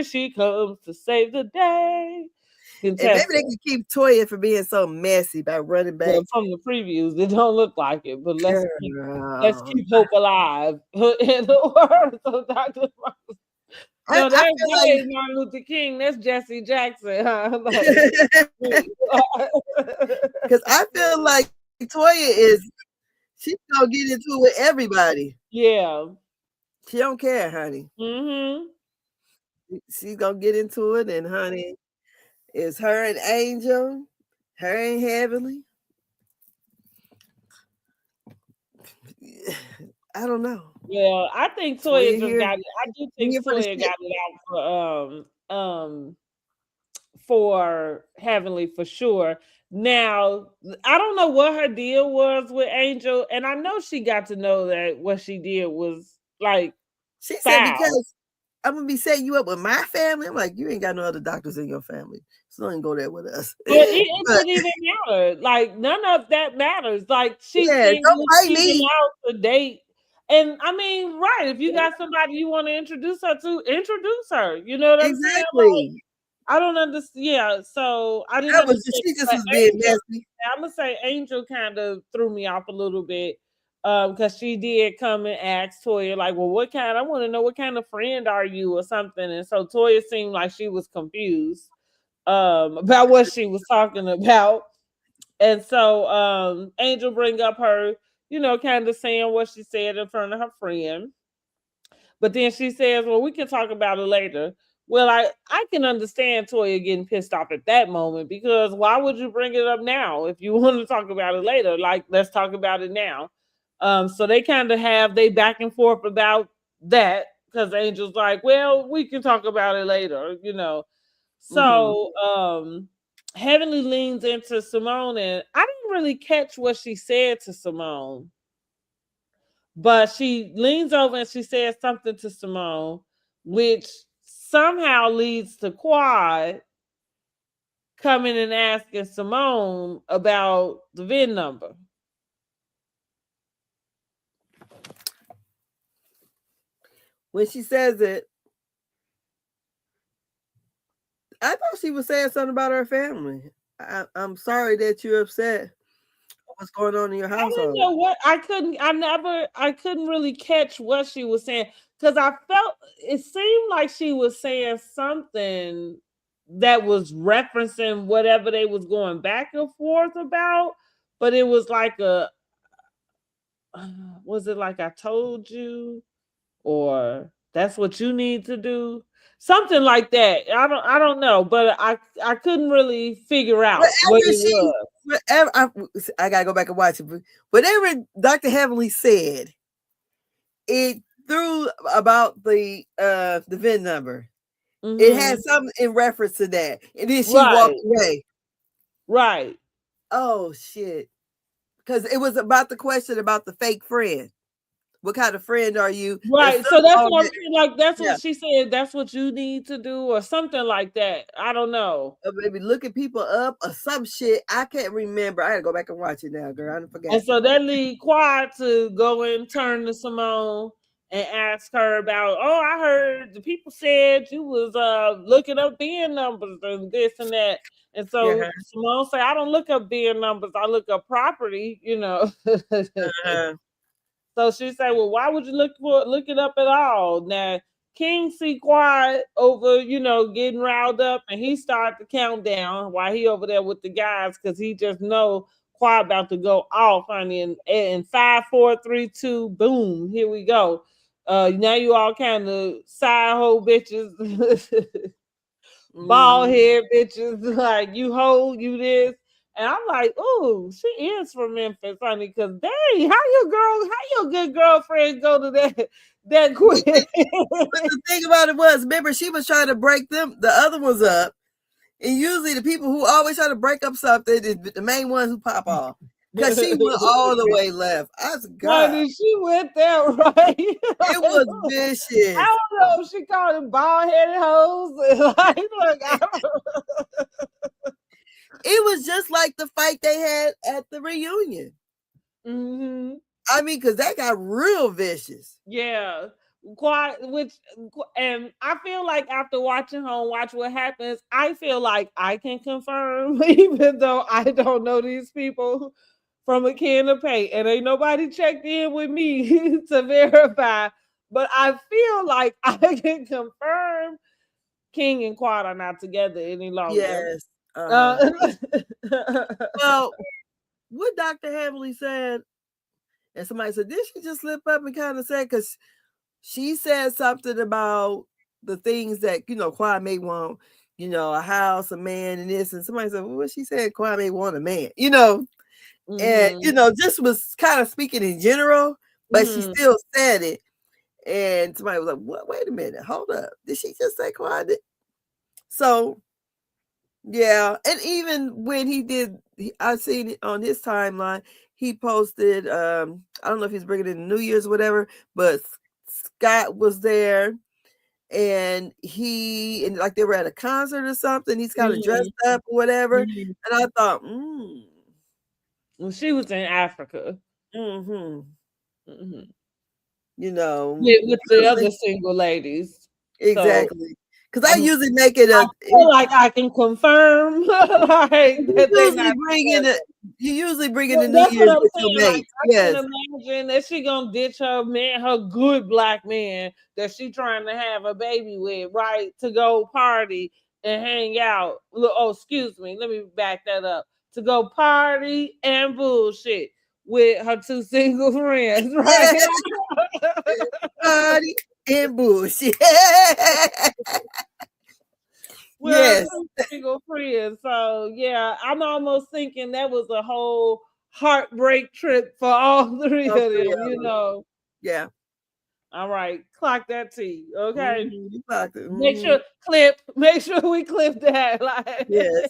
she comes to save the day. and maybe Contessa. they can keep Toya from being so messy by running Well, back. from the previews, it don't look like it. But let's Girl. keep hope alive. In the words of Dr. Martin. No, I that feel ain't Martin Luther King. That's Jesse Jackson. Huh? like, because I feel like Toya she's gonna get into it with everybody. Yeah. She don't care, honey. Mm-hmm. She's gonna get into it, and honey, it's her and Angel, her and Heavenly. I don't know. Yeah, I think Toya Toya just here, got it. I do here think for the Toya shit. got it out for Heavenly for sure. Now, I don't know what her deal was with Angel, and I know she got to know that what she did was like She said, foul. because I'm gonna be setting you up with my family. I'm like, you ain't got no other doctors in your family, so don't go there with us. But it But doesn't even matter. Like none of that matters. Like she yeah, thinks don't fight she went me. out to date. And I mean, right, if you got somebody you want to introduce her to, introduce her. You know what I'm saying? Like, Exactly. I don't understand. Yeah, so I didn't That was understand. she just But was being Angel, messy. I'm gonna say Angel kind of threw me off a little bit. Because she did come and ask Toya, like, well, I want to know what kind of friend are you or something. And so Toya seemed like she was confused about what she was talking about. And so Angel bring up her, kind of saying what she said in front of her friend. But then she says, well, we can talk about it later. Well, I can understand Toya getting pissed off at that moment because why would you bring it up now if you want to talk about it later? Like, let's talk about it now. So they kind of have they back and forth about that because Angel's like, well, we can talk about it later. Mm-hmm. So Heavenly leans into Simone, and I didn't really catch what she said to Simone, but she leans over and she says something to Simone, which somehow leads to Quad coming and asking Simone about the VIN number. When she says it, I thought she was saying something about her family. I'm sorry that you're upset. What's going on in your I didn't household? know what I couldn't really catch what she was saying because I felt it seemed like she was saying something that was referencing whatever they was going back and forth about, but it was like was it like I told you or that's what you need to do? Something like that. I don't know, but I couldn't really figure out what Whatever it she, was. whatever I gotta go back and watch it. But whatever Dr. Heavenly said, it threw about the VIN number. It had Mhm. something in reference to that, and then she walked Right. away. Right. Oh shit! Because it was about the question about the fake friend. What kind of friend are you? And Right. some So that's on what I'm that, saying. Like that's yeah. what she said. That's what you need to do, or something like that. I don't know. Or maybe looking people up or some shit. I can't remember. I gotta go back and watch it now, girl. I forgot. And so that lead Quad to go and turn to Simone and ask her about, oh, I heard the people said you was looking up VIN numbers and this and that. And so Yeah. Simone said, I don't look up VIN numbers, I look up property. Uh-huh. So she said, well, why would you look it up at all? Now King see quiet over, getting riled up, and he started the countdown while he over there with the guys because he just know quiet about to go off, honey. And 5, 4, 3, 2, boom, here we go. Now you all kind of side hoe bitches, bald Mm-hmm. head bitches, like you hold you this. And I'm like, ooh, she is from Memphis, honey. Cause dang, how your good girlfriend go to that quick? But the thing about it was, remember, she was trying to break the other ones up. And usually the people who always try to break up something is the main ones who pop off. Because she went all the way left. I was God. Honey, she went there right. It was vicious. I don't know if she called them bald headed hoes. Like, look, I don't It was just like the fight they had at the reunion. Mm-hmm. I mean, because that got real vicious. Yeah. And I feel like after watching her on Watch What Happens, I feel like I can confirm, even though I don't know these people from a can of paint, and ain't nobody checked in with me to verify. But I feel like I can confirm King and Quad are not together any longer. Yes. Uh, Well, what Dr. Hamley said, and somebody said, did she just slip up and kind of say, because she said something about the things that, Quad may want, a house, a man, and this. And somebody said, well, what she said, Quad may want a man, and, just was kind of speaking in general, but she still said it. And somebody was like, what? Wait a minute. Hold up. Did she just say Quad? So, yeah. And even when he did, I seen it on his timeline, he posted, I don't know if he's bringing in New Year's or whatever, but Scott was there, and like they were at a concert or something. He's kind of dressed up or whatever. And I thought, well, she was in Africa. With the other single ladies. Exactly. Because I usually make it I feel like I can confirm like, you usually bring in the New Year's with your mate. Yes. I can imagine that she gonna ditch her man, her good black man that she trying to have a baby with, right? To go party and hang out. Oh, excuse me, let me back that up. To go party and bullshit with her two single friends, right? Party and bullshit. Yes, single friends. So yeah, I'm almost thinking that was a whole heartbreak trip for all three of them. Yeah. All right, clock that T. Okay. You clocked it. Make sure we clip that. Like, yes.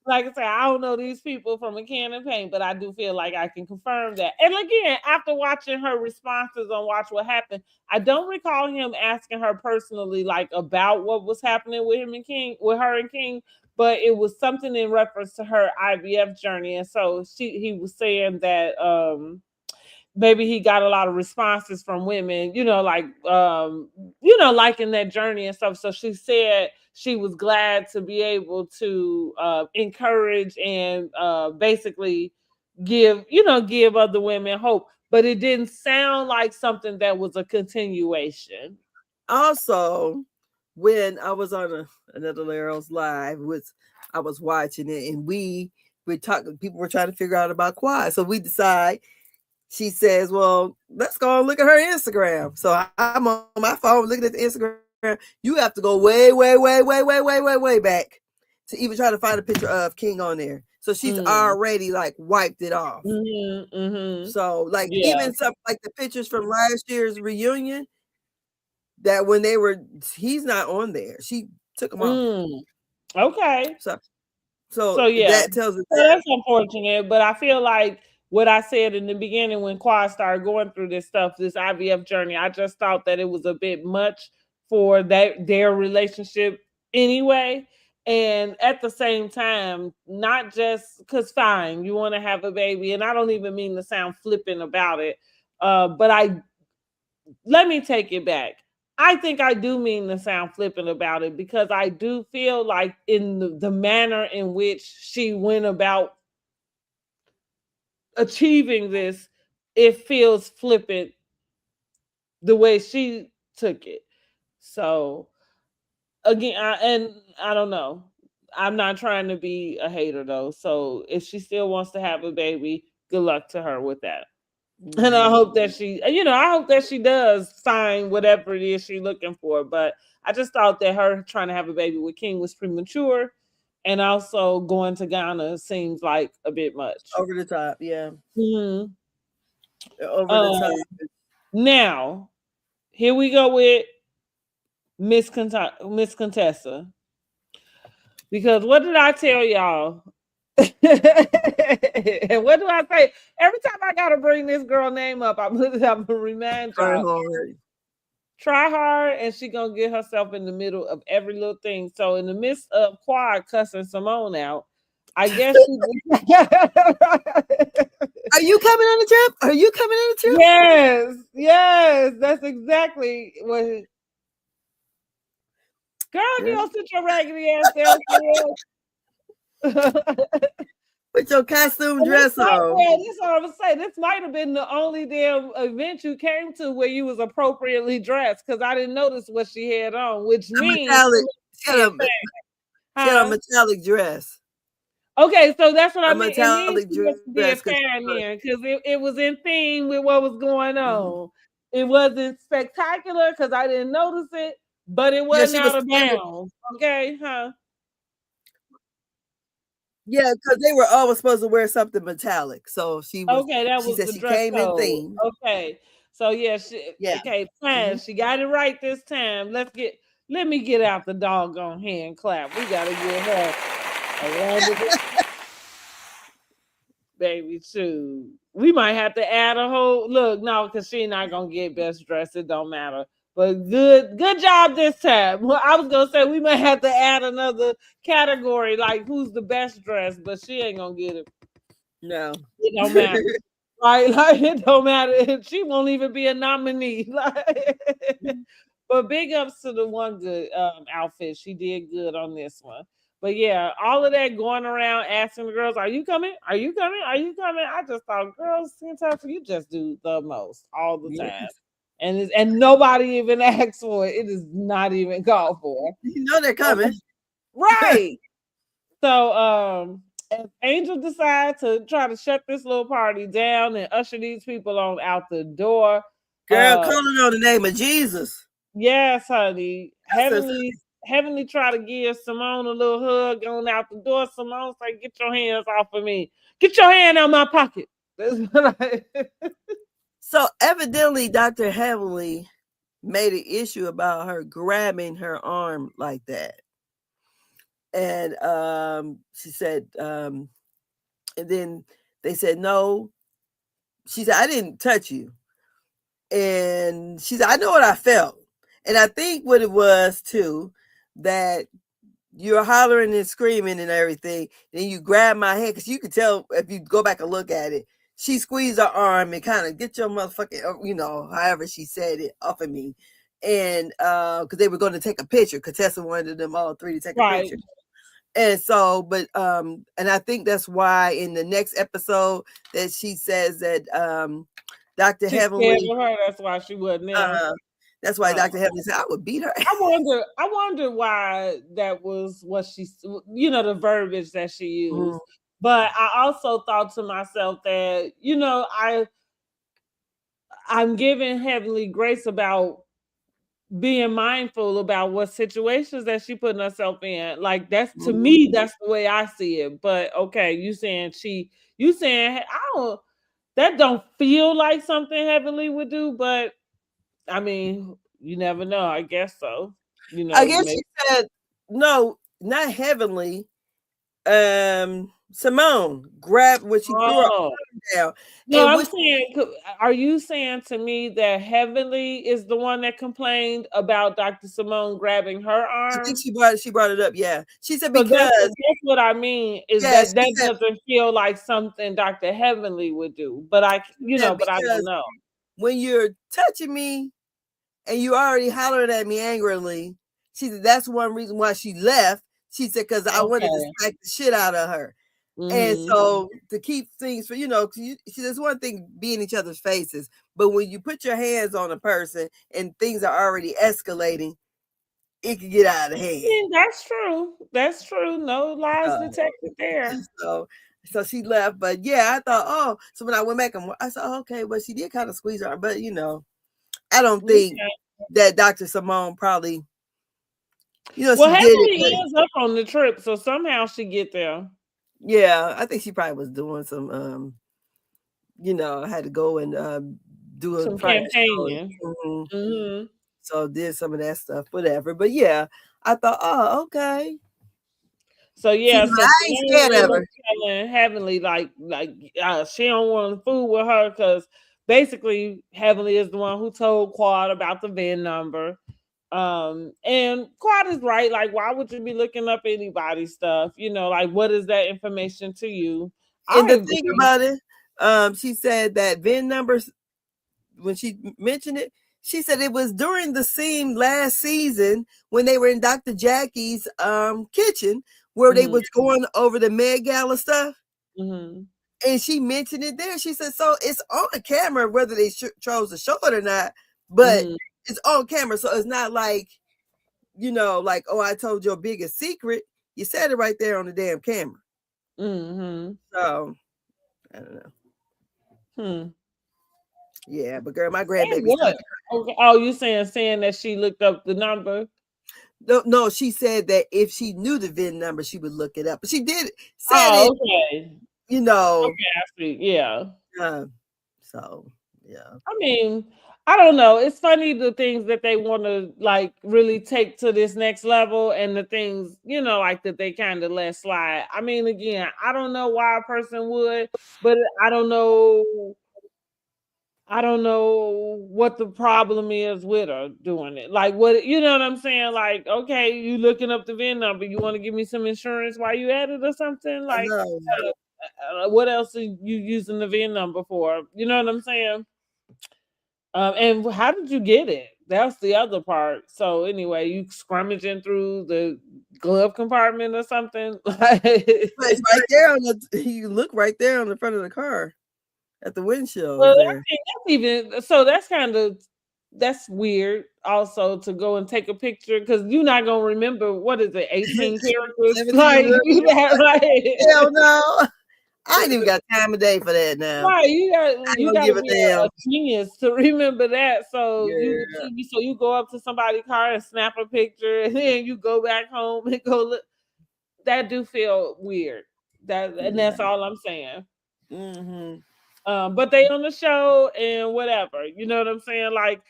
Like I said, I don't know these people from a can of paint, but I do feel like I can confirm that. And again, after watching her responses on Watch What Happened, I don't recall him asking her personally, like about what was happening with her and King, but it was something in reference to her IVF journey. And so he was saying that maybe he got a lot of responses from women, liking that journey and stuff. So she said she was glad to be able to encourage and basically give other women hope. But it didn't sound like something that was a continuation. Also, when I was on another Laro's live, I was watching it, and we were talking. People were trying to figure out about Quad, so we decide. She says, well, let's go and look at her Instagram. So I'm on my phone looking at the Instagram. You have to go way, way, way, way, way, way, way, way back to even try to find a picture of King on there. So she's already like wiped it off. So like even some like the pictures from last year's reunion, that when he's not on there. She took him off. Okay. So yeah, that tells us that's unfortunate, but I feel like what I said in the beginning when Quad started going through this stuff, this IVF journey, I just thought that it was a bit much for their relationship anyway. And at the same time, not just because fine, you want to have a baby, and I don't even mean to sound flippant about it, but let me take it back. I think I do mean to sound flippant about it because I do feel like in the manner in which she went about achieving this, it feels flippant the way she took it. So again, I don't know. I'm not trying to be a hater though. So if she still wants to have a baby, good luck to her with that. And I hope that she does find whatever it is she's looking for. But I just thought that her trying to have a baby with King was premature. and also going to Ghana seems like a bit much. Over the top, yeah. Mm-hmm. Over the top. Now, here we go with Miss Contessa. Because what did I tell y'all? And what do I say? Every time I gotta bring this girl name up, I'm gonna remind y'all. Try hard, and she gonna get herself in the middle of every little thing. So in the midst of Quad cussing Simone out, I guess she. Are you coming on the trip? Are you coming on the trip? Yes, that's exactly what. Girl, you don't sit your raggedy ass down. With your costume dress on. Yeah, that's what I was saying. This might have been the only damn event you came to where you was appropriately dressed, because I didn't notice what she had on, which means she had a metallic dress. Okay, so that's what I mean. It means metallic she must be a dress, fan then, because it was in theme with what was going on. It wasn't spectacular because I didn't notice it, but it wasn't out of bounds. Okay, huh? Yeah, because they were always supposed to wear something metallic. So she was. Okay, that She was said the she dress came in code. theme. Okay, so yeah, okay, fine. She got it right this time. Let me get out the doggone hand clap. We gotta get her a baby too. We might have to add a whole look. No, because she's not gonna get best dressed. It don't matter. But good job this time. Well, I was gonna say we might have to add another category, like who's the best dressed, but she ain't gonna get it. No, it don't matter. Like it don't matter. She won't even be a nominee. But big ups to the one good outfit. She did good on this one. But yeah, all of that going around asking the girls, "Are you coming? Are you coming? Are you coming?" I just thought, girls, sometimes you just do the most all the time, and nobody even asks for it. It is not even called for. You know they're coming, right? So, if Angel decides to try to shut this little party down and usher these people on out the door, girl, calling on the name of Jesus. Yes, honey. Heavenly try to give Simone a little hug on out the door. Simone say, "Get your hands off of me. Get your hand out my pocket." So evidently Dr. Heavenly made an issue about her grabbing her arm like that. And she said, and then they said, no. She said, I didn't touch you. And she said, I know what I felt. And I think what it was too, that you're hollering and screaming and everything. Then you grab my hand, because you could tell if you go back and look at it. She squeezed her arm and kind of get your motherfucking, however she said it, off of me. And because they were going to take a picture. Contessa wanted them all three to take a picture. And so, but and I think that's why in the next episode that she says that Dr. Heavenly, that's why she wasn't there. That's why Dr. Heavenly said I would beat her. I wonder why that was what she, the verbiage that she used. But I also thought to myself that, I'm giving Heavenly grace about being mindful about what situations that she putting herself in. Like that's, to me, that's the way I see it. But okay, you saying that don't feel like something Heavenly would do, but I mean, you never know. I guess so. I guess she said no, not Heavenly. Simone grabbed when she threw her arm down. No, I'm saying, are you saying to me that Heavenly is the one that complained about Dr. Simone grabbing her arm? I think she brought it up. Yeah, she said because that's what I mean is that doesn't feel like something Dr. Heavenly would do. But I don't know. When you're touching me and you already hollering at me angrily, she said that's one reason why she left. She said because I wanted to smack the shit out of her. And so to keep things for, there's one thing being each other's faces, but when you put your hands on a person and things are already escalating, it can get out of hand. That's true. No lies detected there. So she left, but yeah, I thought, so when I went back and I said, okay, well, she did kind of squeeze her, but I don't think that Dr. Simone probably You know, Well, she did it, Heavenly but is up on the trip, so somehow she get there. yeah, I think she probably was doing some, had to go and do a Some private show. campaigning. Mhm. Hmm. So did some of that stuff, whatever. But yeah, I thought, oh, okay. So See, yeah, but so I ain't Simone scared of ended up her. telling Heavenly she don't want to fool with her because basically Heavenly is the one who told Quad about the VIN number. And Quad is right. Like, why would you be looking up anybody's stuff? Like, what is that information to you? And I the thing agree. about it, she said that VIN numbers, when she mentioned it, she said it was during the scene last season when they were in Dr. Jackie's kitchen where they Mm-hmm. was going over the Met Gala stuff. Mm-hmm. And she mentioned it there. She said, so it's on the camera, whether they chose to show it or not, but Mm-hmm. it's on camera. So it's not like, like, oh, I told your biggest secret. You said it right there on the damn camera. Mm-hmm. So I don't know. Hmm. Yeah, but girl, my And grandbaby what? started. Okay. Oh, you saying that she looked up the number? No, she said that if she knew the VIN number, she would look it up. But she did said Oh, it, okay. you know. Okay, I see. Yeah. Uh, so yeah, I mean, I don't know. It's funny the things that they want to like really take to this next level and the things, like that they kind of let slide. I mean, again, I don't know why a person would, but I don't know what the problem is with her doing it. Like what you know what I'm saying? Like, okay, you looking up the VIN number, you want to give me some insurance while you at it or something? I Like know. what else are you using the VIN number for? You know what I'm saying? And how did you get it? That's the other part. So anyway, you scrummaging through the glove compartment or something? But it's right there on the. You look right there on the front of the car at the windshield. Well, Is I there think that's even so. That's weird. Also, to go and take a picture because you're not gonna remember what is it, 18 characters? 17? Like you got Hell right. no! I ain't even got time of day for that now. Right, I you don't got to give a be a damn. genius to remember that. Yeah, So you go up to somebody's car and snap a picture, and then you go back home and go look. That do feel weird. And yeah. that's all I'm saying. Mm-hmm. But they on the show and whatever. You know what I'm saying? Like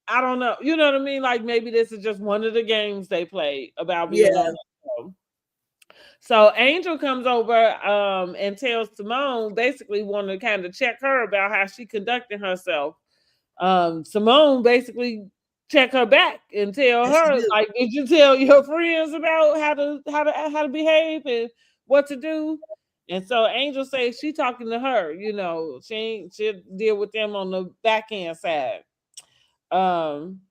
I don't know. You know what I mean? Like maybe this is just one of the games they play about being on Yeah. the show. So Angel comes over and tells Simone basically want to kind of check her about how she conducting herself. Simone basically check her back and tell Yes, you her do. like, did you tell your friends about how to behave and what to do? And so Angel says she talking to her. She'll deal with them on the backhand side. Um,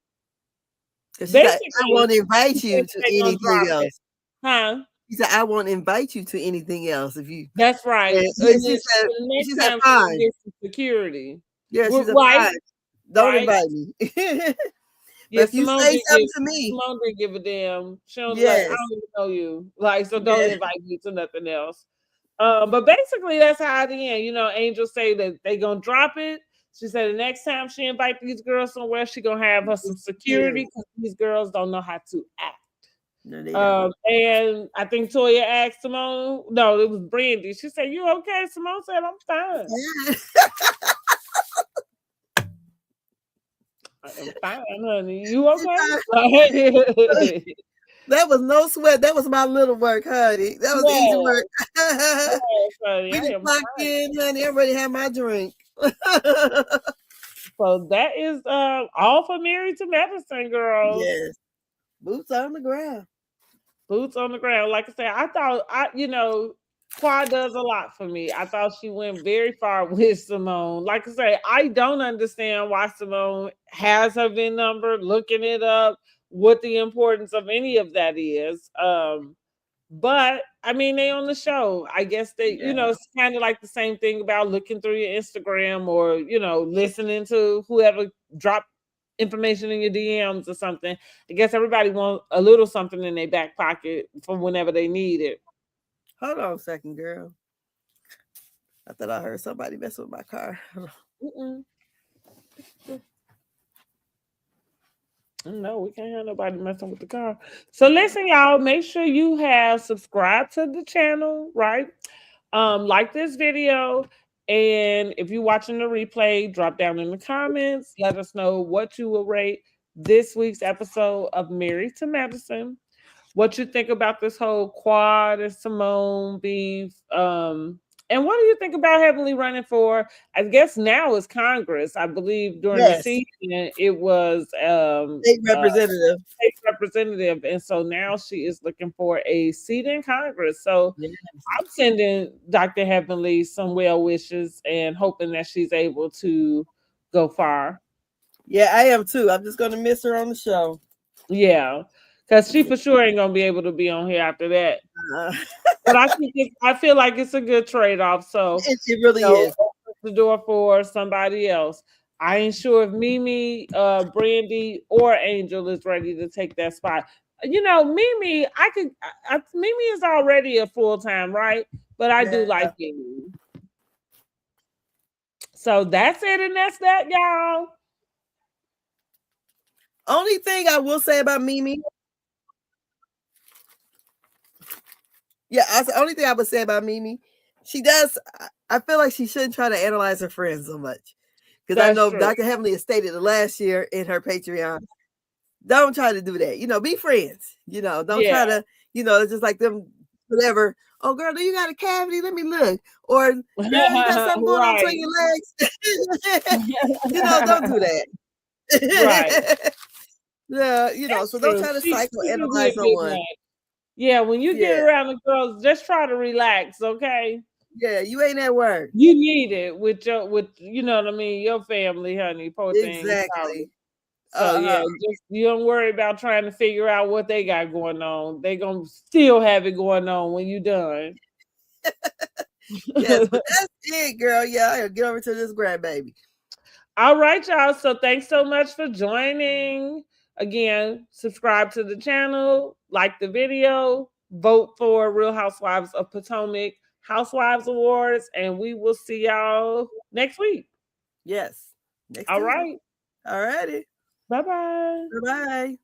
Because she's like, I Basically, won't she invite said you to they gonna anything drop it, else. huh? She said, I won't invite you to anything else if you. That's And right. yeah, And then the next she said, time she gonna fine. get some security. Yeah, she said, Right, fine. Don't right. invite me. But Yeah, if you say something to me, Simone didn't give a damn. She was like, I yes, don't even know you. Like, so don't yeah, invite me to nothing else. But basically that's how it end. Angel say that they gonna drop it. She said the next time she invite these girls somewhere, she gonna have her some it's security security. because these girls don't know how to act. No, they don't. And I think Toya asked Simone, no, it was Brandy. She said, "You okay?" Simone said, "I'm fine. I'm fine, honey. You okay?" That was no sweat. That was my little work, honey. That was easy Yeah, work. yes, honey, We I just am clocked fine. in, honey. I already had my drink. So that is all for Married to Medicine, girls. Yes. Boots on the ground. Boots on the ground. Like I said, I thought Quad does a lot for me. I thought she went very far with Simone. Like I say, I don't understand why Simone has her VIN number, looking it up, what the importance of any of that is. But I mean, they on the show. I guess Yeah. it's kind of like the same thing about looking through your Instagram or, listening to whoever dropped information in your DMs or something. I guess everybody wants a little something in their back pocket for whenever they need it. Hold on a second, girl. I thought I heard somebody messing with my car. Mm-mm. No, we can't have nobody messing with the car. So listen, y'all, make sure you have subscribed to the channel, right? Like this video. And if you're watching the replay, drop down in the comments. Let us know what you will rate this week's episode of Married to Medicine, what you think about this whole Quad and Simone beef. And what do you think about Heavenly running for? I guess now is Congress. I believe during the Yes. season it was State representative. state representative, and so now she is looking for a seat in Congress. So Yes. I'm sending Dr. Heavenly some well wishes and hoping that she's able to go far. Yeah, I am too. I'm just gonna miss her on the show. Yeah, because she for sure ain't gonna be able to be on here after that. Uh, But I feel like it's a good trade off. So it really is. open the door for somebody else. I ain't sure if Mimi, Brandy, or Angel is ready to take that spot. Mimi, Mimi is already a full time, right? But I do like Mimi. So that's it, and that's that, y'all. Only thing I will say about Mimi. Yeah, that's the only thing I would say about Mimi. She does. I feel like she shouldn't try to analyze her friends so much, because I know Dr. Heavenly has stated last year in her Patreon, don't try to do that. Be friends. Don't try to. It's just like them. Whatever. Oh, girl, do you got a cavity? Let me look. Or, girl, you got something going on between your legs. Don't do that. Right. Yeah, so don't try to psychoanalyze someone. Yeah, when you get around the girls, just try to relax, okay? Yeah, you ain't at work. You need it with you know what I mean, your family, honey. Poor thing. Exactly. So just you don't worry about trying to figure out what they got going on. They gonna still have it going on when you done. Yes, but that's it, girl. Yeah, I'll get over to this grandbaby. All right, y'all. So thanks so much for joining. Again, subscribe to the channel, like the video, vote for Real Housewives of Potomac Housewives Awards, and we will see y'all next week. Yes. All right. All righty. Bye-bye. Bye-bye.